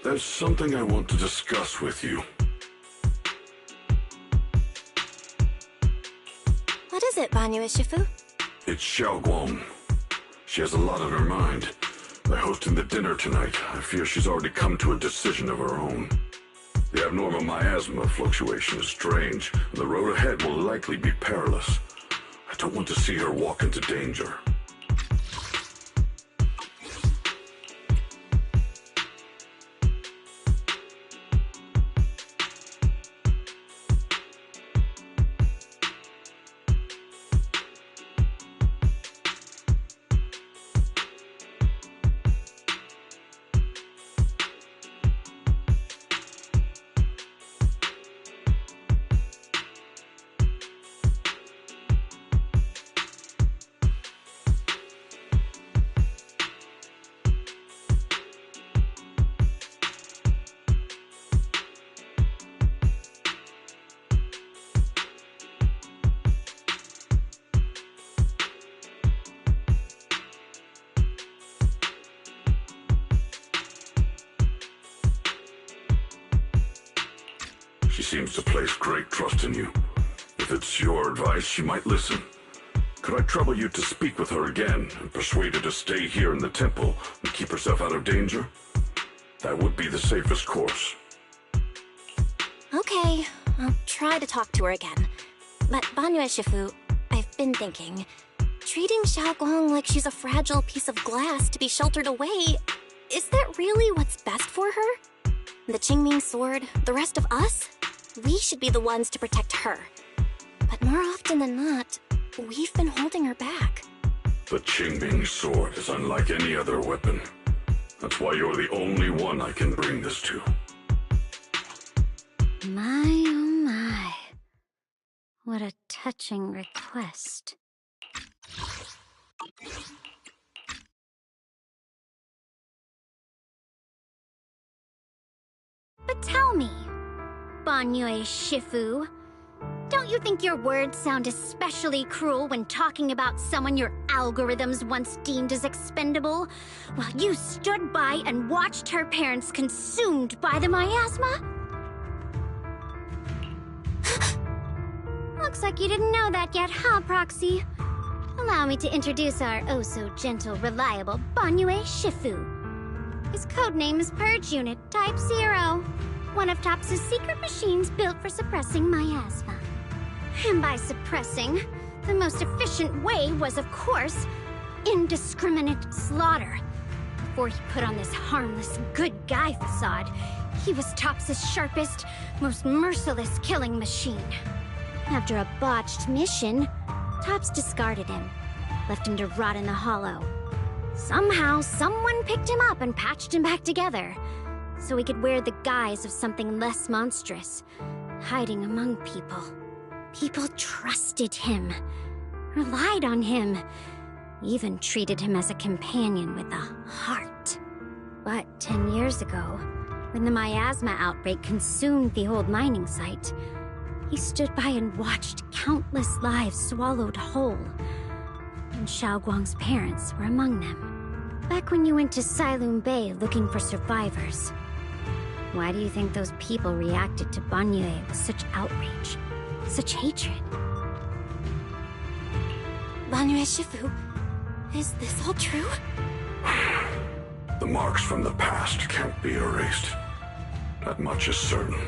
There's something I want to discuss with you. What is it, Banyue Shifu? It's Xiaoguang. She has a lot on her mind. By hosting the dinner tonight, I fear she's already come to a decision of her own. The abnormal miasma fluctuation is strange, and the road ahead will likely be perilous. I don't want to see her walk into danger. She seems to place great trust in you. If it's your advice, she might listen. Could I trouble you to speak with her again and persuade her to stay here in the temple and keep herself out of danger? That would be the safest course. Okay, I'll try to talk to her again. But Banyue Shifu, I've been thinking, treating Xiaoguang like she's a fragile piece of glass to be sheltered away, is that really what's best for her? The Qingming sword, the rest of us? We should be the ones to protect her. But more often than not, we've been holding her back. The Qingming sword is unlike any other weapon. That's why you're the only one I can bring this to. My, oh my. What a touching request. But tell me, Banyue Shifu, don't you think your words sound especially cruel when talking about someone your algorithms once deemed as expendable, while you stood by and watched her parents consumed by the miasma? Looks like you didn't know that yet, huh, Proxy? Allow me to introduce our oh-so-gentle, reliable Banyue Shifu. His codename is Purge Unit Type 0, one of TOPS' secret machines built for suppressing miasma. And by suppressing, the most efficient way was, of course, indiscriminate slaughter. Before he put on this harmless, good guy facade, he was TOPS' sharpest, most merciless killing machine. After a botched mission, TOPS discarded him, left him to rot in the hollow. Somehow, someone picked him up and patched him back together, so he could wear the guise of something less monstrous, hiding among people. People trusted him, relied on him, even treated him as a companion with a heart. But 10 years ago, when the miasma outbreak consumed the old mining site, he stood by and watched countless lives swallowed whole. And Xiaoguang's parents were among them. Back when you went to Silum Bay looking for survivors. Why do you think those people reacted to Banyue with such outrage, such hatred? Banyue Shifu, is this all true? The marks from the past can't be erased. That much is certain.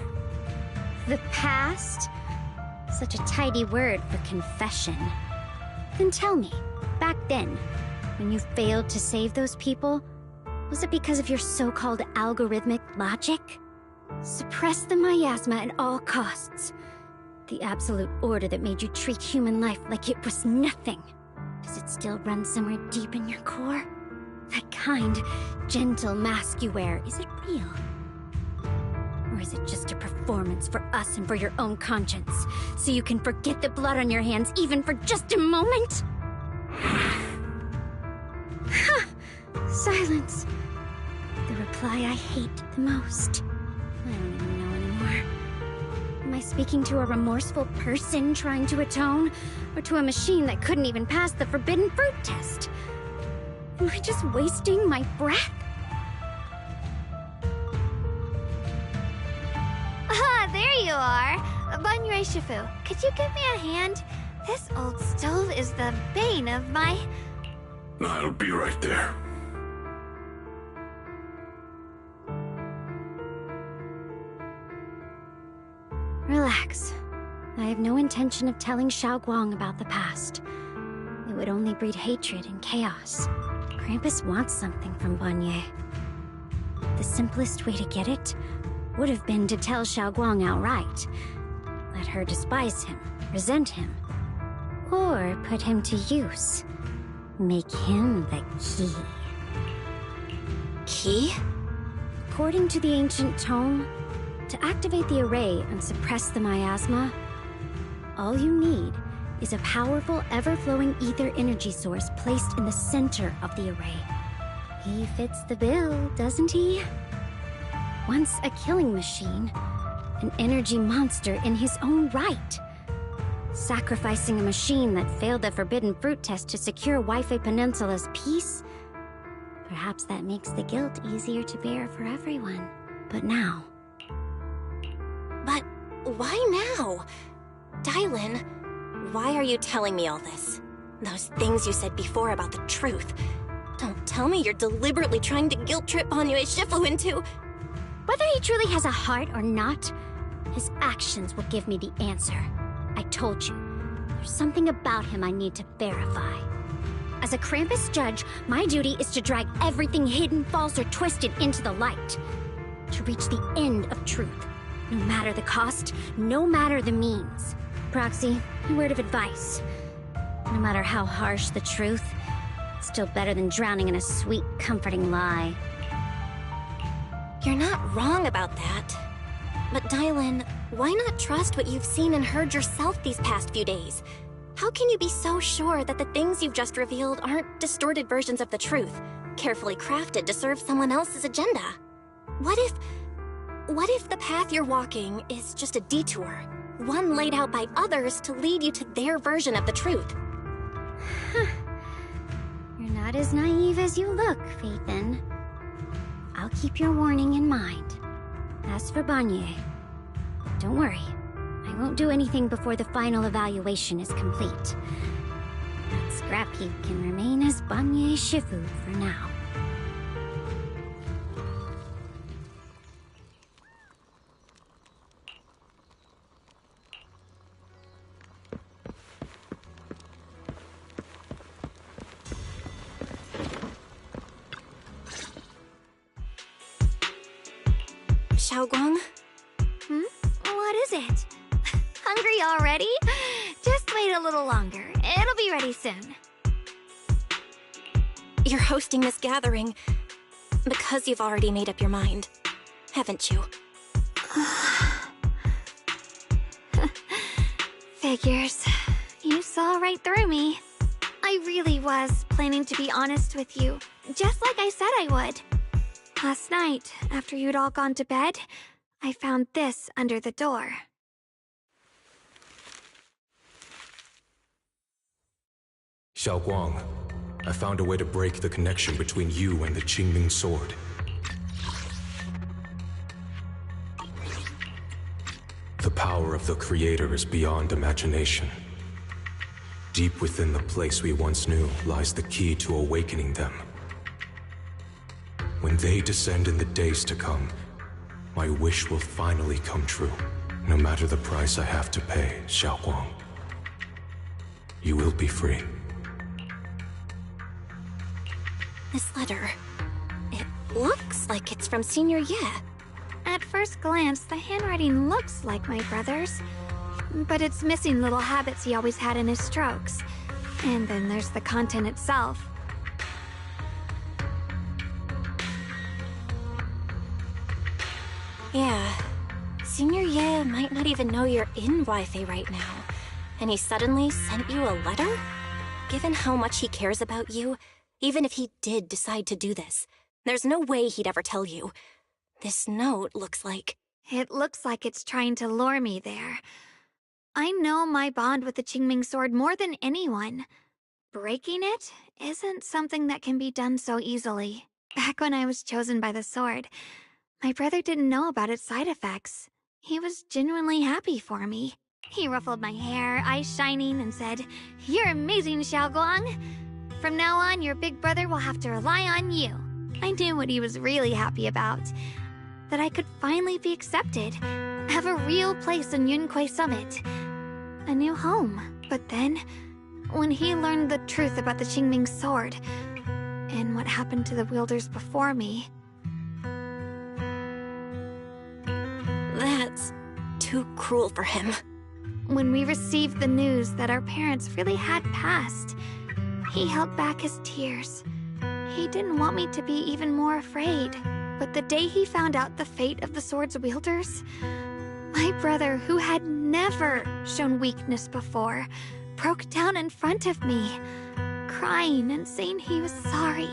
The past? Such a tidy word for confession. Then tell me, back then, when you failed to save those people, was it because of your so-called algorithmic logic? Suppress the miasma at all costs. The absolute order that made you treat human life like it was nothing. Does it still run somewhere deep in your core? That kind, gentle mask you wear, is it real? Or is it just a performance for us and for your own conscience, so you can forget the blood on your hands even for just a moment? Ha! Silence. The reply I hate the most. I don't even know anymore. Am I speaking to a remorseful person trying to atone? Or to a machine that couldn't even pass the forbidden fruit test? Am I just wasting my breath? Ah, there you are! Banyue Shifu, could you give me a hand? This old stove is the bane of my... I'll be right there. Relax. I have no intention of telling Xiaoguang about the past. It would only breed hatred and chaos. Krampus wants something from Banyue. The simplest way to get it would have been to tell Xiaoguang outright. Let her despise him, resent him, or put him to use. Make him the key. Key? According to the ancient tome, to activate the array and suppress the miasma, all you need is a powerful, ever-flowing ether energy source placed in the center of the array. He fits the bill, doesn't he? Once a killing machine, an energy monster in his own right. Sacrificing a machine that failed the forbidden fruit test to secure Waifei Peninsula's peace? Perhaps that makes the guilt easier to bear for everyone. But now... But why now? Dylan, why are you telling me all this? Those things you said before about the truth. Don't tell me you're deliberately trying to guilt-trip Banyue Shifu into... Whether he truly has a heart or not, his actions will give me the answer. I told you, there's something about him I need to verify. As a Krampus judge, my duty is to drag everything hidden, false, or twisted into the light. To reach the end of truth. No matter the cost, no matter the means. Proxy, a word of advice. No matter how harsh the truth, it's still better than drowning in a sweet, comforting lie. You're not wrong about that. But Dylan, why not trust what you've seen and heard yourself these past few days? How can you be so sure that the things you've just revealed aren't distorted versions of the truth, carefully crafted to serve someone else's agenda? What if the path you're walking is just a detour, one laid out by others to lead you to their version of the truth? You're not as naive as you look, Phaethon. I'll keep your warning in mind. As for Banyue, don't worry. I won't do anything before the final evaluation is complete. That scrap heap can remain as Banyue Shifu for now. Xiaoguang? What is it? Hungry already? Just wait a little longer. It'll be ready soon. You're hosting this gathering because you've already made up your mind, haven't you? Figures. You saw right through me. I really was planning to be honest with you, just like I said I would. Last night, after you'd all gone to bed, I found this under the door. Xiaoguang, I found a way to break the connection between you and the Qingming Sword. The power of the Creator is beyond imagination. Deep within the place we once knew lies the key to awakening them. When they descend in the days to come, my wish will finally come true, no matter the price I have to pay, Xiaoguang. You will be free. This letter, it looks like it's from Senior Ye. At first glance, the handwriting looks like my brother's, but it's missing little habits he always had in his strokes. And then there's the content itself. Yeah, Senior Ye might not even know you're in Waifei right now, and he suddenly sent you a letter? Given how much he cares about you, even if he did decide to do this, there's no way he'd ever tell you. This note looks like... It looks like it's trying to lure me there. I know my bond with the Qingming sword more than anyone. Breaking it isn't something that can be done so easily. Back when I was chosen by the sword, my brother didn't know about its side effects. He was genuinely happy for me. He ruffled my hair, eyes shining, and said, "You're amazing, Xiaoguang. From now on, your big brother will have to rely on you." I knew what he was really happy about. That I could finally be accepted, have a real place in Yunquei Summit. A new home. But then, when he learned the truth about the Qingming sword, and what happened to the wielders before me... That's too cruel for him. When we received the news that our parents really had passed, he held back his tears. He didn't want me to be even more afraid. But the day he found out the fate of the sword's wielders, my brother, who had never shown weakness before, broke down in front of me, crying and saying he was sorry,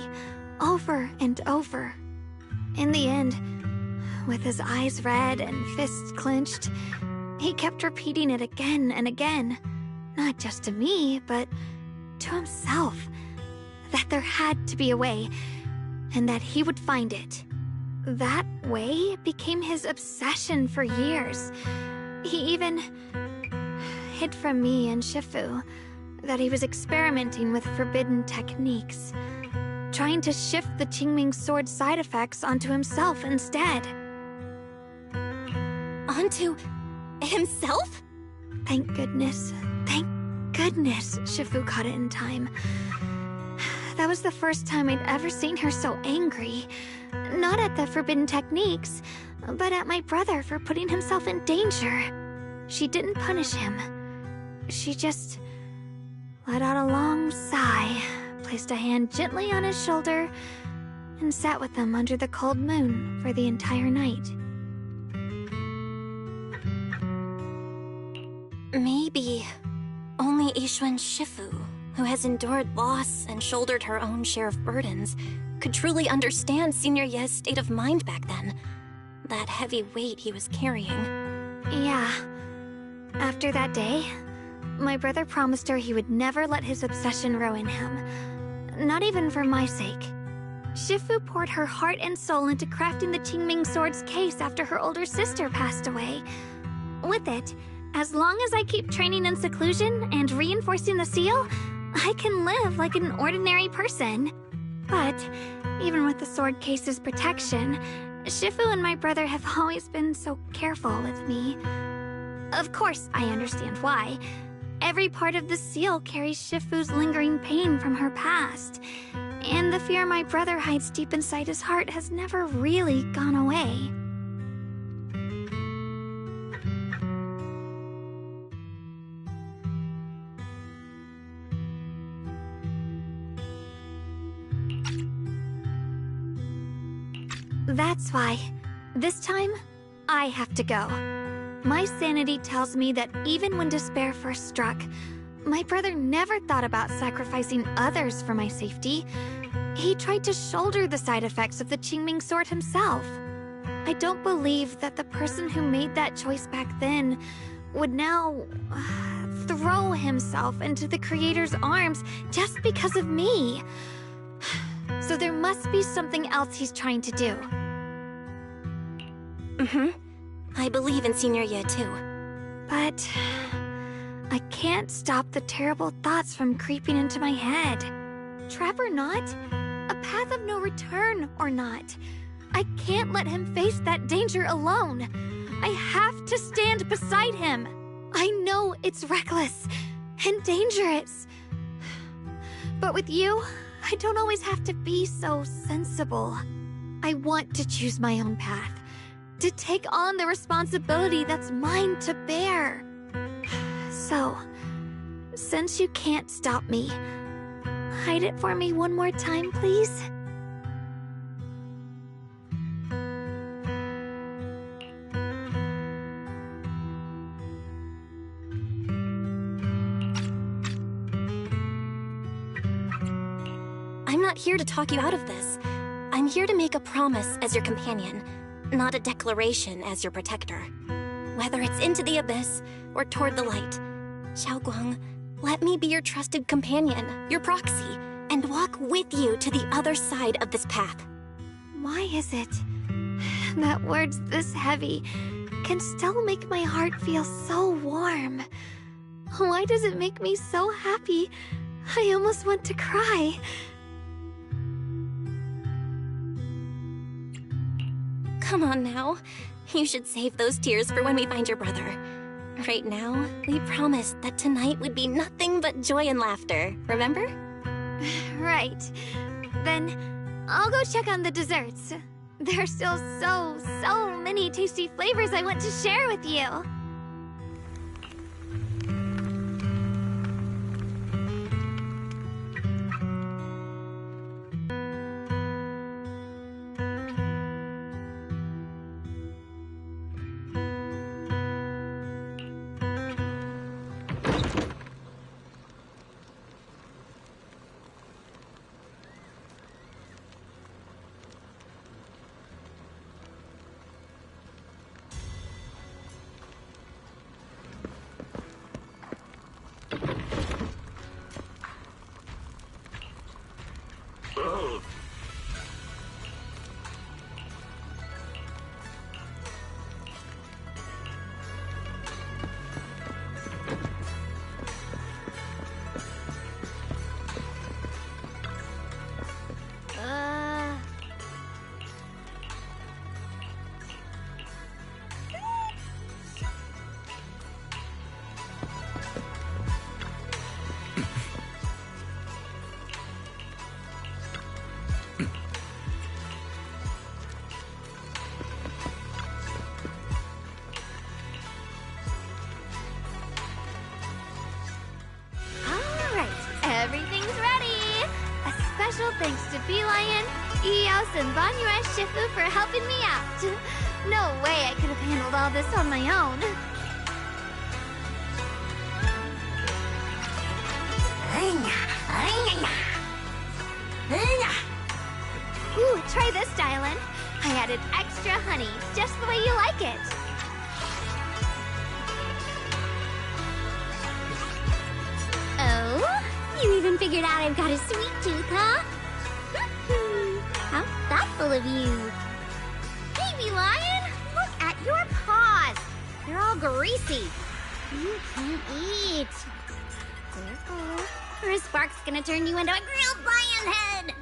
over and over. In the end, with his eyes red and fists clenched, he kept repeating it again and again, not just to me, but to himself, that there had to be a way, and that he would find it. That way became his obsession for years. He even hid from me and Shifu that he was experimenting with forbidden techniques, trying to shift the Qingming sword side effects onto himself instead. Onto himself? Thank goodness Shifu caught it in time. That was the first time I'd ever seen her so angry. Not at the forbidden techniques, but at my brother for putting himself in danger. She didn't punish him. She just let out a long sigh, placed a hand gently on his shoulder, and sat with him under the cold moon for the entire night. Maybe only Yixuan Shifu, who has endured loss and shouldered her own share of burdens, could truly understand Senior Ye's state of mind back then. That heavy weight he was carrying. Yeah. After that day, my brother promised her he would never let his obsession ruin him. Not even for my sake. Shifu poured her heart and soul into crafting the Qingming sword's case after her older sister passed away. With it, as long as I keep training in seclusion and reinforcing the seal, I can live like an ordinary person. But, even with the sword case's protection, Shifu and my brother have always been so careful with me. Of course, I understand why. Every part of the seal carries Shifu's lingering pain from her past, and the fear my brother hides deep inside his heart has never really gone away. That's why, this time, I have to go. My sanity tells me that even when despair first struck, my brother never thought about sacrificing others for my safety. He tried to shoulder the side effects of the Qingming sword himself. I don't believe that the person who made that choice back then would now throw himself into the Creator's arms just because of me. So there must be something else he's trying to do. I believe in Senior Ye too. But I can't stop the terrible thoughts from creeping into my head. Trap or not, a path of no return or not, I can't let him face that danger alone. I have to stand beside him. I know it's reckless and dangerous. But with you, I don't always have to be so sensible. I want to choose my own path, to take on the responsibility that's mine to bear. So, since you can't stop me, hide it for me one more time, please? I'm not here to talk you out of this. I'm here to make a promise as your companion. not a declaration as your protector. Whether it's into the abyss or toward the light, Xiaoguang, let me be your trusted companion, your proxy, and walk with you to the other side of this path. Why is it that words this heavy can still make my heart feel so warm? Why does it make me so happy? I almost want to cry. Come on now. You should save those tears for when we find your brother. Right now, we promised that tonight would be nothing but joy and laughter, remember? Right. Then I'll go check on the desserts. There's still so many tasty flavors I want to share with you. Everything's ready! A special thanks to Beelion, Eos, and Banyue Shifu for helping me out. No way I could have handled all this on my own. Ooh, try this, Dylan. I added extra honey, just the way you like it. Oh? You even figured out I've got a sweet tooth, huh? How thoughtful of you. Baby Lion, look at your paws. They're all greasy. You can eat. Careful, or a spark's gonna turn you into a grilled lion head.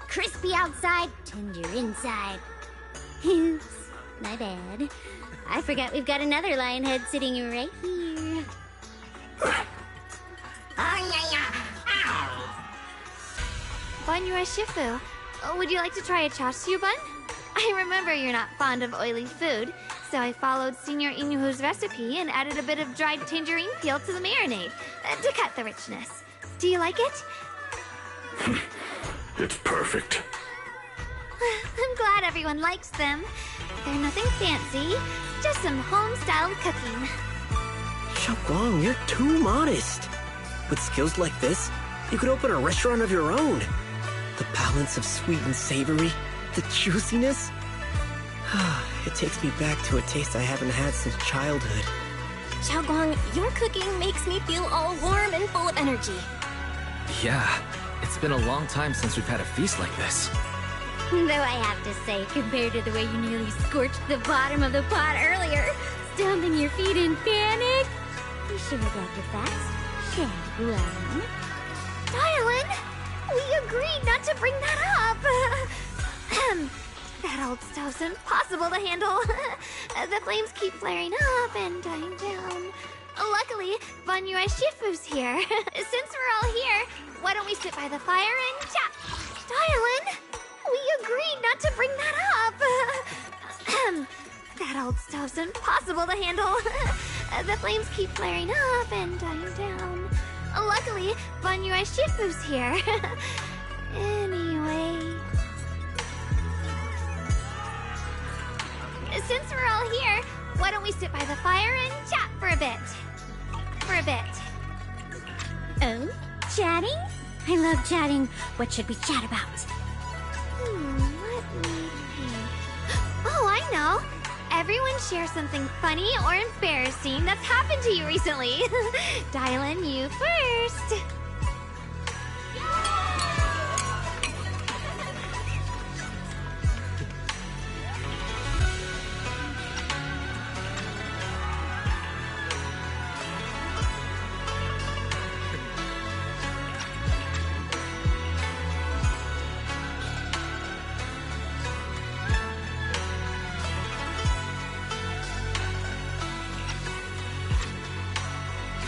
Crispy outside, tender inside. Oops, my bad. I forgot we've got another lion head sitting right here. Banyue Shifu, would you like to try a chaosu bun? I remember you're not fond of oily food, so I followed Senior Inuhu's recipe and added a bit of dried tangerine peel to the marinade to cut the richness. Do you like it? It's perfect. I'm glad everyone likes them. They're nothing fancy, just some home-styled cooking. Xiaoguang, you're too modest. With skills like this, you could open a restaurant of your own. The balance of sweet and savory, the juiciness. It takes me back to a taste I haven't had since childhood. Xiaoguang, your cooking makes me feel all warm and full of energy. Yeah, it's been a long time since we've had a feast like this. Though I have to say, compared to the way you nearly scorched the bottom of the pot earlier, stomping your feet in panic, you sure got your facts, Xiaoguang. Dylan, we agreed not to bring that up. That old stove's impossible to handle. The flames keep flaring up and dying down. Luckily, Banyue Shifu's here. Since we're all here, why don't we sit by the fire and chat? Dylan, we agreed not to bring that up. That old stove's impossible to handle. The flames keep flaring up and dying down. Luckily, Banyue Shifu's here. Anyway... Since we're all here, why don't we sit by the fire and chat for a bit? Oh? Chatting? I love chatting. What should we chat about? Let me think. Oh, I I know. Everyone share something funny or embarrassing that's happened to you recently. Dylan, you first.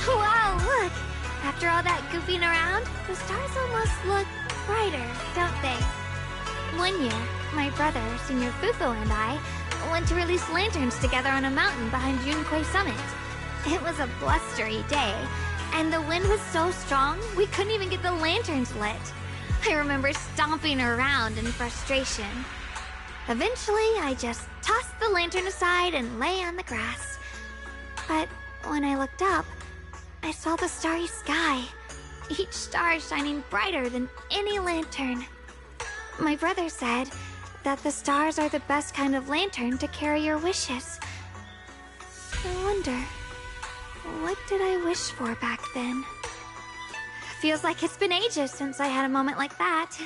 Wow, look! After all that goofing around, the stars almost look brighter, don't they? One year, my brother, Senior Fufu, and I went to release lanterns together on a mountain behind Yunquei Summit. It was a blustery day, and the wind was so strong we couldn't even get the lanterns lit. I remember stomping around in frustration. Eventually, I just tossed the lantern aside and lay on the grass. But when I looked up, I saw the starry sky, each star shining brighter than any lantern. My brother said that the stars are the best kind of lantern to carry your wishes. I wonder, what did I wish for back then? Feels like it's been ages since I had a moment like that.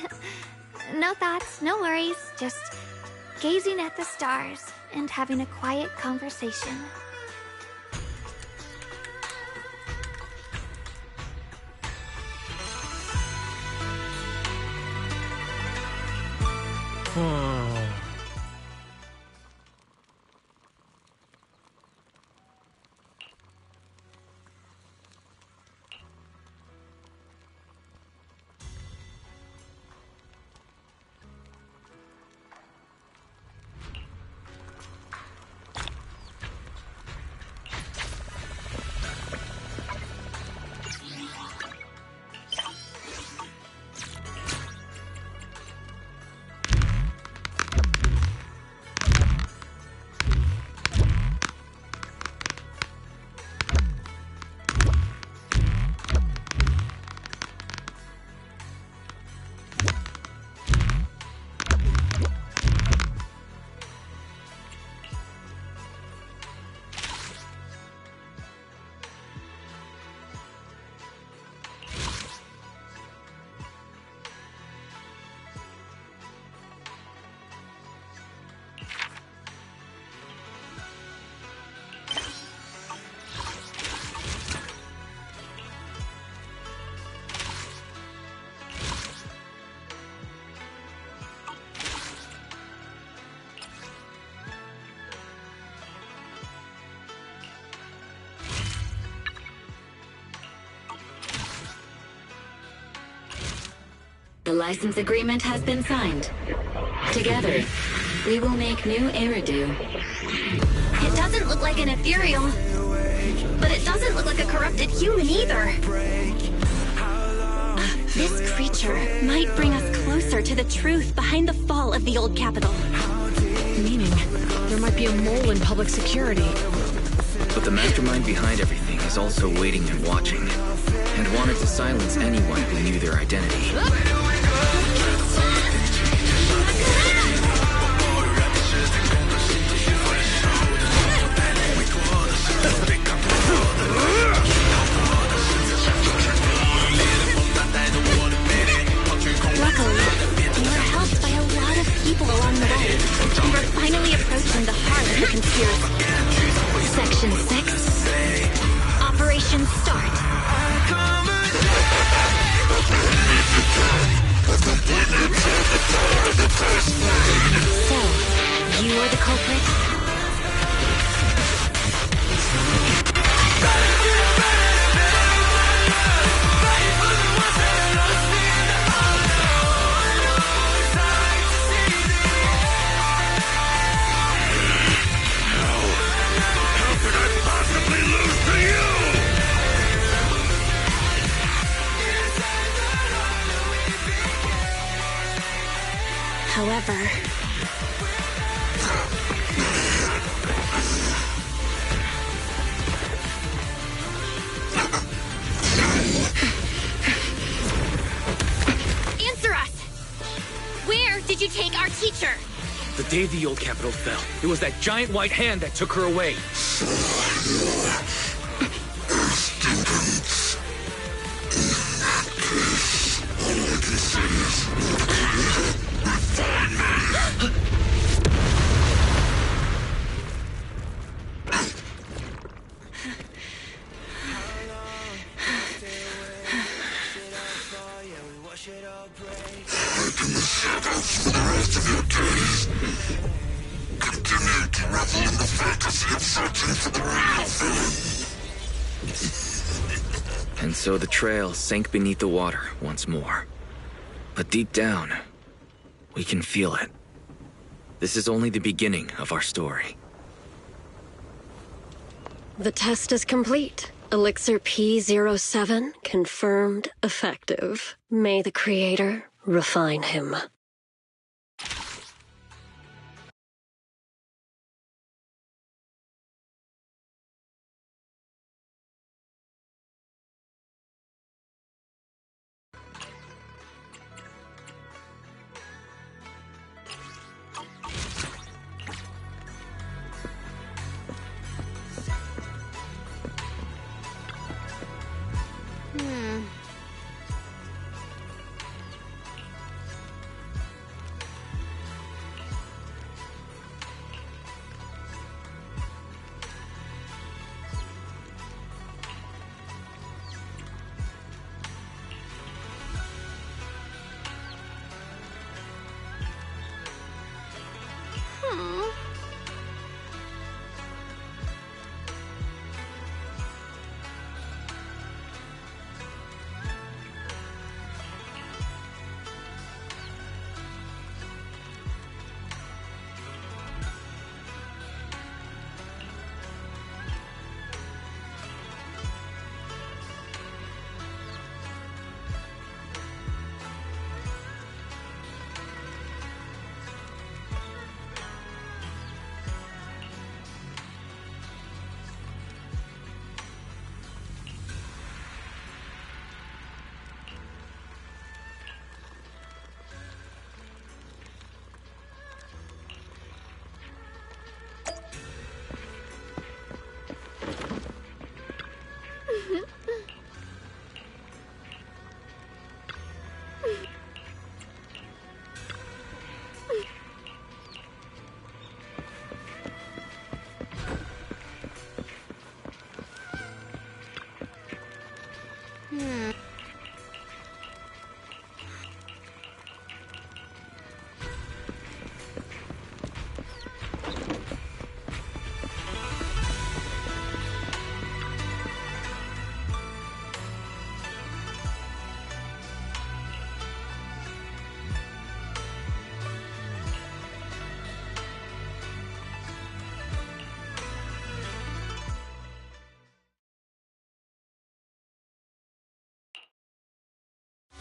No thoughts, no worries, just gazing at the stars and having a quiet conversation. The license agreement has been signed. Together, we will make new Eridu. It doesn't look like an ethereal, but it doesn't look like a corrupted human either. This creature might bring us closer to the truth behind the fall of the old capital. Meaning, there might be a mole in public security. But the mastermind behind everything is also waiting and watching, and wanted to silence anyone who knew their identity. Luckily, we were helped by a lot of people along the way. We were finally approaching the heart of the conspiracy. Section 6. Operation Start. So, you are the culprit? However, answer us! Where did you take our teacher? The day the old capital fell, it was that giant white hand that took her away. And so the trail sank beneath the water once more. But deep down, we can feel it. This is only the beginning of our story. The test is complete. Elixir P07 confirmed effective. May the Creator refine him.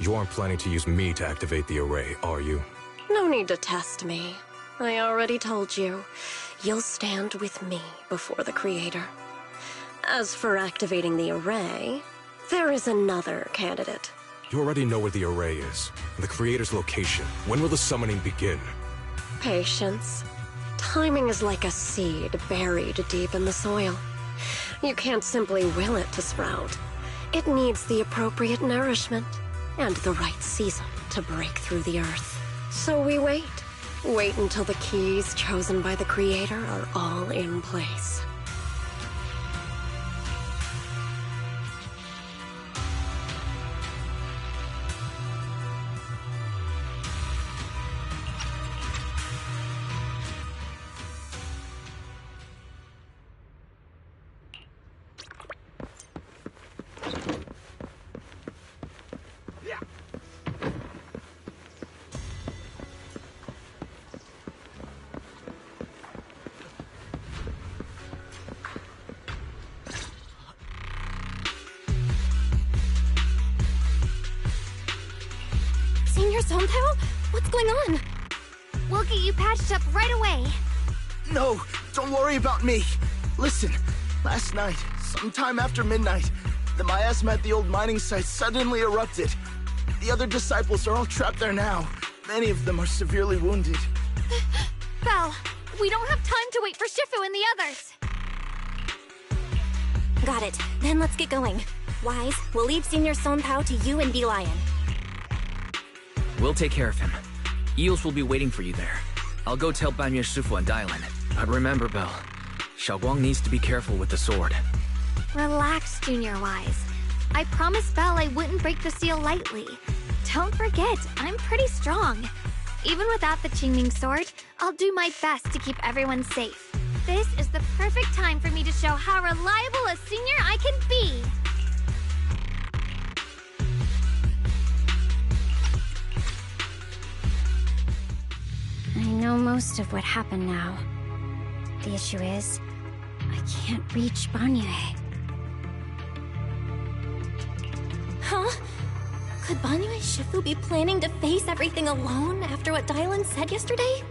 You aren't planning to use me to activate the array, are you? No need to test me. I already told you. You'll stand with me before the Creator. As for activating the array, there is another candidate. You already know where the array is, and the Creator's location. When will the summoning begin? Patience. Timing is like a seed buried deep in the soil. You can't simply will it to sprout. It needs the appropriate nourishment and the right season to break through the earth. So we wait. Wait until the keys chosen by the Creator are all in place. Senior Somtao? What's going on? We'll get you patched up right away. No, don't worry about me. Listen, last night, sometime after midnight, the miasma at the old mining site suddenly erupted. The other disciples are all trapped there now. Many of them are severely wounded. We don't have time to wait for Shifu and the others. Got it. Then let's get going. Wise, we'll leave Senior Son Pao to you and Bee Lion. We'll take care of him. Eels will be waiting for you there. I'll go tell Banyue Shifu and Dylan. But remember, Belle, Xiaoguang needs to be careful with the sword. Relax, Junior Wise. I promised Belle I wouldn't break the seal lightly. Don't forget, I'm pretty strong. Even without the Qingming sword, I'll do my best to keep everyone safe. This is the perfect time for me to show how reliable a senior I can be. I know most of what happened now. The issue is, I can't reach Banyue. Huh? Could Banyue Shifu be planning to face everything alone after what Dylan said yesterday?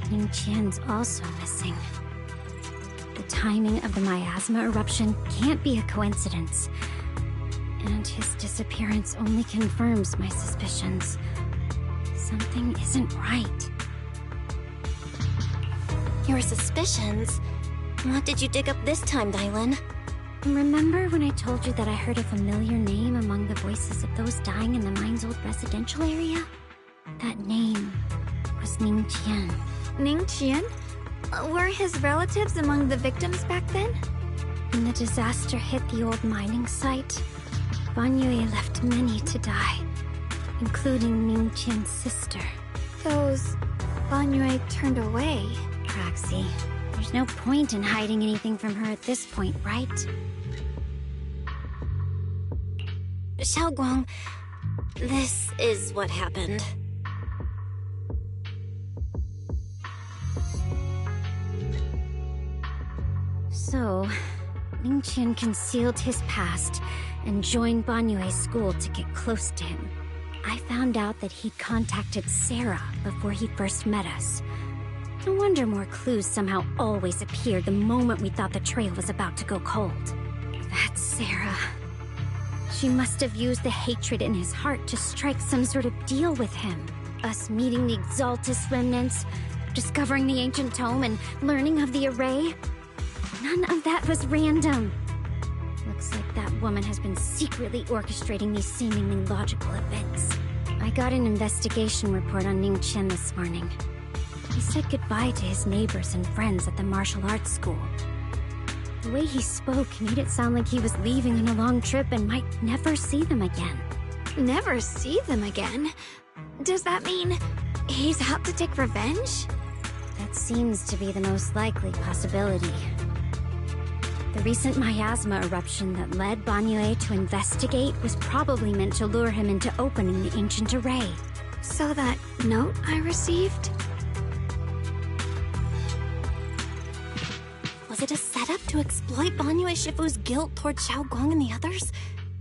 Ningqian's also missing. The timing of the miasma eruption can't be a coincidence. And his disappearance only confirms my suspicions. Something isn't right. Your suspicions? What did you dig up this time, Dylan? Remember when I told you that I heard a familiar name among the voices of those dying in the mine's old residential area? That name was Ningqian. Ningqian? Were his relatives among the victims back then? When the disaster hit the old mining site, Banyue left many to die, including Ningqian's sister. Those Banyue turned away. Roxy, there's no point in hiding anything from her at this point, right? Xiaoguang, this is what happened. So, Ningqian concealed his past and joined Banyue's school to get close to him. I found out that he'd contacted Sarah before he first met us. No wonder more clues somehow always appeared the moment we thought the trail was about to go cold. That's Sarah. She must have used the hatred in his heart to strike some sort of deal with him. Us meeting the Exaltus remnants, discovering the ancient tome, and learning of the array. None of that was random. Looks like that woman has been secretly orchestrating these seemingly logical events. I got an investigation report on Ningqian this morning. He said goodbye to his neighbors and friends at the martial arts school. The way he spoke made it sound like he was leaving on a long trip and might never see them again. Never see them again? Does that mean he's out to take revenge? That seems to be the most likely possibility. The recent miasma eruption that led Banyue to investigate was probably meant to lure him into opening the ancient array. So that note I received? Was it a setup to exploit Banyue Shifu's guilt toward Xiaoguang and the others?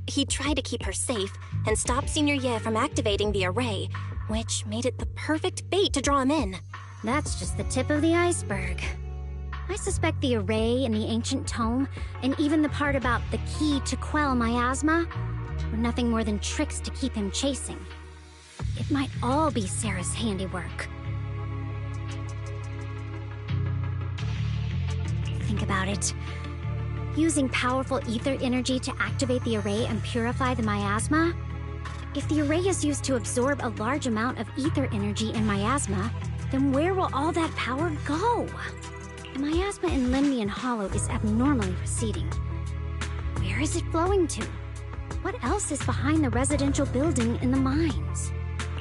He tried to keep her safe and stop Senior Ye from activating the array, which made it the perfect bait to draw him in. That's just the tip of the iceberg. I suspect the array and the ancient tome, and even the part about the key to quell miasma, were nothing more than tricks to keep him chasing. It might all be Sarah's handiwork. Think about it. Using powerful ether energy to activate the array and purify the miasma? If the array is used to absorb a large amount of ether energy in miasma, then where will all that power go? The miasma in Lindian Hollow is abnormally receding. Where is it flowing to? What else is behind the residential building in the mines?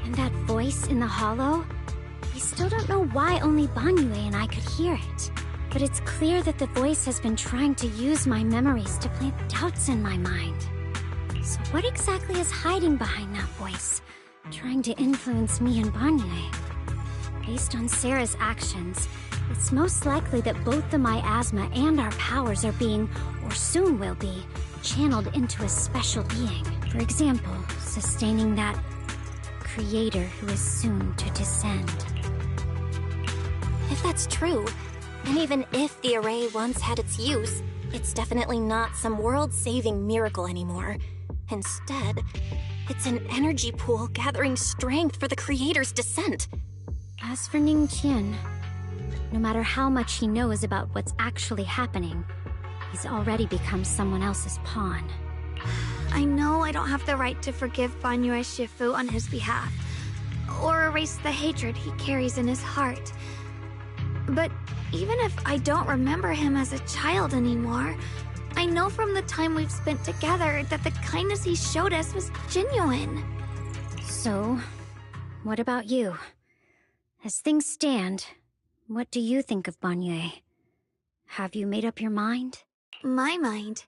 And that voice in the hollow? We still don't know why only Banyue and I could hear it. But it's clear that the voice has been trying to use my memories to plant doubts in my mind. So what exactly is hiding behind that voice, trying to influence me and Banyue? Based on Sarah's actions, it's most likely that both the miasma and our powers are being, or soon will be, channeled into a special being. For example, sustaining that creator who is soon to descend. If that's true, and even if the array once had its use, it's definitely not some world-saving miracle anymore. Instead, it's an energy pool gathering strength for the Creator's descent. As for Ning Qian, no matter how much he knows about what's actually happening, he's already become someone else's pawn. I know I don't have the right to forgive Banyue Shifu on his behalf, or erase the hatred he carries in his heart. But even if I don't remember him as a child anymore, I know from the time we've spent together that the kindness he showed us was genuine. So, what about you? As things stand, what do you think of Banyue? Have you made up your mind? My mind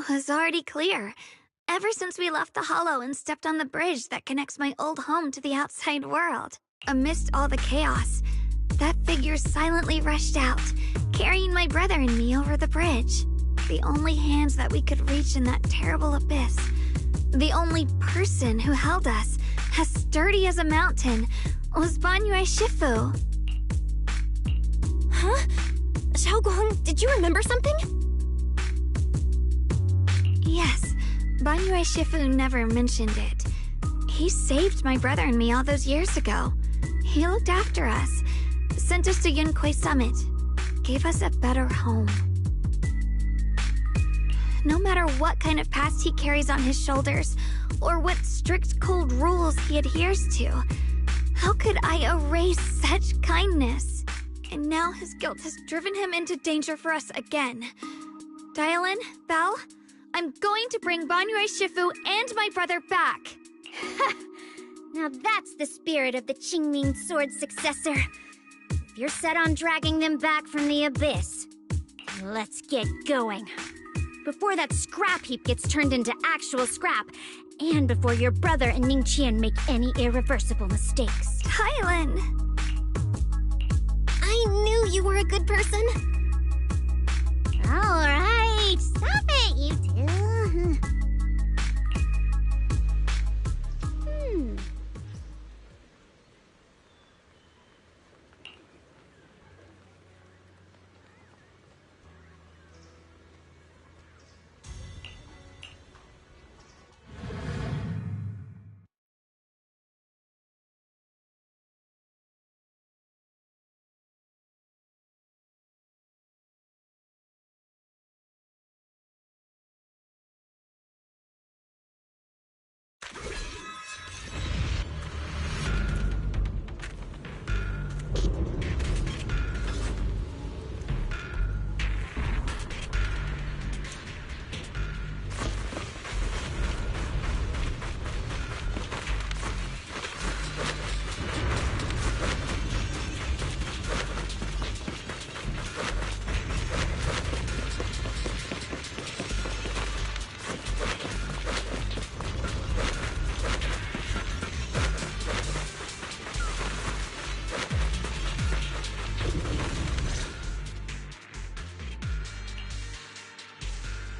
was already clear. Ever since we left the Hollow and stepped on the bridge that connects my old home to the outside world. Amidst all the chaos, that figure silently rushed out, carrying my brother and me over the bridge. The only hands that we could reach in that terrible abyss. The only person who held us, as sturdy as a mountain, was Banyue Shifu. Huh? Xiaoguang, did you remember something? Yes, Banyue Shifu never mentioned it. He saved my brother and me all those years ago. He looked after us, sent us to Yunquay Summit, gave us a better home. No matter what kind of past he carries on his shoulders, or what strict cold rules he adheres to, how could I erase such kindness? And now his guilt has driven him into danger for us again. Dialin, Belle, I'm going to bring Banyue Shifu and my brother back. Now that's the spirit of the Qingming Sword successor. If you're set on dragging them back from the abyss, let's get going. Before that scrap heap gets turned into actual scrap, and before your brother and Ning Qian make any irreversible mistakes. Dialin! I knew you were a good person. Alright, stop it, you two.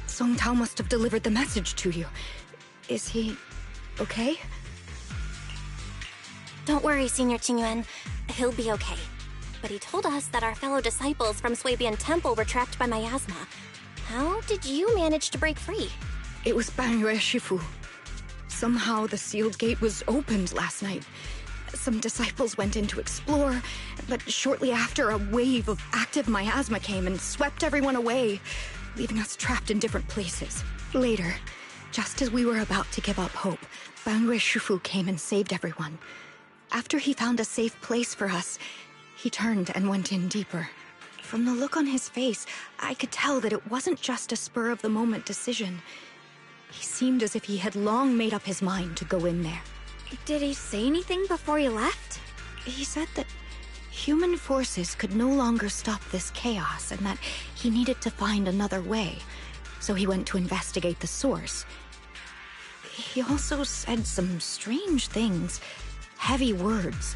Song Tao must have delivered the message to you. Is he okay? Don't worry, Senior Qingyuan. He'll be okay. But he told us that our fellow disciples from Swabian Temple were trapped by miasma. How did you manage to break free? It was Banyue Shifu. Somehow the sealed gate was opened last night. Some disciples went in to explore, but shortly after, a wave of active miasma came and swept everyone away, leaving us trapped in different places. Later, just as we were about to give up hope, Banyue Shifu came and saved everyone. After he found a safe place for us, he turned and went in deeper. From the look on his face, I could tell that it wasn't just a spur-of-the-moment decision. He seemed as if he had long made up his mind to go in there. Did he say anything before he left? He said that human forces could no longer stop this chaos and that he needed to find another way. So he went to investigate the source. He also said some strange things, heavy words.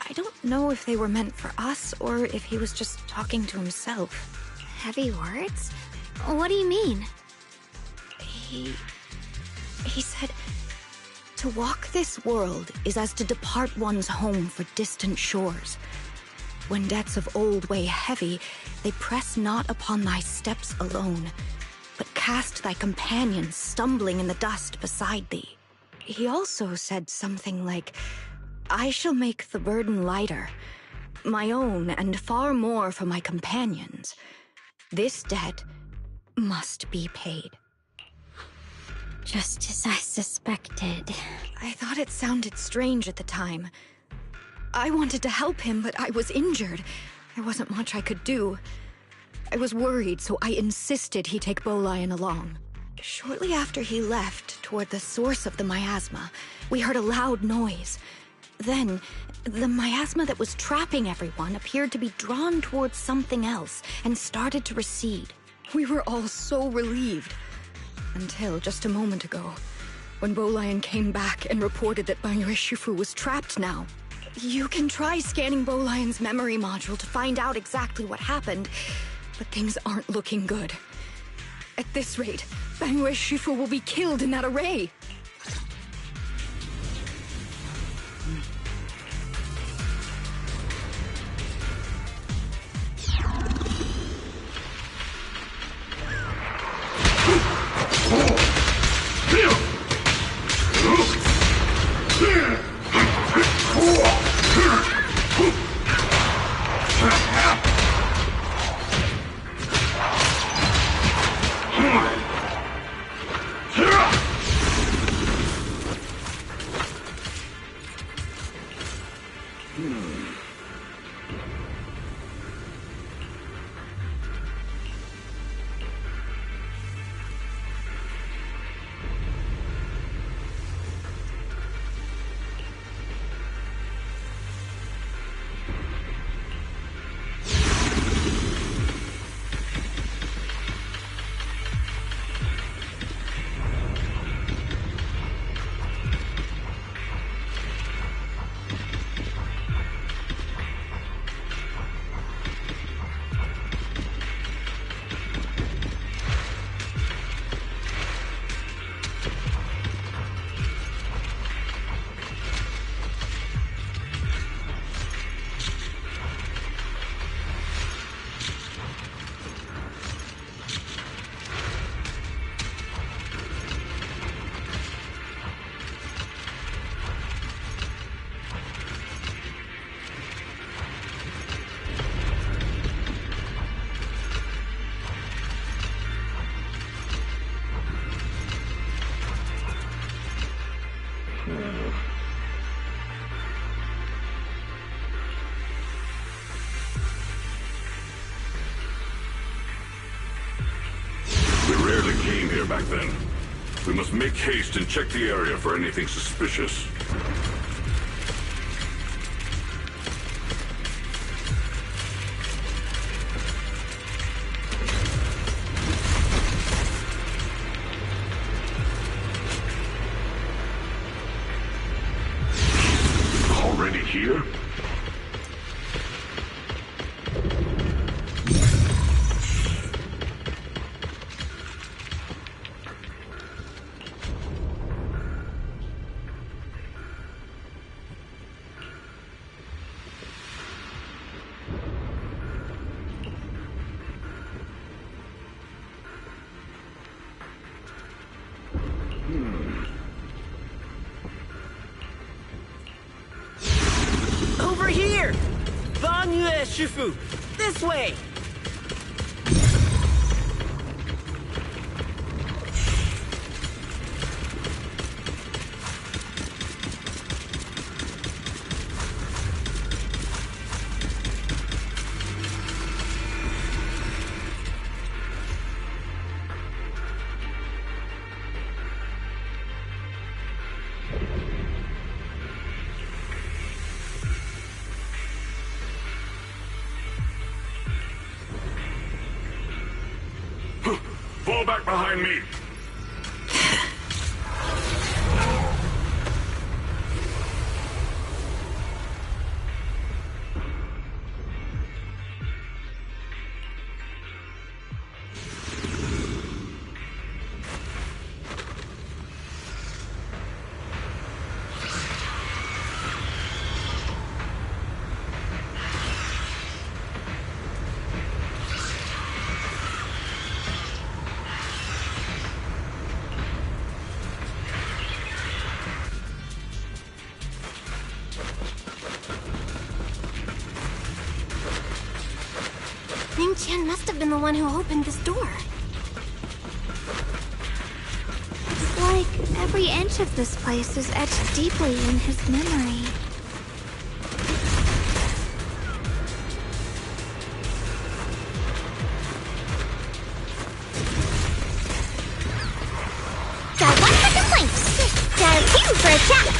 I don't know if they were meant for us or if he was just talking to himself. Heavy words? What do you mean? He said, to walk this world is as to depart one's home for distant shores. When debts of old weigh heavy, they press not upon thy steps alone, but cast thy companions stumbling in the dust beside thee. He also said something like, I shall make the burden lighter. My own and far more for my companions. This debt must be paid. Just as I suspected. I thought it sounded strange at the time. I wanted to help him, but I was injured. There wasn't much I could do. I was worried, so I insisted he take Bolian along. Shortly after he left, toward the source of the miasma, we heard a loud noise. Then, the miasma that was trapping everyone appeared to be drawn towards something else and started to recede. We were all so relieved. Until just a moment ago, when Bolian came back and reported that Banyue Shifu was trapped now. You can try scanning Bolian's memory module to find out exactly what happened, but things aren't looking good. At this rate, Banyue Shifu will be killed in that array. Back then. We must make haste and check the area for anything suspicious. Already here? Over here! Banyue Shifu! This way! Fall back behind me! Qian must have been the one who opened this door. It's like every inch of this place is etched deeply in his memory. Got one for complaints. Got a few for a chat.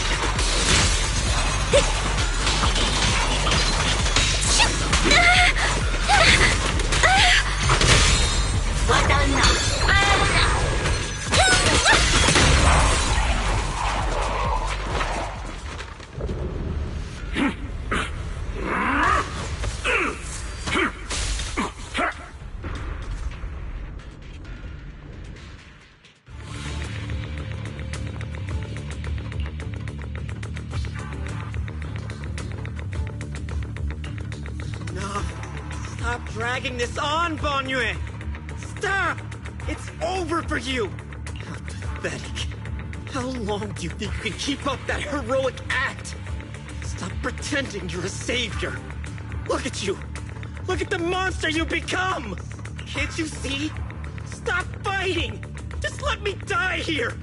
Stop dragging this on, Banyue! Stop! It's over for you! How pathetic. How long do you think you can keep up that heroic act? Stop pretending you're a savior. Look at you! Look at the monster you become! Can't you see? Stop fighting! Just let me die here!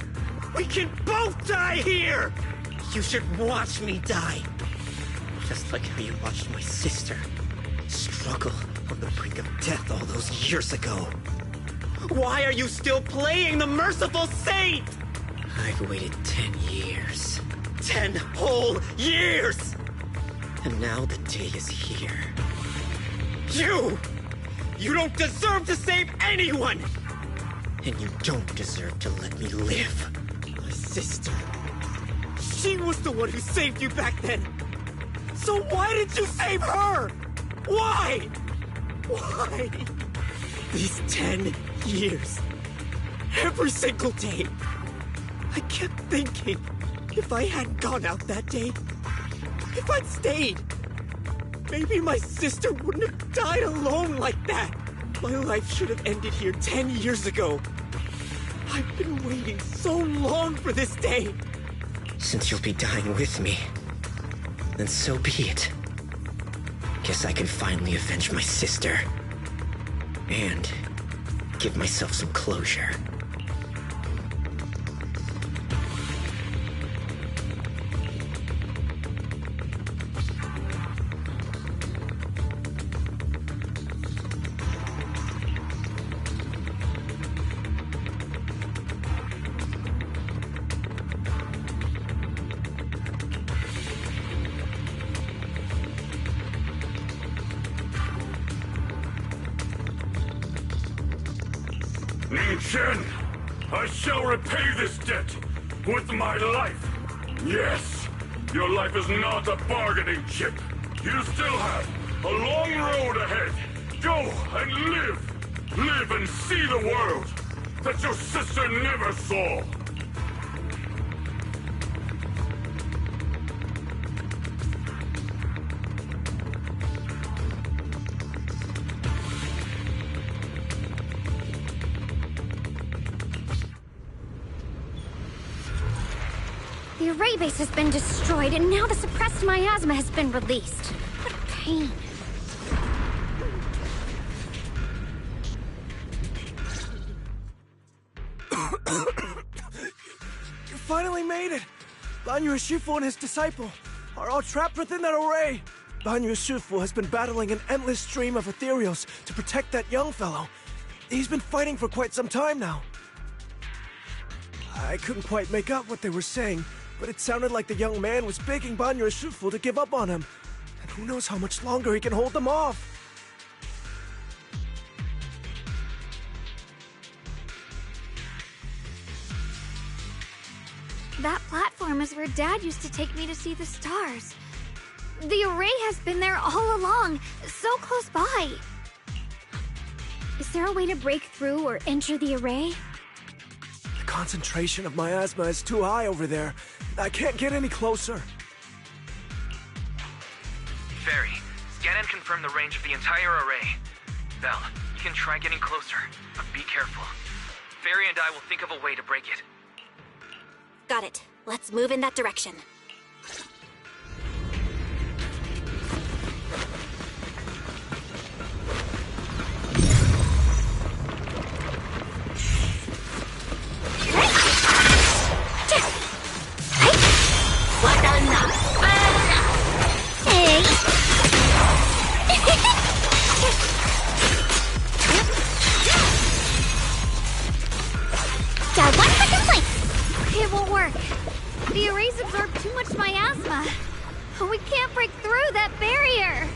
We can both die here! You should watch me die. Just like how you watched my sister struggle on the brink of death all those years ago. Why are you still playing the merciful saint? I've waited 10 years. 10 whole years! And now the day is here. You don't deserve to save anyone! And you don't deserve to let me live. My sister. She was the one who saved you back then. So why did you save her? Why? Why? These 10 years. Every single day. I kept thinking, if I hadn't gone out that day, if I'd stayed, maybe my sister wouldn't have died alone like that. My life should have ended here 10 years ago. I've been waiting so long for this day. Since you'll be dying with me, then so be it. Guess I can finally avenge my sister. And give myself some closure. Ning Chen, I shall repay this debt with my life. Yes, your life is not a bargaining chip. You still have a long road ahead. Go and live. Live and see the world that your sister never saw. The array base has been destroyed, and now the suppressed miasma has been released. What a pain. You finally made it! Banyue Shifu and his disciple are all trapped within that array. Banyue Shifu has been battling an endless stream of ethereals to protect that young fellow. He's been fighting for quite some time now. I couldn't quite make out what they were saying, but it sounded like the young man was begging Banyue Shifu to give up on him. And who knows how much longer he can hold them off. That platform is where Dad used to take me to see the stars. The array has been there all along, so close by. Is there a way to break through or enter the array? The concentration of miasma is too high over there. I can't get any closer. Fairy, scan and confirm the range of the entire array. Belle, you can try getting closer, but be careful. Fairy and I will think of a way to break it. Got it. Let's move in that direction. won't work. The arrays absorb too much miasma. We can't break through that barrier.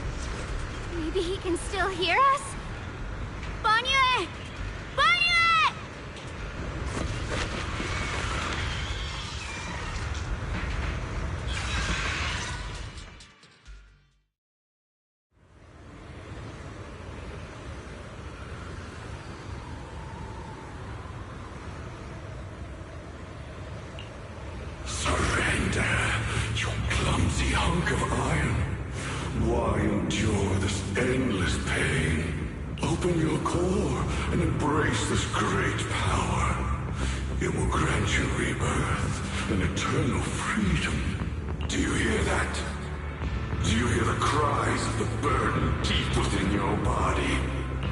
Maybe he can still hear us? Banyue! Banyue! Surrender, you clumsy hunk of iron. Why endure this endless pain? Open your core and embrace this great power. It will grant you rebirth and eternal freedom. Do you hear that? Do you hear the cries of the burden deep within your body?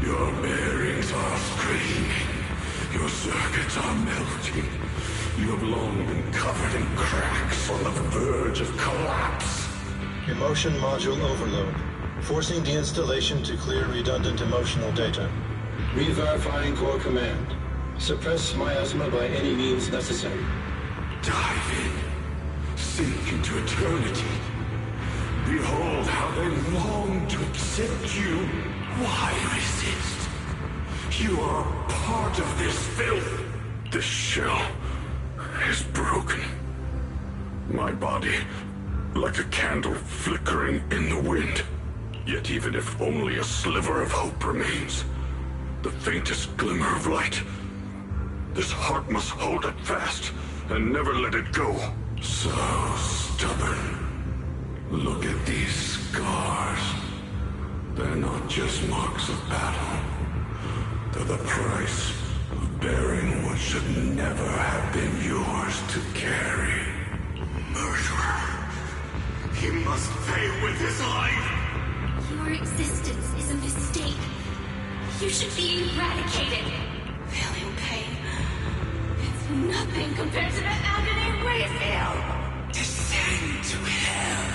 Your bearings are screaming. Your circuits are melting. You have long been covered in cracks on the verge of collapse. Emotion module overload. Forcing deinstallation to clear redundant emotional data. Re-verifying core command. Suppress miasma by any means necessary. Dive in. Sink into eternity. Behold how they long to accept you. Why resist? You are part of this filth. This shell is broken. My body, like a candle flickering in the wind. Yet even if only a sliver of hope remains, the faintest glimmer of light, this heart must hold it fast and never let it go. So stubborn. Look at these scars. They're not just marks of battle. They're the price of bearing what should never have been yours to carry. Murderer. He must pay with his life. Your existence is a mistake. You should be eradicated. Feeling pain. It's nothing compared to the agony Ray feel. Descend to hell.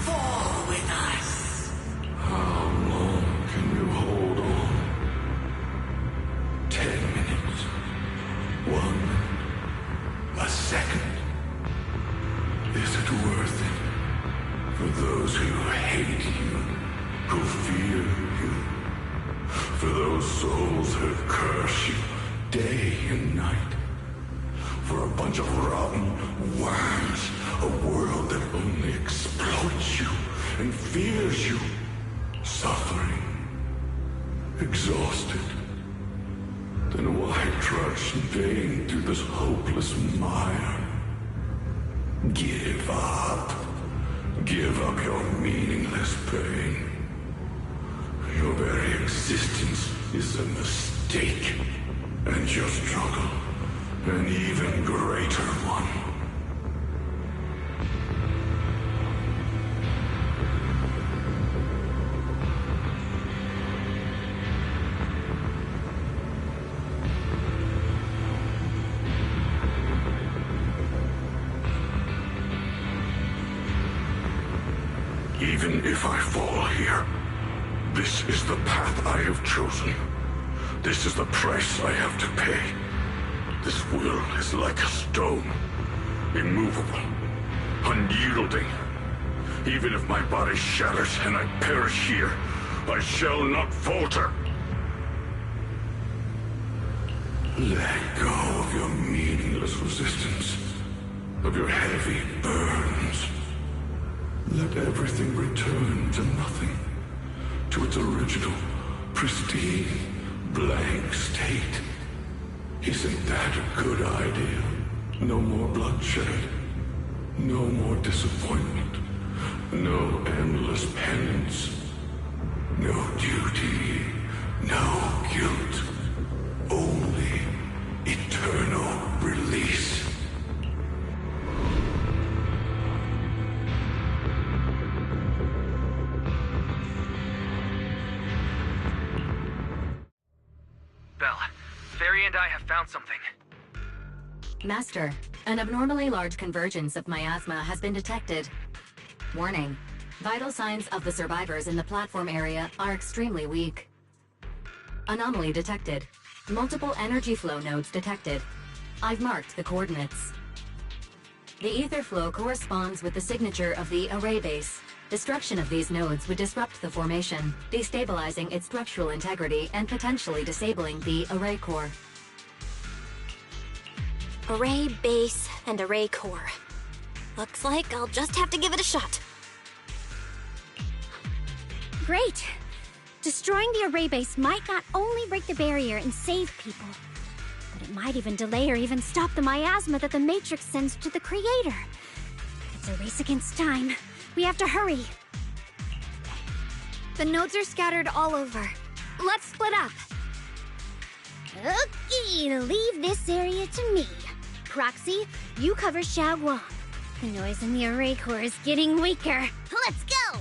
Fall with us. How long can you hold on? 10 minutes. 1 minute. A second. Is it worth it? For those who hate you, who fear you, for those souls who curse you day and night, for a bunch of rotten worms, a world that only exploits you and fears you, suffering, exhausted. Then why trudge in vain through this hopeless mire? Give up. Give up your meaningless pain. Your very existence is a mistake, and your struggle, an even greater one. Even if I fall here, this is the path I have chosen. This is the price I have to pay. This will is like a stone, immovable, unyielding. Even if my body shatters and I perish here, I shall not falter. Let go of your meaningless resistance, of your heavy burdens. Let everything return to nothing, to its original, pristine, blank state. Isn't that a good idea? No more bloodshed, no more disappointment, no endless penance, no duty, no guilt, only eternal release. Belle, Fairy and I have found something. Master, an abnormally large convergence of miasma has been detected. Warning, vital signs of the survivors in the platform area are extremely weak. Anomaly detected. Multiple energy flow nodes detected. I've marked the coordinates. The ether flow corresponds with the signature of the array base. Destruction of these nodes would disrupt the formation, destabilizing its structural integrity and potentially disabling the array core. Array base and array core. Looks like I'll just have to give it a shot. Great! Destroying the array base might not only break the barrier and save people, but it might even delay or even stop the miasma that the Matrix sends to the Creator. It's a race against time. We have to hurry. The nodes are scattered all over. Let's split up. Okay, leave this area to me. Proxy, you cover Xiaoguang. The noise in the array core is getting weaker. Let's go!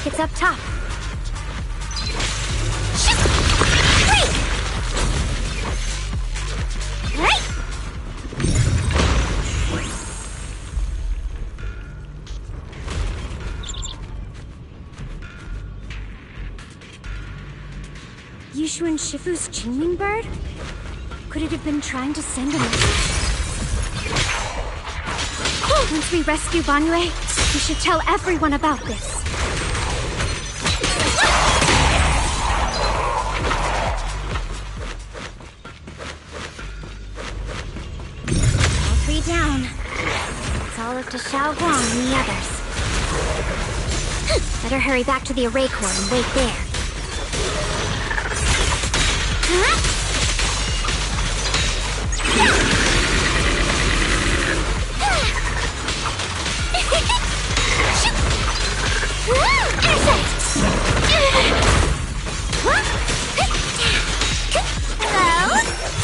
It's up top. Yushu and Shifu's Qingming bird? Could it have been trying to send a message? Once we rescue Banyue, we should tell everyone about this. Down. It's all up to Xiaoguang and the others. Better hurry back to the array core and wait there. Hello?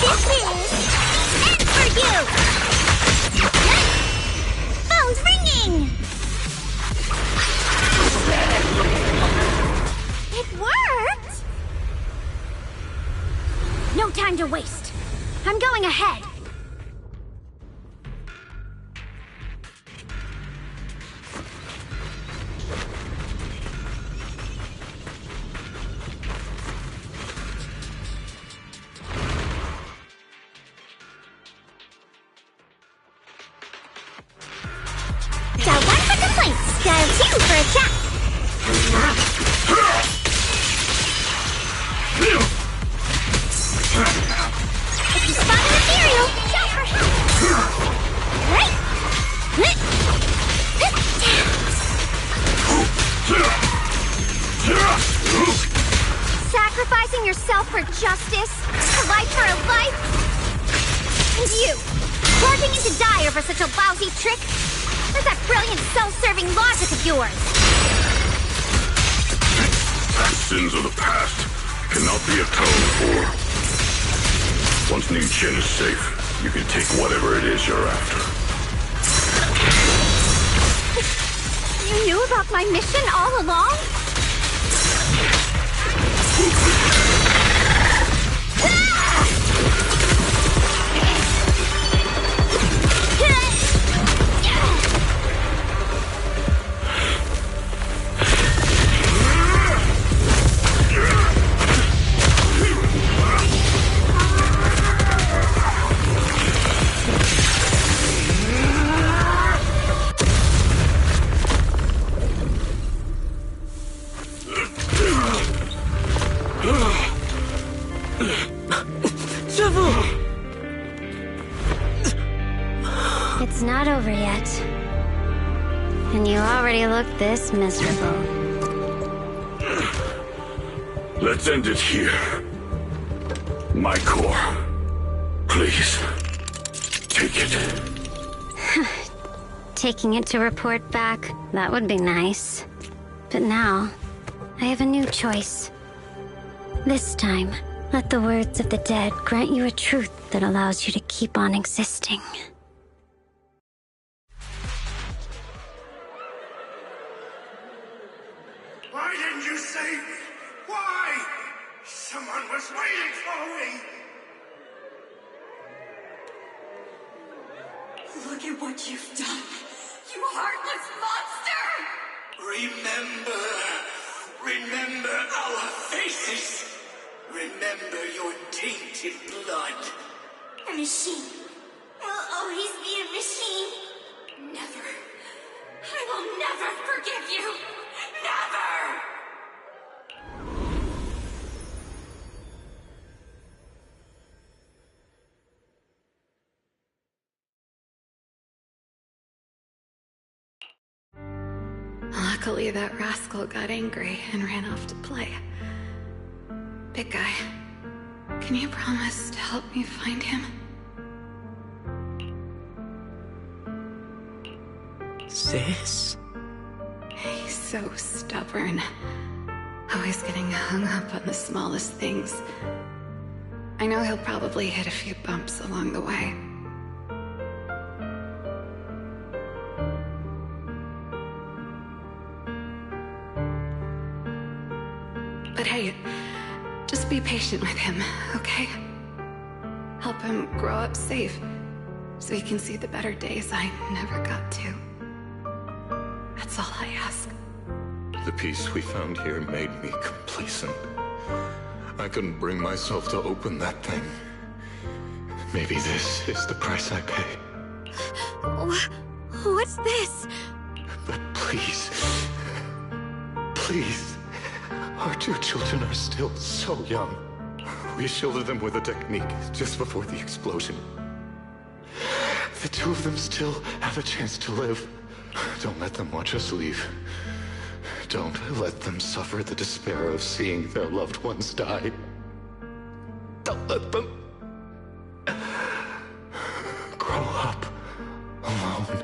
This is meant for you! Phone's ringing! It worked! No time to waste. I'm going ahead. Dial 1 for complaints. Dial 2 for a chat. If you spot an ethereal, shout for help. Sacrificing yourself for justice? A life for a life? And you, barging into die over such a lousy trick? Where's that brilliant self-serving logic of yours? Sins of the past cannot be atoned for. Once Ning Chen is safe, you can take whatever it is you're after. You knew about my mission all along? Shifu! It's not over yet. And you already look this miserable. Let's end it here. My core. Please. Take it. Taking it to report back, that would be nice. But now, I have a new choice. This time, let the words of the dead grant you a truth that allows you to keep on existing. Why didn't you save me? Why? Someone was waiting for me. Look at what you've done, you heartless monster! Remember our faces. Remember your tainted blood. A machine will always be a machine. Never. I will never forgive you. Never! Luckily, that rascal got angry and ran off to play. Big guy, can you promise to help me find him? Sis? He's so stubborn. Always getting hung up on the smallest things. I know he'll probably hit a few bumps along the way. But hey, just be patient with him, okay? Help him grow up safe, so he can see the better days I never got to. That's all I ask. The peace we found here made me complacent. I couldn't bring myself to open that thing. Maybe this is the price I pay. What's this? But please, please, our two children are still so young. We shielded them with a technique just before the explosion. The two of them still have a chance to live. Don't let them watch us leave. Don't let them suffer the despair of seeing their loved ones die. Don't let them grow up alone.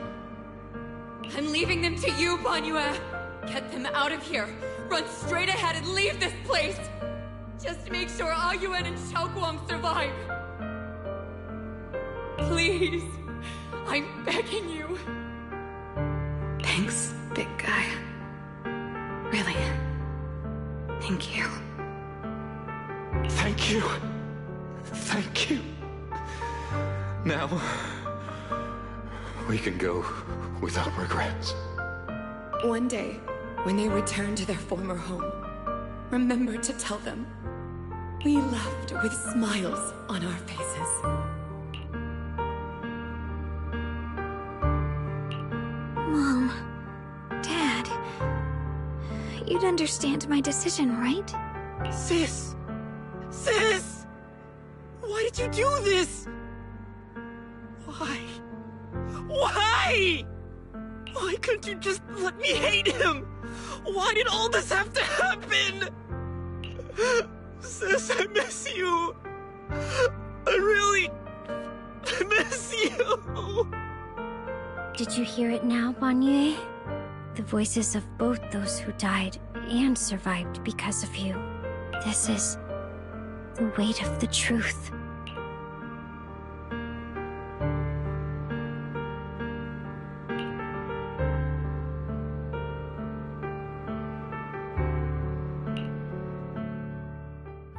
I'm leaving them to you, Banyue. Get them out of here. Run straight ahead and leave this place. Just make sure Ayuan and Xiaoguang survive. Please. I'm begging you. Thanks, big guy. Really. Thank you. Thank you. Thank you. Now, we can go without regrets. One day, when they return to their former home, remember to tell them we left with smiles on our faces. Mom, Dad, you'd understand my decision, right? Sis! Sis! Why did you do this? Why? Why? Why couldn't you just let me hate him? Why did all this have to happen? Sis, I miss you. I really miss you. Did you hear it now, Banyue? The voices of both those who died and survived because of you. This is the weight of the truth.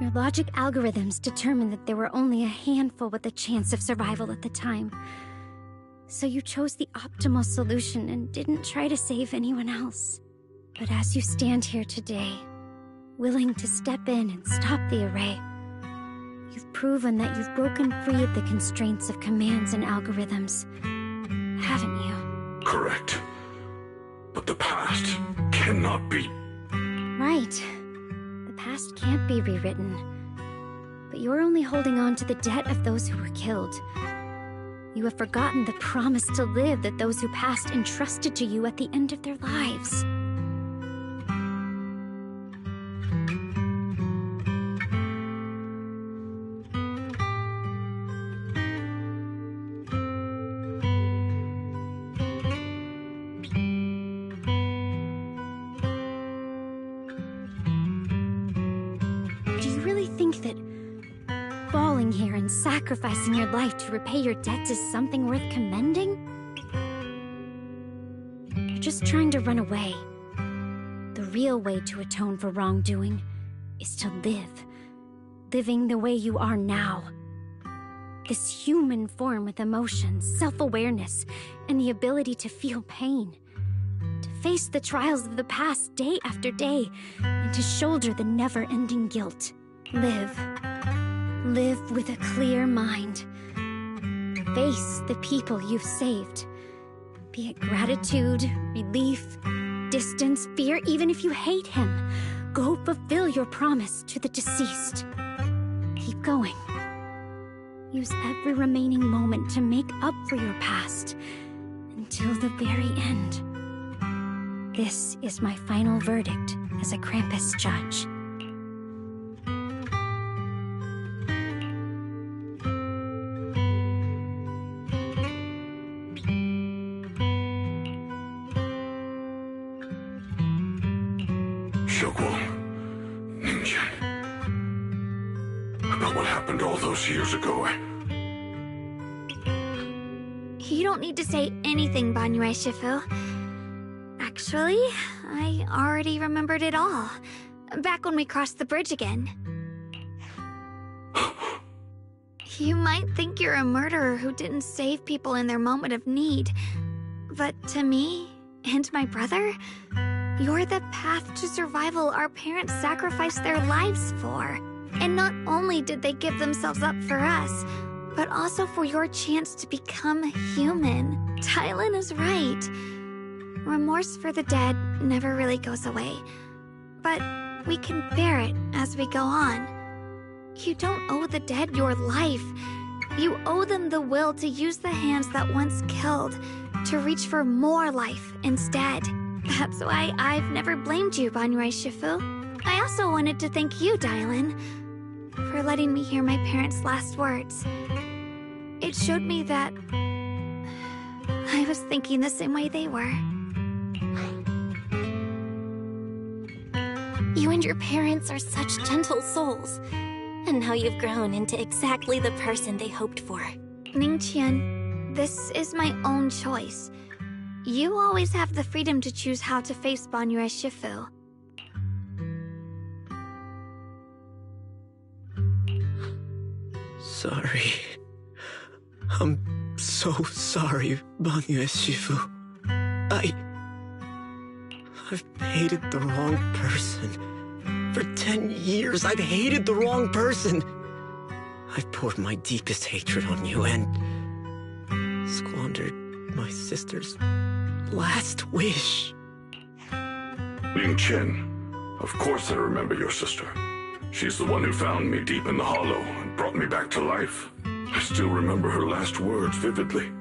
Your logic algorithms determined that there were only a handful with a chance of survival at the time. So you chose the optimal solution and didn't try to save anyone else. But as you stand here today, willing to step in and stop the array, you've proven that you've broken free of the constraints of commands and algorithms, haven't you? Correct. But the past cannot be... Right. The past can't be rewritten. but you're only holding on to the debt of those who were killed. You have forgotten the promise to live that those who passed entrusted to you at the end of their lives. Sacrificing your life to repay your debts is something worth commending? You're just trying to run away. The real way to atone for wrongdoing is to live. Living the way you are now. This human form with emotions, self-awareness, and the ability to feel pain. To face the trials of the past day after day, and to shoulder the never-ending guilt. Live. Live with a clear mind. Face the people you've saved. Be it gratitude, relief, distance, fear, even if you hate him. Go fulfill your promise to the deceased. Keep going. Use every remaining moment to make up for your past, until the very end. This is my final verdict as a Krampus judge. Years ago. You don't need to say anything, Banyue Shifu. Actually, I already remembered it all. Back when we crossed the bridge again. You might think you're a murderer who didn't save people in their moment of need. But to me, and my brother, you're the path to survival our parents sacrificed their lives for. And not only did they give themselves up for us, but also for your chance to become human. Dylan is right. Remorse for the dead never really goes away. But we can bear it as we go on. You don't owe the dead your life. You owe them the will to use the hands that once killed, to reach for more life instead. That's why I've never blamed you, Banyue Shifu. I also wanted to thank you, Dylan, for letting me hear my parents' last words. It showed me that I was thinking the same way they were. You and your parents are such gentle souls. And now you've grown into exactly the person they hoped for. Ningqian, this is my own choice. You always have the freedom to choose how to face Banyue Shifu. Sorry. I'm so sorry, Banyue Shifu. I've hated the wrong person. For 10 years, I've hated the wrong person. I've poured my deepest hatred on you and squandered my sister's last wish. Ningqian, of course I remember your sister. She's the one who found me deep in the hollow and brought me back to life. I still remember her last words vividly.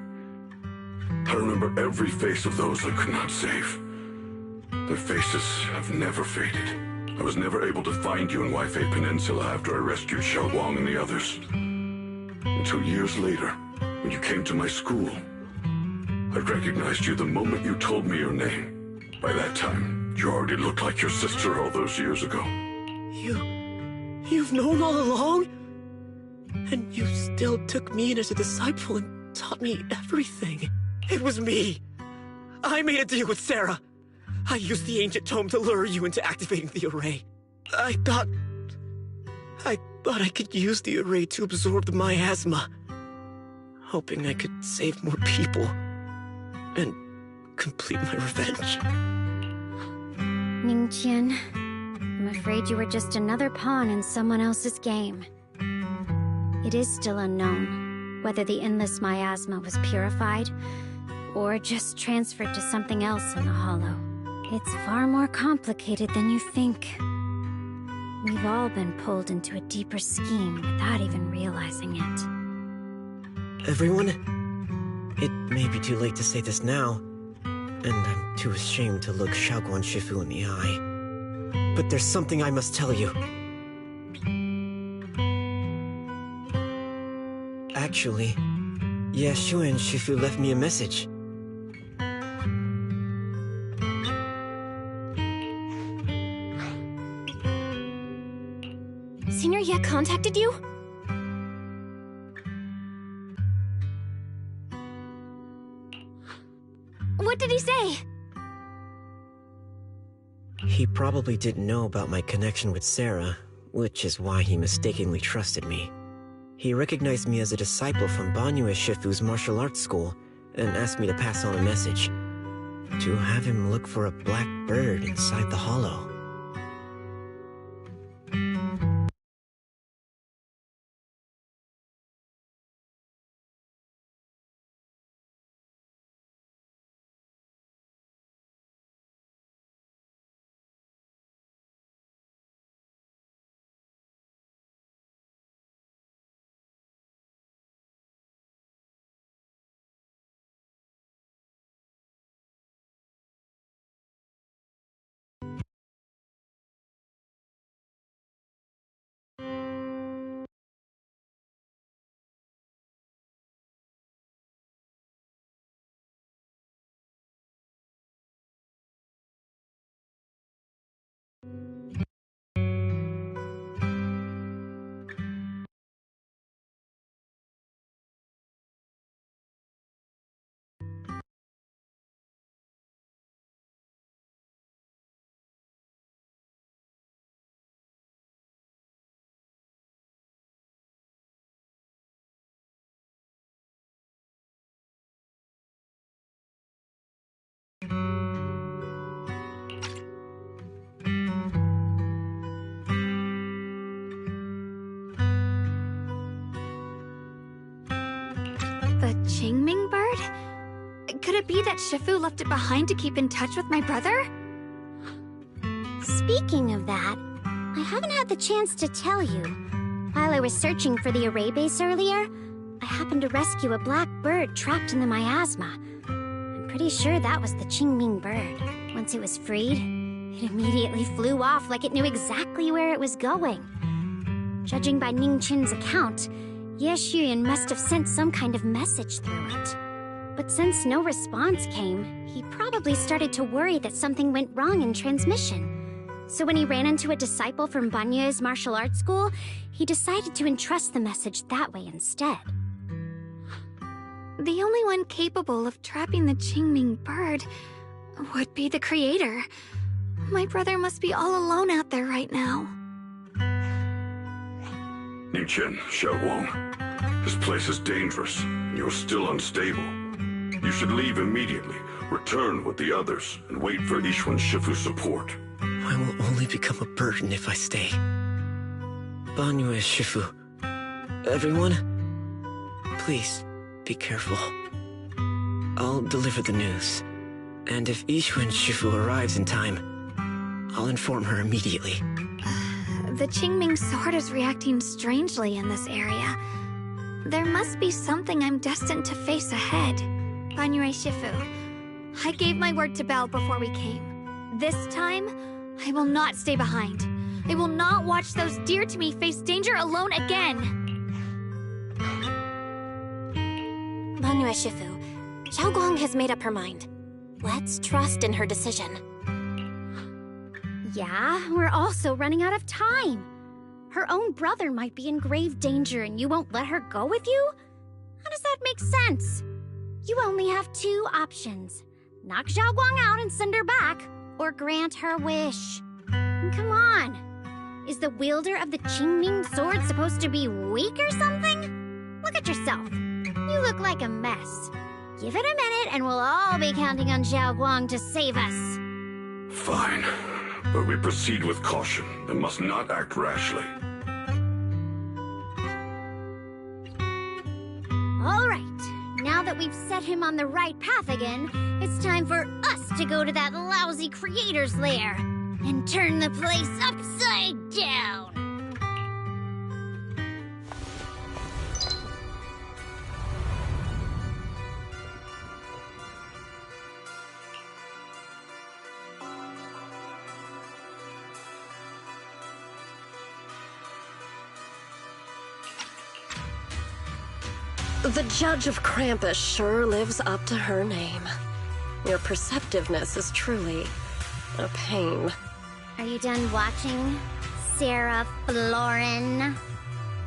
I remember every face of those I could not save. Their faces have never faded. I was never able to find you in Waifei Peninsula after I rescued Xiaoguang and the others. Until years later, when you came to my school, I recognized you the moment you told me your name. By that time, you already looked like your sister all those years ago. You've known all along? And you still took me in as a disciple and taught me everything. It was me. I made a deal with Sarah. I used the ancient tome to lure you into activating the array. I thought I could use the array to absorb the miasma, hoping I could save more people and complete my revenge. Ningqian, I'm afraid you were just another pawn in someone else's game. It is still unknown whether the endless miasma was purified or just transferred to something else in the hollow. It's far more complicated than you think. We've all been pulled into a deeper scheme without even realizing it. Everyone? It may be too late to say this now, and I'm too ashamed to look Xiaoguang Shifu in the eye. But there's something I must tell you. Actually, Yeshuan Shifu left me a message. Senior Ye contacted you? What did he say? He probably didn't know about my connection with Sarah, which is why he mistakenly trusted me. He recognized me as a disciple from Banyue Shifu's martial arts school and asked me to pass on a message. To have him look for a black bird inside the hollow. The Qingming bird? Could it be that Shifu left it behind to keep in touch with my brother? Speaking of that, I haven't had the chance to tell you. While I was searching for the array base earlier, I happened to rescue a black bird trapped in the miasma. I'm pretty sure that was the Qingming bird. Once it was freed, it immediately flew off like it knew exactly where it was going. Judging by Ning Qin's account, Ye Xuyan must have sent some kind of message through it. But since no response came, he probably started to worry that something went wrong in transmission. So when he ran into a disciple from Banyue's martial arts school, he decided to entrust the message that way instead. The only one capable of trapping the Qingming bird would be the creator. My brother must be all alone out there right now. Ning Qin, Xiaoguang. This place is dangerous. You're still unstable. You should leave immediately, return with the others, and wait for Yishuan Shifu's support. I will only become a burden if I stay. Banyue Shifu. Everyone, please, be careful. I'll deliver the news. And if Yishuan Shifu arrives in time, I'll inform her immediately. The Qingming sword is reacting strangely in this area. There must be something I'm destined to face ahead. Banyue Shifu, I gave my word to Belle before we came. This time, I will not stay behind. I will not watch those dear to me face danger alone again. Banyue Shifu, Xiaoguang has made up her mind. Let's trust in her decision. Yeah, we're also running out of time. Her own brother might be in grave danger and you won't let her go with you? How does that make sense? You only have two options. Knock Xiaoguang out and send her back, or grant her wish. Come on. Is the wielder of the Qingming sword supposed to be weak or something? Look at yourself. You look like a mess. Give it a minute and we'll all be counting on Xiaoguang to save us. Fine. But we proceed with caution and must not act rashly. All right. Now that we've set him on the right path again, it's time for us to go to that lousy creator's lair and turn the place upside down! The Judge of Krampus sure lives up to her name. Your perceptiveness is truly a pain. Are you done watching, Sarah Florin?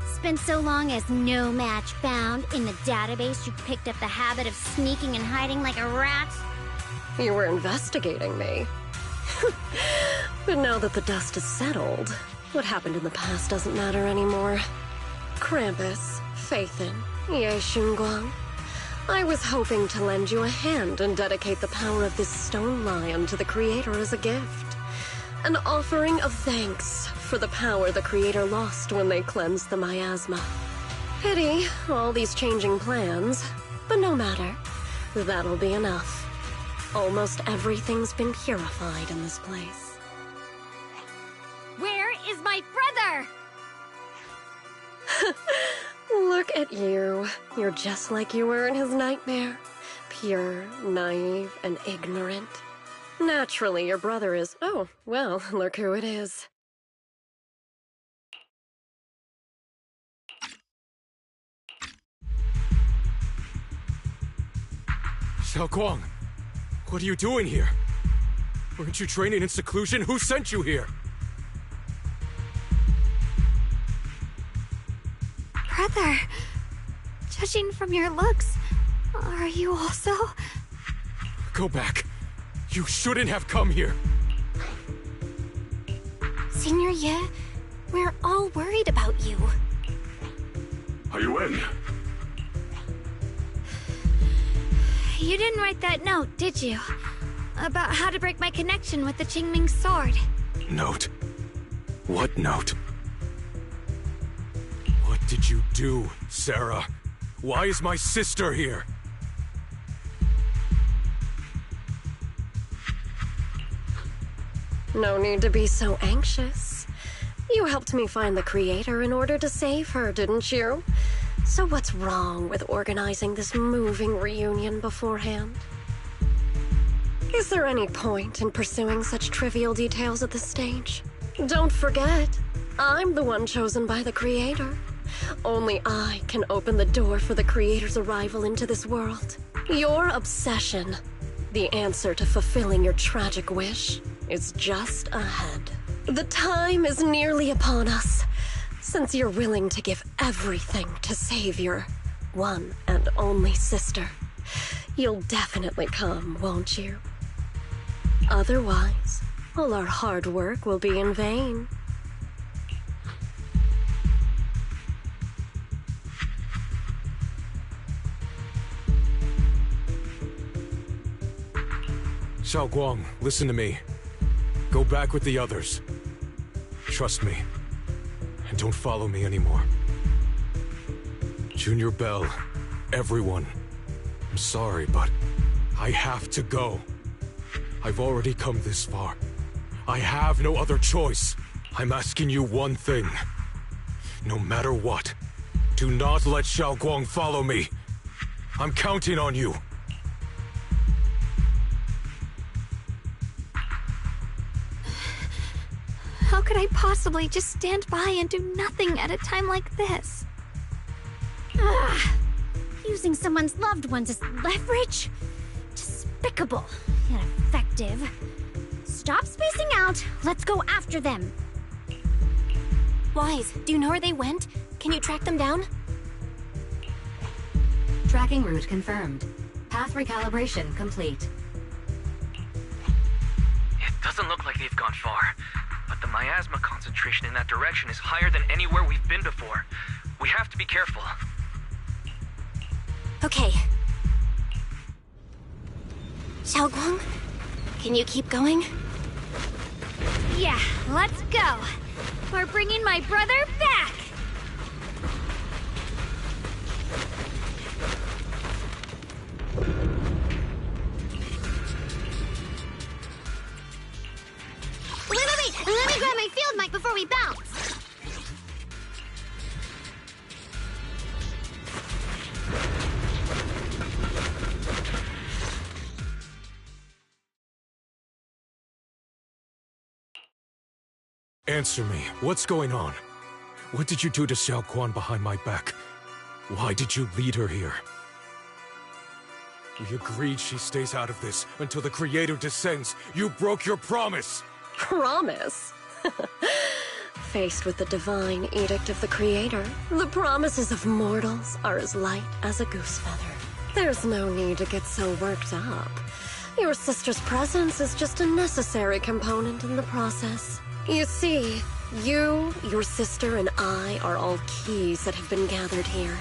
Spent so long as no match found in the database, you picked up the habit of sneaking and hiding like a rat? You were investigating me. But now that the dust is settled, what happened in the past doesn't matter anymore. Krampus, Phaethon, Ye Xunguang. I was hoping to lend you a hand and dedicate the power of this stone lion to the Creator as a gift. An offering of thanks for the power the Creator lost when they cleansed the miasma. Pity, all these changing plans, but no matter. That'll be enough. Almost everything's been purified in this place. Where is my brother? Look at you. You're just like you were in his nightmare. Pure, naive, and ignorant. Naturally, your brother is... Oh, well, look who it is. Xiaoguang, what are you doing here? Weren't you training in seclusion? Who sent you here? Brother, judging from your looks, are you also... Go back. You shouldn't have come here. Senior Ye, we're all worried about you. Are you in? You didn't write that note, did you? About how to break my connection with the Qingming sword. Note? What note? What did you do, Sarah? Why is my sister here? No need to be so anxious. You helped me find the Creator in order to save her, didn't you? So what's wrong with organizing this moving reunion beforehand? Is there any point in pursuing such trivial details at this stage? Don't forget, I'm the one chosen by the Creator. Only I can open the door for the Creator's arrival into this world. Your obsession, the answer to fulfilling your tragic wish, is just ahead. The time is nearly upon us. Since you're willing to give everything to save your one and only sister, you'll definitely come, won't you? Otherwise, all our hard work will be in vain. Xiaoguang, listen to me. Go back with the others. Trust me. And don't follow me anymore. Junior Bell, everyone. I'm sorry, but I have to go. I've already come this far. I have no other choice. I'm asking you one thing. No matter what, do not let Xiaoguang follow me. I'm counting on you. How could I possibly just stand by and do nothing at a time like this? Using someone's loved ones as leverage? Despicable, yet effective. Stop spacing out. Let's go after them. Wise, do you know where they went? Can you track them down? Tracking route confirmed. Path recalibration complete. It doesn't look like they've gone far, but the miasma concentration in that direction is higher than anywhere we've been before. We have to be careful. Okay. Xiaoguang, can you keep going? Yeah, let's go. We're bringing my brother back. Wait! Let me grab my field mic before we bounce. Answer me. What's going on? What did you do to Xiao Quan behind my back? Why did you lead her here? We agreed she stays out of this until the Creator descends. You broke your promise! Promise? Faced with the divine edict of the Creator, the promises of mortals are as light as a goose feather. There's no need to get so worked up. Your sister's presence is just a necessary component in the process. You see, you, your sister, and I are all keys that have been gathered here.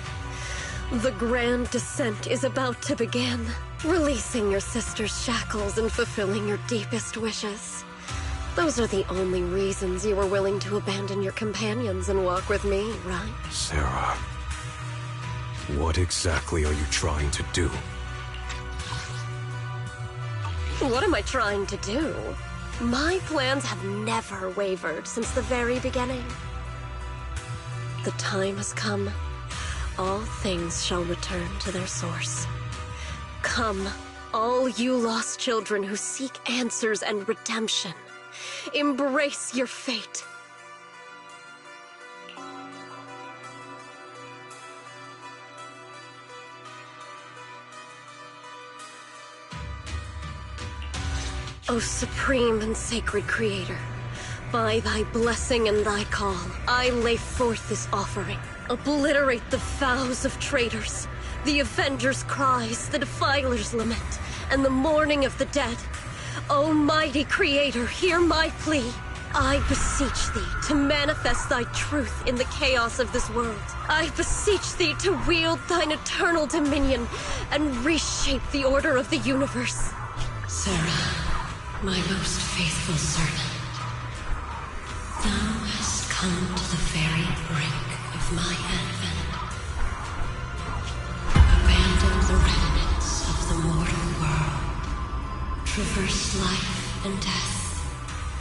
The grand descent is about to begin, releasing your sister's shackles and fulfilling your deepest wishes. Those are the only reasons you were willing to abandon your companions and walk with me, right? Sarah, what exactly are you trying to do? What am I trying to do? My plans have never wavered since the very beginning. The time has come. All things shall return to their source. Come, all you lost children who seek answers and redemption. Embrace your fate. O supreme and sacred Creator, by thy blessing and thy call, I lay forth this offering. Obliterate the vows of traitors, the Avengers' cries, the Defiler's lament, and the mourning of the dead. O mighty Creator, hear my plea. I beseech thee to manifest thy truth in the chaos of this world. I beseech thee to wield thine eternal dominion and reshape the order of the universe. Sarah, my most faithful servant, thou hast come to the very brink of my advent. Abandon the remnants of the mortal world. Traverse life and death,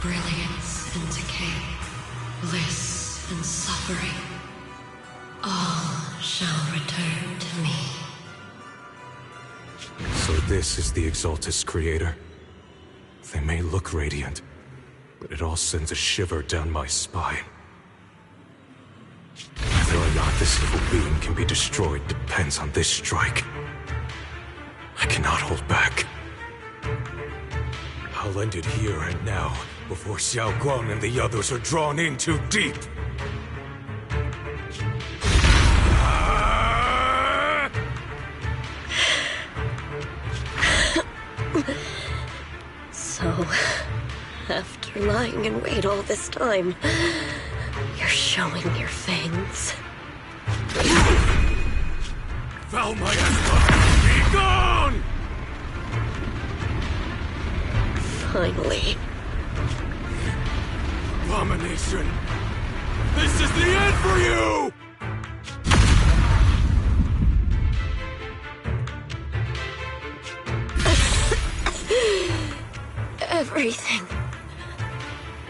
brilliance and decay, bliss and suffering. All shall return to me. So this is the Exaltus Creator. They may look radiant, but it all sends a shiver down my spine. Whether or not this evil being can be destroyed depends on this strike. I cannot hold back. I'll end it here and now, before Xiao Guang and the others are drawn in too deep. So, after lying in wait all this time, you're showing your fangs. Val Miasma, be gone! Finally. Abomination! This is the end for you!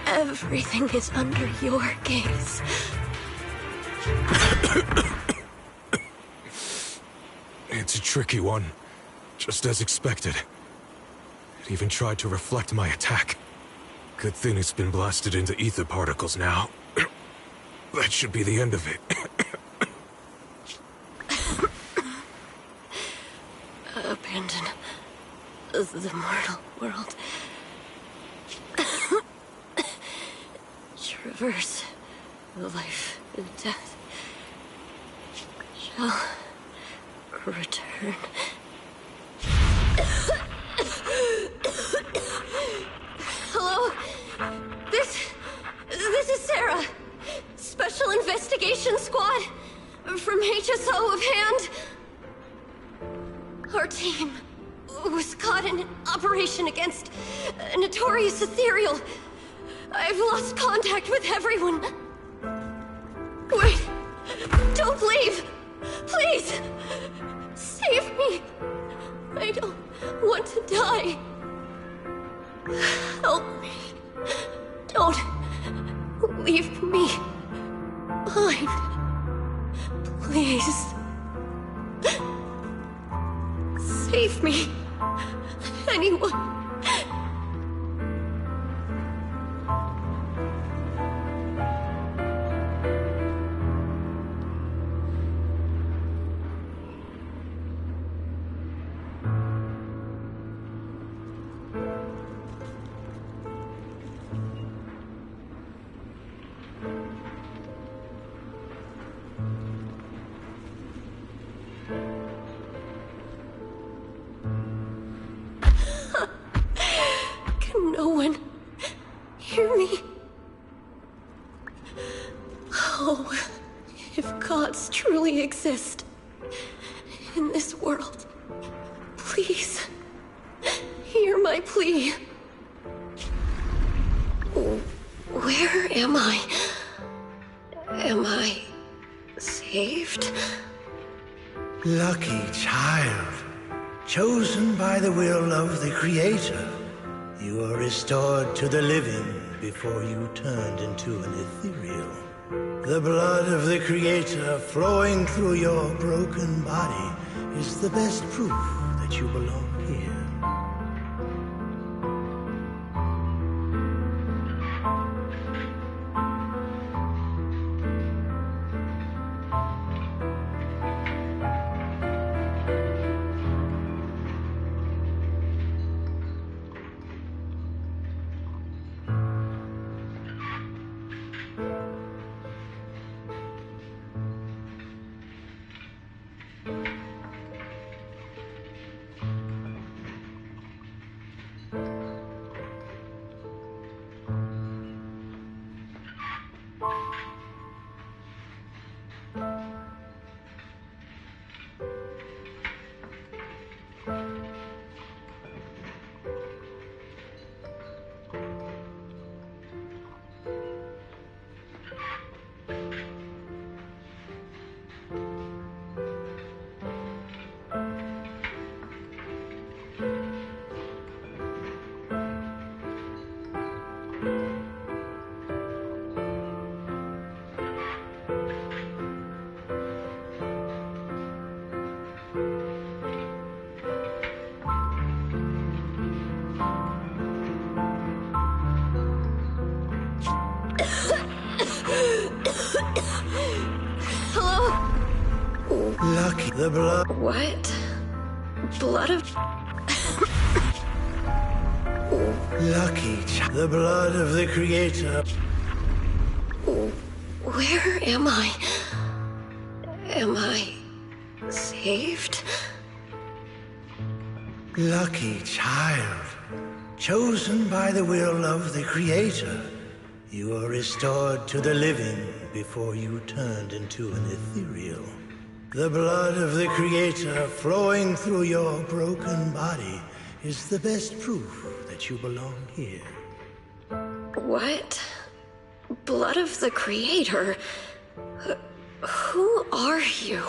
Everything is under your gaze. It's a tricky one, just as expected. It even tried to reflect my attack. Good thing it's been blasted into ether particles now. That should be the end of it. Abandon the mortal world. Traverse life and death. Shall return. Hello? This is Sarah. Special Investigation Squad from HSO of Hand. Our team was caught in an operation against a notorious ethereal. I've lost contact with everyone. Wait! Don't leave! Please! Save me! I don't want to die. Help me. Don't leave me behind. Please. Save me. Anyone. gods truly exist in this world, please, hear my plea. Where am I? Am I saved? Lucky child, chosen by the will of the Creator, you are restored to the living before you turned into an ethereal. The blood of the Creator flowing through your broken body is the best proof that you belong here. Lucky the blood. What? Blood of... Lucky the blood of the Creator. Where am I? Am I saved? Lucky child, chosen by the will of the Creator, you are restored to the living before you turned into an ethereal. The blood of the Creator flowing through your broken body is the best proof that you belong here. What? Blood of the Creator? Who are you?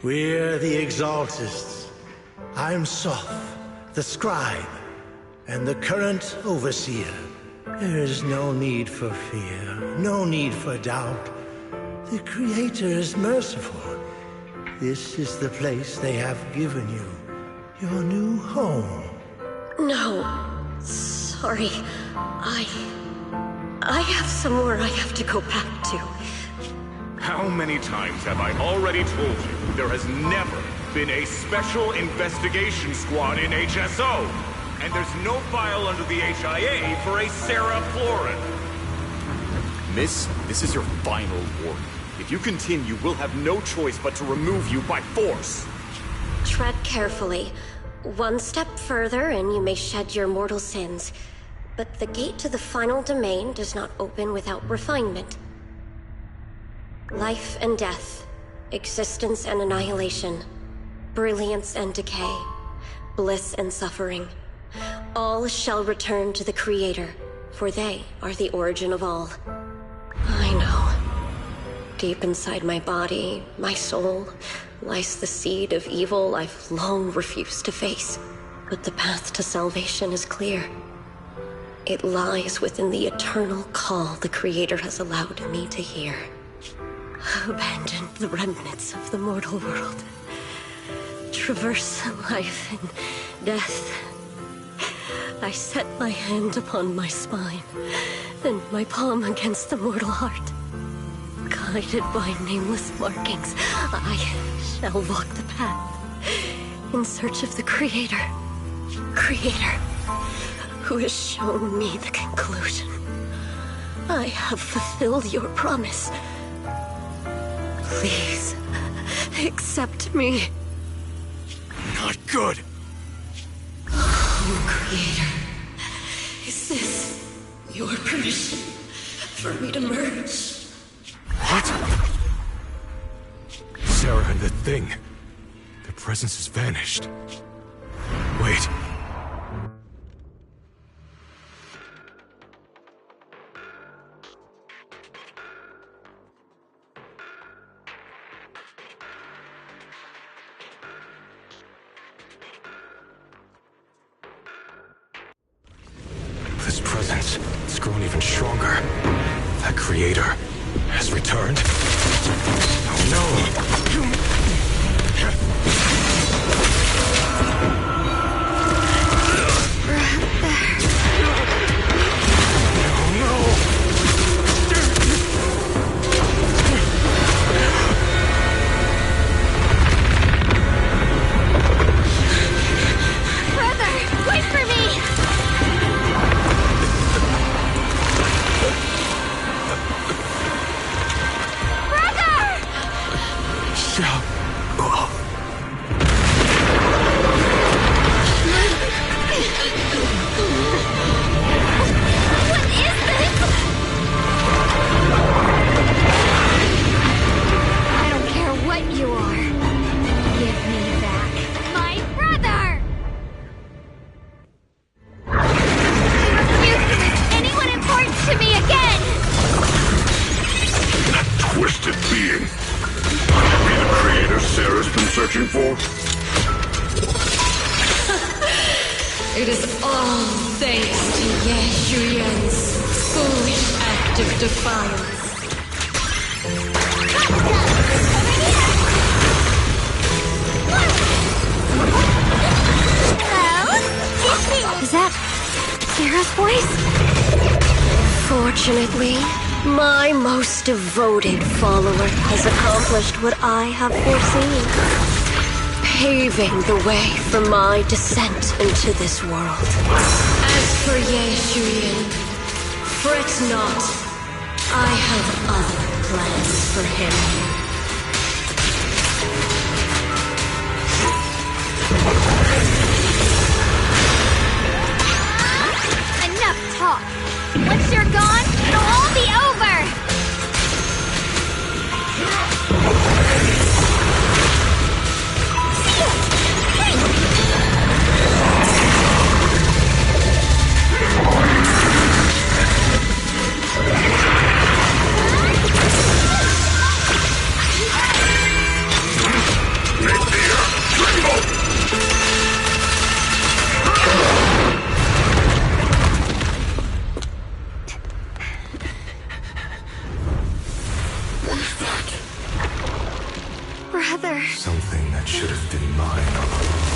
We're the Exaltists. I'm Soth, the Scribe, and the current Overseer. There is no need for fear, no need for doubt. The Creator is merciful. This is the place they have given you, your new home. No, sorry. I have somewhere I have to go back to. How many times have I already told you there has never been a special investigation squad in HSO? And there's no file under the HIA for a Sarah Florin. Miss, this is your final warning. If you continue, we'll have no choice but to remove you by force. Tread carefully. One step further and you may shed your mortal sins. But the gate to the final domain does not open without refinement. Life and death, existence and annihilation, brilliance and decay, bliss and suffering. All shall return to the Creator, for they are the origin of all. I know. Deep inside my body, my soul, lies the seed of evil I've long refused to face. But the path to salvation is clear. It lies within the eternal call the Creator has allowed me to hear. Abandon the remnants of the mortal world. Traverse life and death. I set my hand upon my spine, and my palm against the mortal heart. Guided by nameless markings, I shall walk the path in search of the Creator. Creator, who has shown me the conclusion. I have fulfilled your promise. Please, accept me. Not good. Oh, Creator, is this your permission for me to merge. What? Sarah and the thing. Their presence has vanished. Wait. This presence has grown even stronger. That creator has returned. Oh no! Brother, wait for me! I don't care what you are. Give me back my brother! Refuse to make anyone important to me again! That twisted being. Could it be the creator Sarah's been searching for? It is all thanks to Ye Shuyan's foolish act of defiance. Hello? Is that Sarah's voice? Fortunately, my most devoted follower has accomplished what I have foreseen, paving the way for my descent into this world. As for Ye Shuyan, fret not. I have other plans for him. Enough talk! Once you're gone, it'll all be over! Brother. Something that should have been mine all along.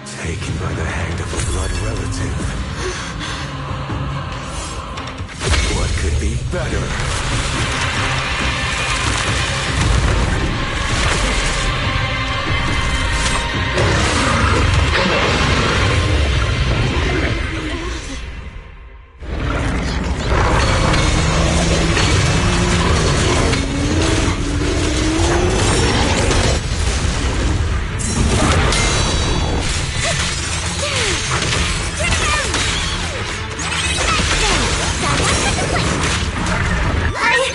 Taken by the hand of a blood relative. What could be better? I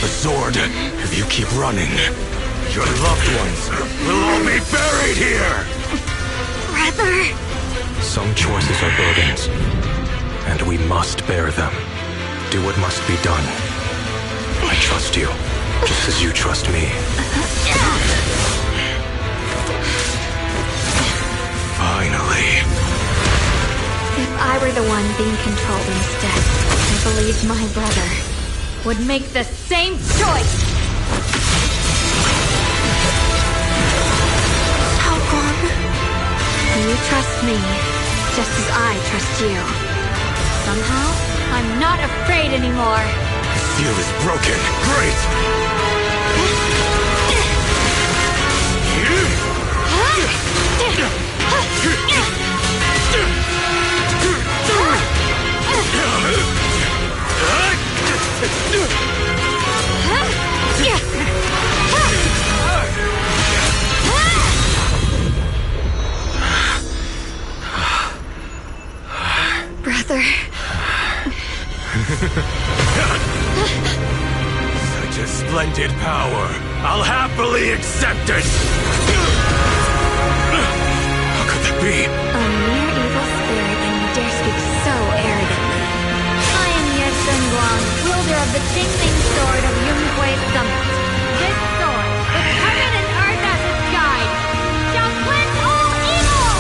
the sword. If you keep running, your loved ones will all be buried here! Brother! Some choices are burdens, and we must bear them. Do what must be done. I trust you, just as you trust me. Finally. If I were the one being controlled instead, I believe my brother would make the same choice! Xiaoguang. You trust me, just as I trust you. Somehow, I'm not afraid anymore. The seal is broken. Great! Brother. Such a splendid power. I'll happily accept it! How could that be? A mere evil spirit, and you dare speak so arrogantly. I am Ye Shenguang, wielder of the Qingming Sword of Yunhui Summit. This sword, with heaven and earth as its guide, shall cleanse all evil!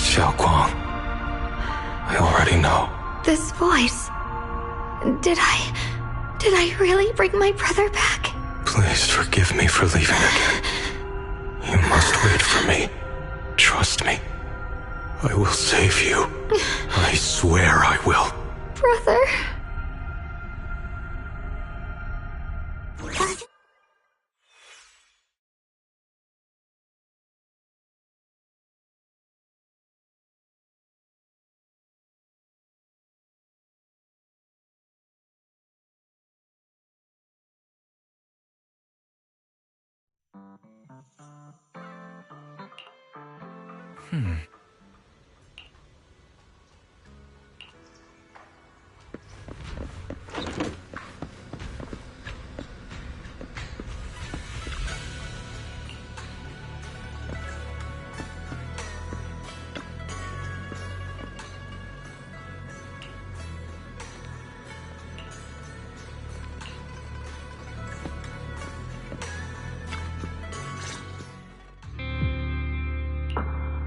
Xiaoguang, I already know. This voice. Did I really bring my brother back? Please forgive me for leaving again. You must wait for me. Trust me. I will save you. I swear I will. Brother.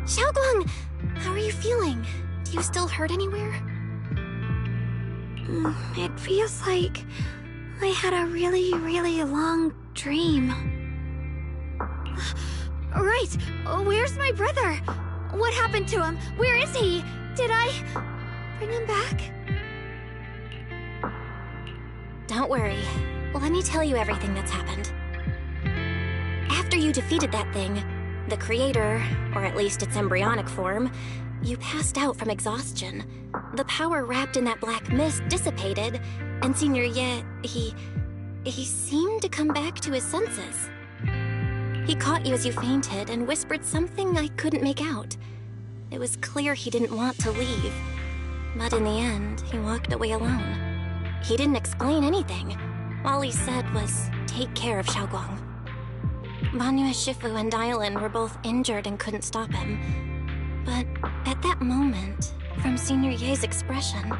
Xiaoguang, how are you feeling? Do you still hurt anywhere? It feels like I had a really, really long dream. Right! Where's my brother? What happened to him? Where is he? Did I bring him back? Don't worry. Let me tell you everything that's happened. After you defeated that thing, the creator, or at least its embryonic form, you passed out from exhaustion. The power wrapped in that black mist dissipated, and Senior Ye, he seemed to come back to his senses. He caught you as you fainted and whispered something I couldn't make out. It was clear he didn't want to leave, but in the end, he walked away alone. He didn't explain anything. All he said was, take care of Xiaoguang. Banyue Shifu and Dylan were both injured and couldn't stop him. But at that moment, from Senior Ye's expression,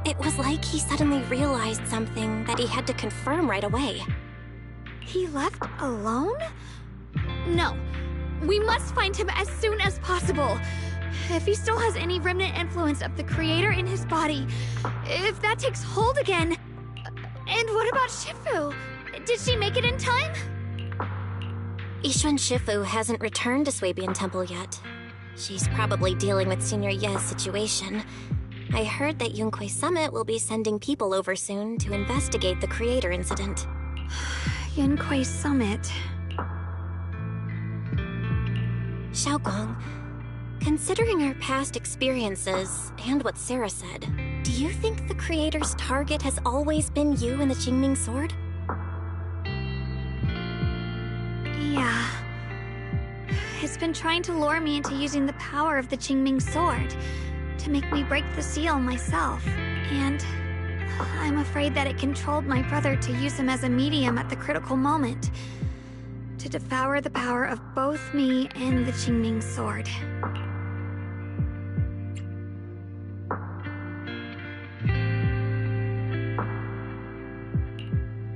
it was like he suddenly realized something that he had to confirm right away. He left alone? No. We must find him as soon as possible. If he still has any remnant influence of the creator in his body, if that takes hold again... And what about Shifu? Did she make it in time? Yixuan Shifu hasn't returned to Swabian Temple yet. She's probably dealing with Senior Ye's situation. I heard that Yunhui Summit will be sending people over soon to investigate the creator incident. Yunhui Summit... Xiaoguang, considering our past experiences and what Sarah said, do you think the creator's target has always been you and the Qingming Sword? Yeah. It's been trying to lure me into using the power of the Qingming Sword to make me break the seal myself. And I'm afraid that it controlled my brother to use him as a medium at the critical moment, to devour the power of both me and the Qingming sword.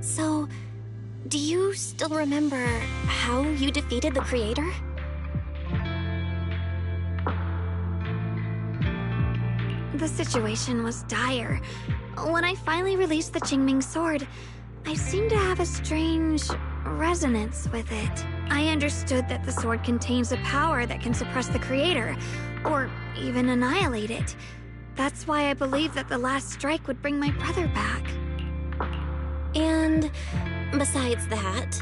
So, do you still remember how you defeated the Creator? The situation was dire. When I finally released the Qingming sword, I seemed to have a strange resonance with it. I understood that the sword contains a power that can suppress the Creator, or even annihilate it. That's why I believed that the last strike would bring my brother back. And besides that,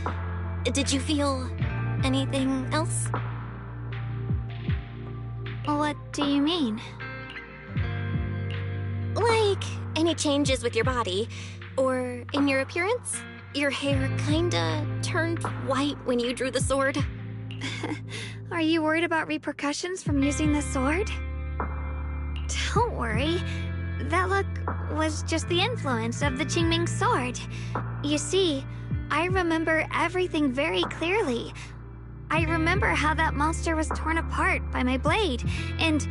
did you feel anything else? What do you mean? Like, any changes with your body, or in your appearance? Your hair kinda turned white when you drew the sword. Are you worried about repercussions from using the sword? Don't worry. That look was just the influence of the Qingming sword. You see, I remember everything very clearly. I remember how that monster was torn apart by my blade, and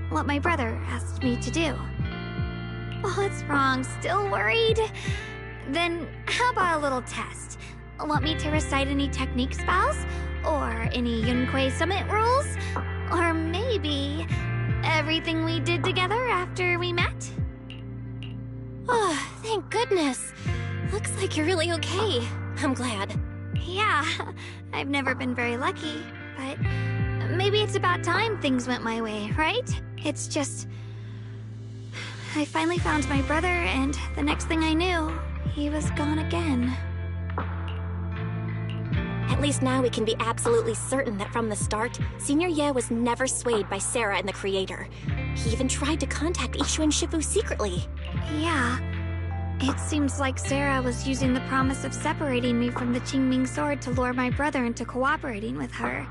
what my brother asked me to do. What's wrong? Still worried? Then how about a little test? Want me to recite any technique spells? Or any Yunquei Summit rules? Or maybe everything we did together after we met? Oh, thank goodness. Looks like you're really okay. I'm glad. Yeah, I've never been very lucky, but maybe it's about time things went my way, right? It's just... I finally found my brother, and the next thing I knew, he was gone again. At least now we can be absolutely certain that from the start, Senior Ye was never swayed by Sarah and the Creator. He even tried to contact Ishu and Shifu secretly. Yeah. It seems like Sarah was using the promise of separating me from the Qingming sword to lure my brother into cooperating with her.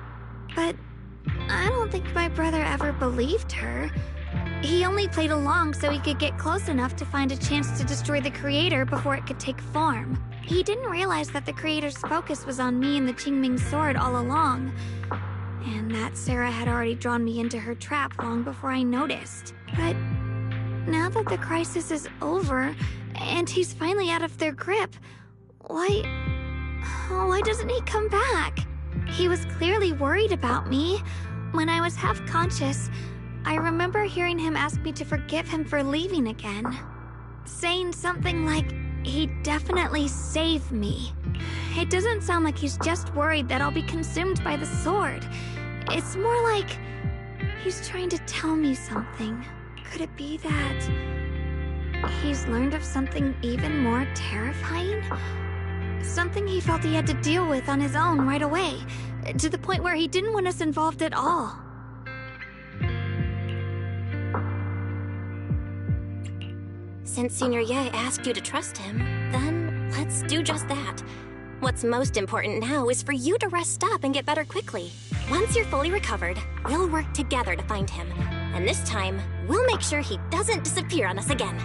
But I don't think my brother ever believed her. He only played along so he could get close enough to find a chance to destroy the Creator before it could take form. He didn't realize that the Creator's focus was on me and the Qingming sword all along, and that Sarah had already drawn me into her trap long before I noticed. But now that the crisis is over, and he's finally out of their grip, why doesn't he come back? He was clearly worried about me. When I was half conscious, I remember hearing him ask me to forgive him for leaving again, saying something like, he'd definitely save me. It doesn't sound like he's just worried that I'll be consumed by the sword. It's more like he's trying to tell me something. Could it be that he's learned of something even more terrifying? Something he felt he had to deal with on his own right away, to the point where he didn't want us involved at all. Since Senior Ye asked you to trust him, then let's do just that. What's most important now is for you to rest up and get better quickly. Once you're fully recovered, we'll work together to find him. And this time, we'll make sure he doesn't disappear on us again.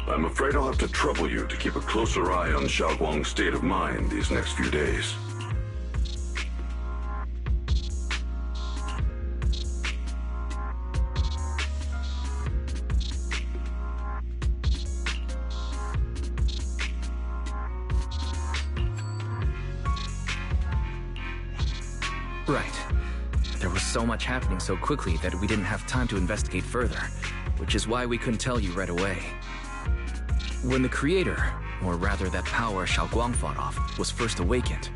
I'm afraid I'll have to trouble you to keep a closer eye on Xiaoguang's state of mind these next few days. Right. There was so much happening so quickly that we didn't have time to investigate further, which is why we couldn't tell you right away. When the Creator, or rather that power Xiaoguang fought off, was first awakened,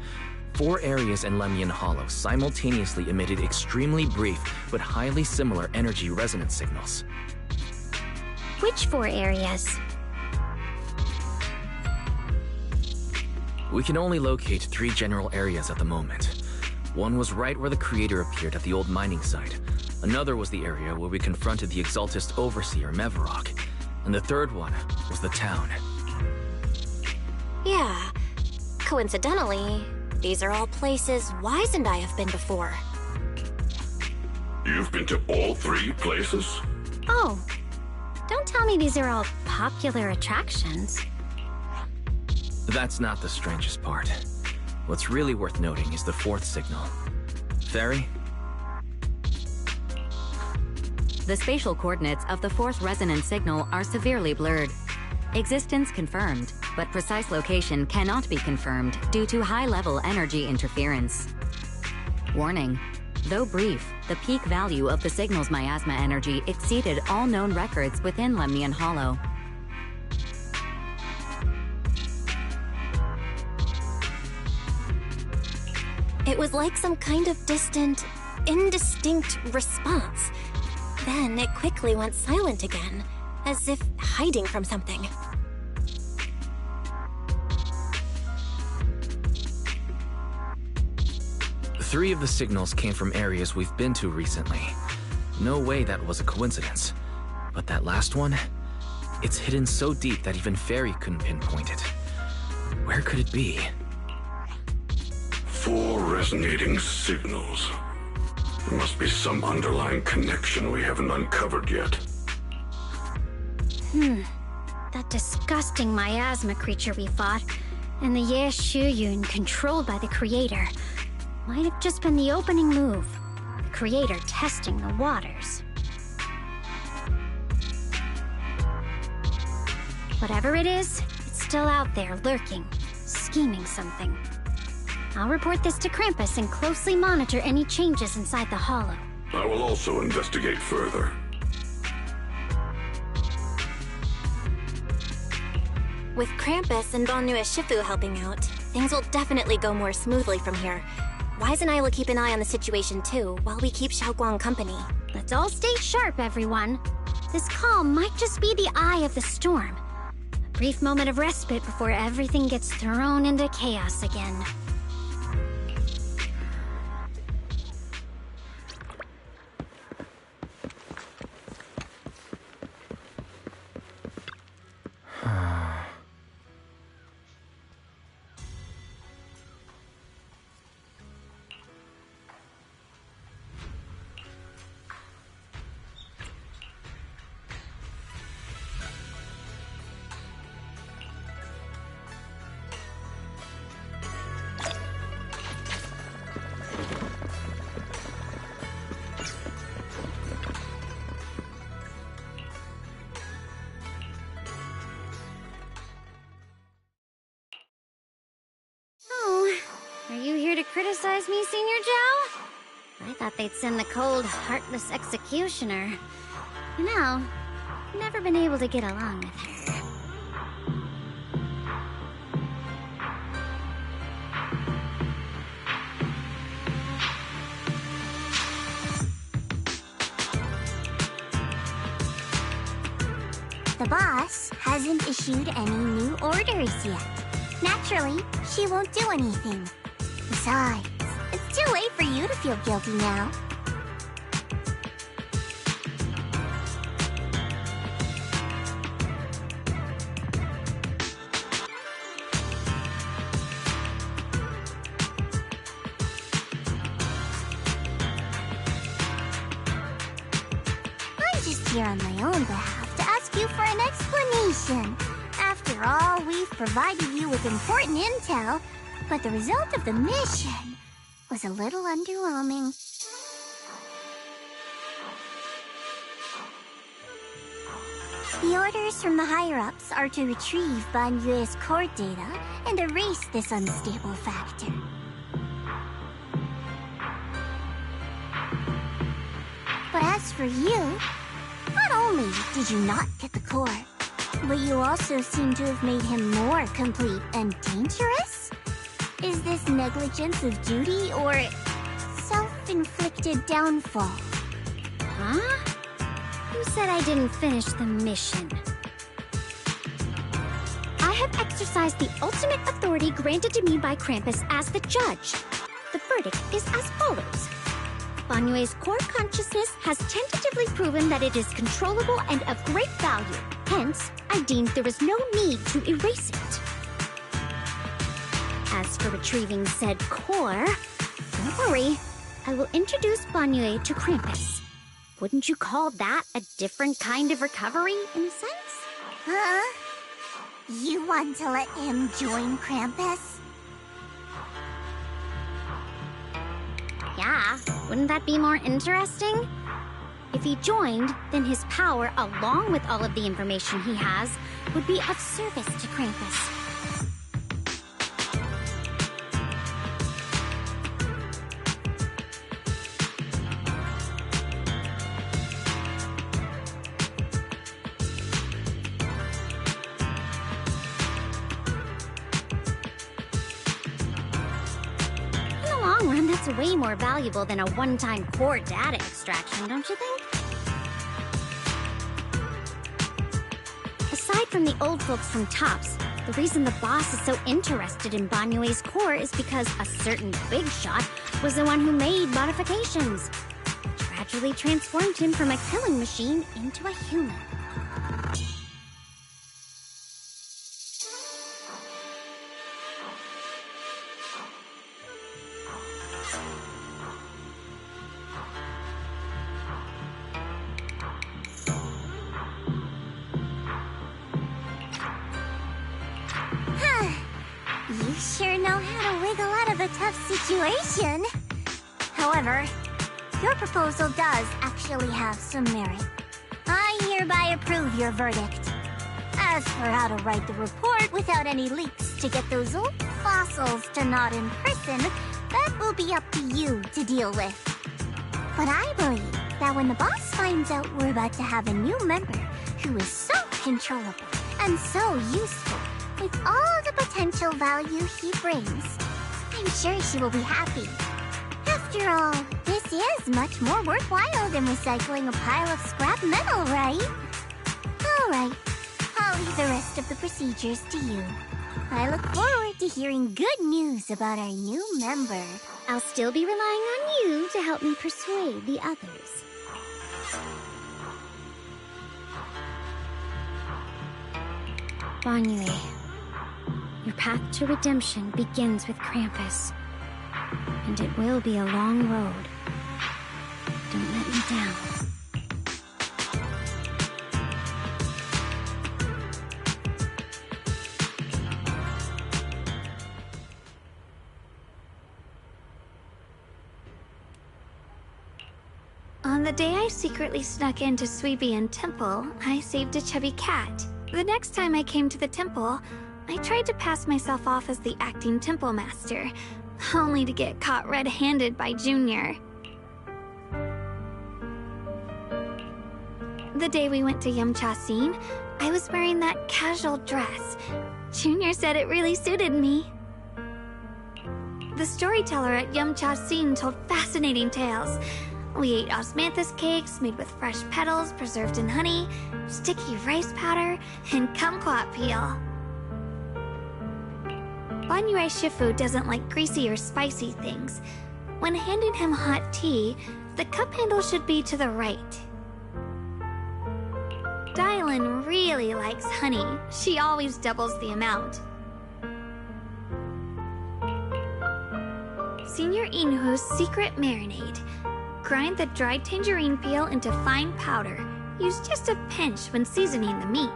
4 areas in Lemnian Hollow simultaneously emitted extremely brief but highly similar energy resonance signals. Which 4 areas? We can only locate 3 general areas at the moment. One was right where the creator appeared at the old mining site. Another was the area where we confronted the Exaltist Overseer, Mevarok. And the third one was the town. Yeah. Coincidentally, these are all places Wise and I have been before. You've been to all 3 places? Oh, don't tell me these are all popular attractions. That's not the strangest part. What's really worth noting is the 4th signal. Fairy? The spatial coordinates of the 4th resonance signal are severely blurred. Existence confirmed, but precise location cannot be confirmed due to high-level energy interference. Warning. Though brief, the peak value of the signal's miasma energy exceeded all known records within Lemnian Hollow. It was like some kind of distant, indistinct response. Then it quickly went silent again, as if hiding from something. Three of the signals came from areas we've been to recently. No way that was a coincidence. But that last one? It's hidden so deep that even Fairy couldn't pinpoint it. Where could it be? 4 resonating signals. There must be some underlying connection we haven't uncovered yet. That disgusting miasma creature we fought, and the Ye Shuyun controlled by the Creator, might have just been the opening move. The Creator testing the waters. Whatever it is, it's still out there lurking, scheming something. I'll report this to Krampus and closely monitor any changes inside the Hollow. I will also investigate further. With Krampus and Banue Shifu helping out, things will definitely go more smoothly from here. Wise and I will keep an eye on the situation too, while we keep Xiaoguang company. Let's all stay sharp, everyone. This calm might just be the eye of the storm. A brief moment of respite before everything gets thrown into chaos again. Are you here to criticize me, Senior Zhao? I thought they'd send the cold, heartless executioner. You know, I've never been able to get along with her. The boss hasn't issued any new orders yet. Naturally, she won't do anything. Besides, it's too late for you to feel guilty now. I'm just here on my own behalf to ask you for an explanation. After all, we've provided you with important intel, but the result of the mission was a little underwhelming. The orders from the higher-ups are to retrieve Banyue's core data and erase this unstable factor. But as for you, not only did you not get the core, But you also seem to have made him more complete and dangerous? Is this negligence of duty or self-inflicted downfall? Huh? Who said I didn't finish the mission? I have exercised the ultimate authority granted to me by Krampus as the judge. The verdict is as follows. Banyue's core consciousness has tentatively proven that it is controllable and of great value. Hence, I deemed there was no need to erase it. As for retrieving said core, don't worry. I will introduce Banyue to Krampus. Wouldn't you call that a different kind of recovery, in a sense? Huh? You want to let him join Krampus? Yeah, wouldn't that be more interesting? If he joined, then his power, along with all of the information he has, would be of service to Krampus. That's way more valuable than a one-time core data extraction, don't you think? Aside from the old folks from TOPS, the reason the boss is so interested in Banyue's core is because a certain big shot was the one who made modifications. Gradually transformed him from a killing machine into a human. You sure know how to wiggle out of a tough situation. However, your proposal does actually have some merit. I hereby approve your verdict. As for how to write the report without any leaks to get those old fossils to nod in person, that will be up to you to deal with. But I believe that when the boss finds out we're about to have a new member who is so controllable and so useful, with all the potential value he brings, I'm sure she will be happy. After all, this is much more worthwhile than recycling a pile of scrap metal, right? Alright, I'll leave the rest of the procedures to you. I look forward to hearing good news about our new member. I'll still be relying on you to help me persuade the others. Banyue, your path to redemption begins with Krampus. And it will be a long road. Don't let me down. On the day I secretly snuck into Suibian Temple, I saved a chubby cat. The next time I came to the temple, I tried to pass myself off as the acting temple master, only to get caught red-handed by Junior. The day we went to Yumcha-Scene, I was wearing that casual dress. Junior said it really suited me. The storyteller at Yumcha-Scene told fascinating tales. We ate osmanthus cakes made with fresh petals preserved in honey, sticky rice powder, and kumquat peel. Banyue Shifu doesn't like greasy or spicy things. When handing him hot tea, the cup handle should be to the right. Dylan really likes honey. She always doubles the amount. Senior Inhu's secret marinade. Grind the dried tangerine peel into fine powder. Use just a pinch when seasoning the meat.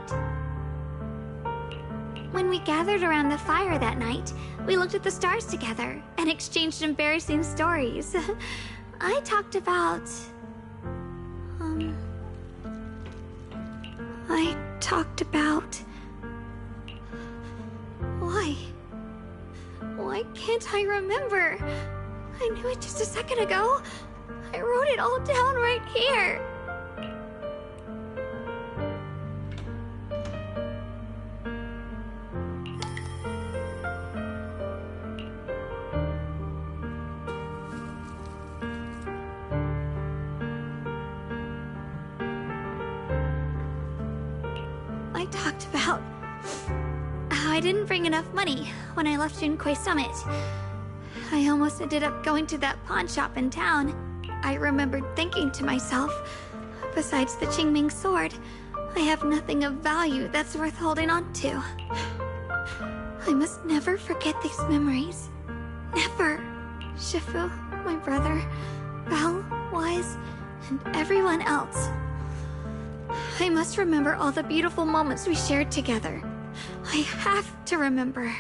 When we gathered around the fire that night, we looked at the stars together and exchanged embarrassing stories. I talked about... Why can't I remember? I knew it just a second ago. I wrote it all down right here. I talked about how I didn't bring enough money when I left Yunquei Summit. I almost ended up going to that pawn shop in town. I remembered thinking to myself, besides the Qingming sword, I have nothing of value that's worth holding on to. I must never forget these memories. Never. Shifu, my brother, Belle, Wise, and everyone else. I must remember all the beautiful moments we shared together. I have to remember.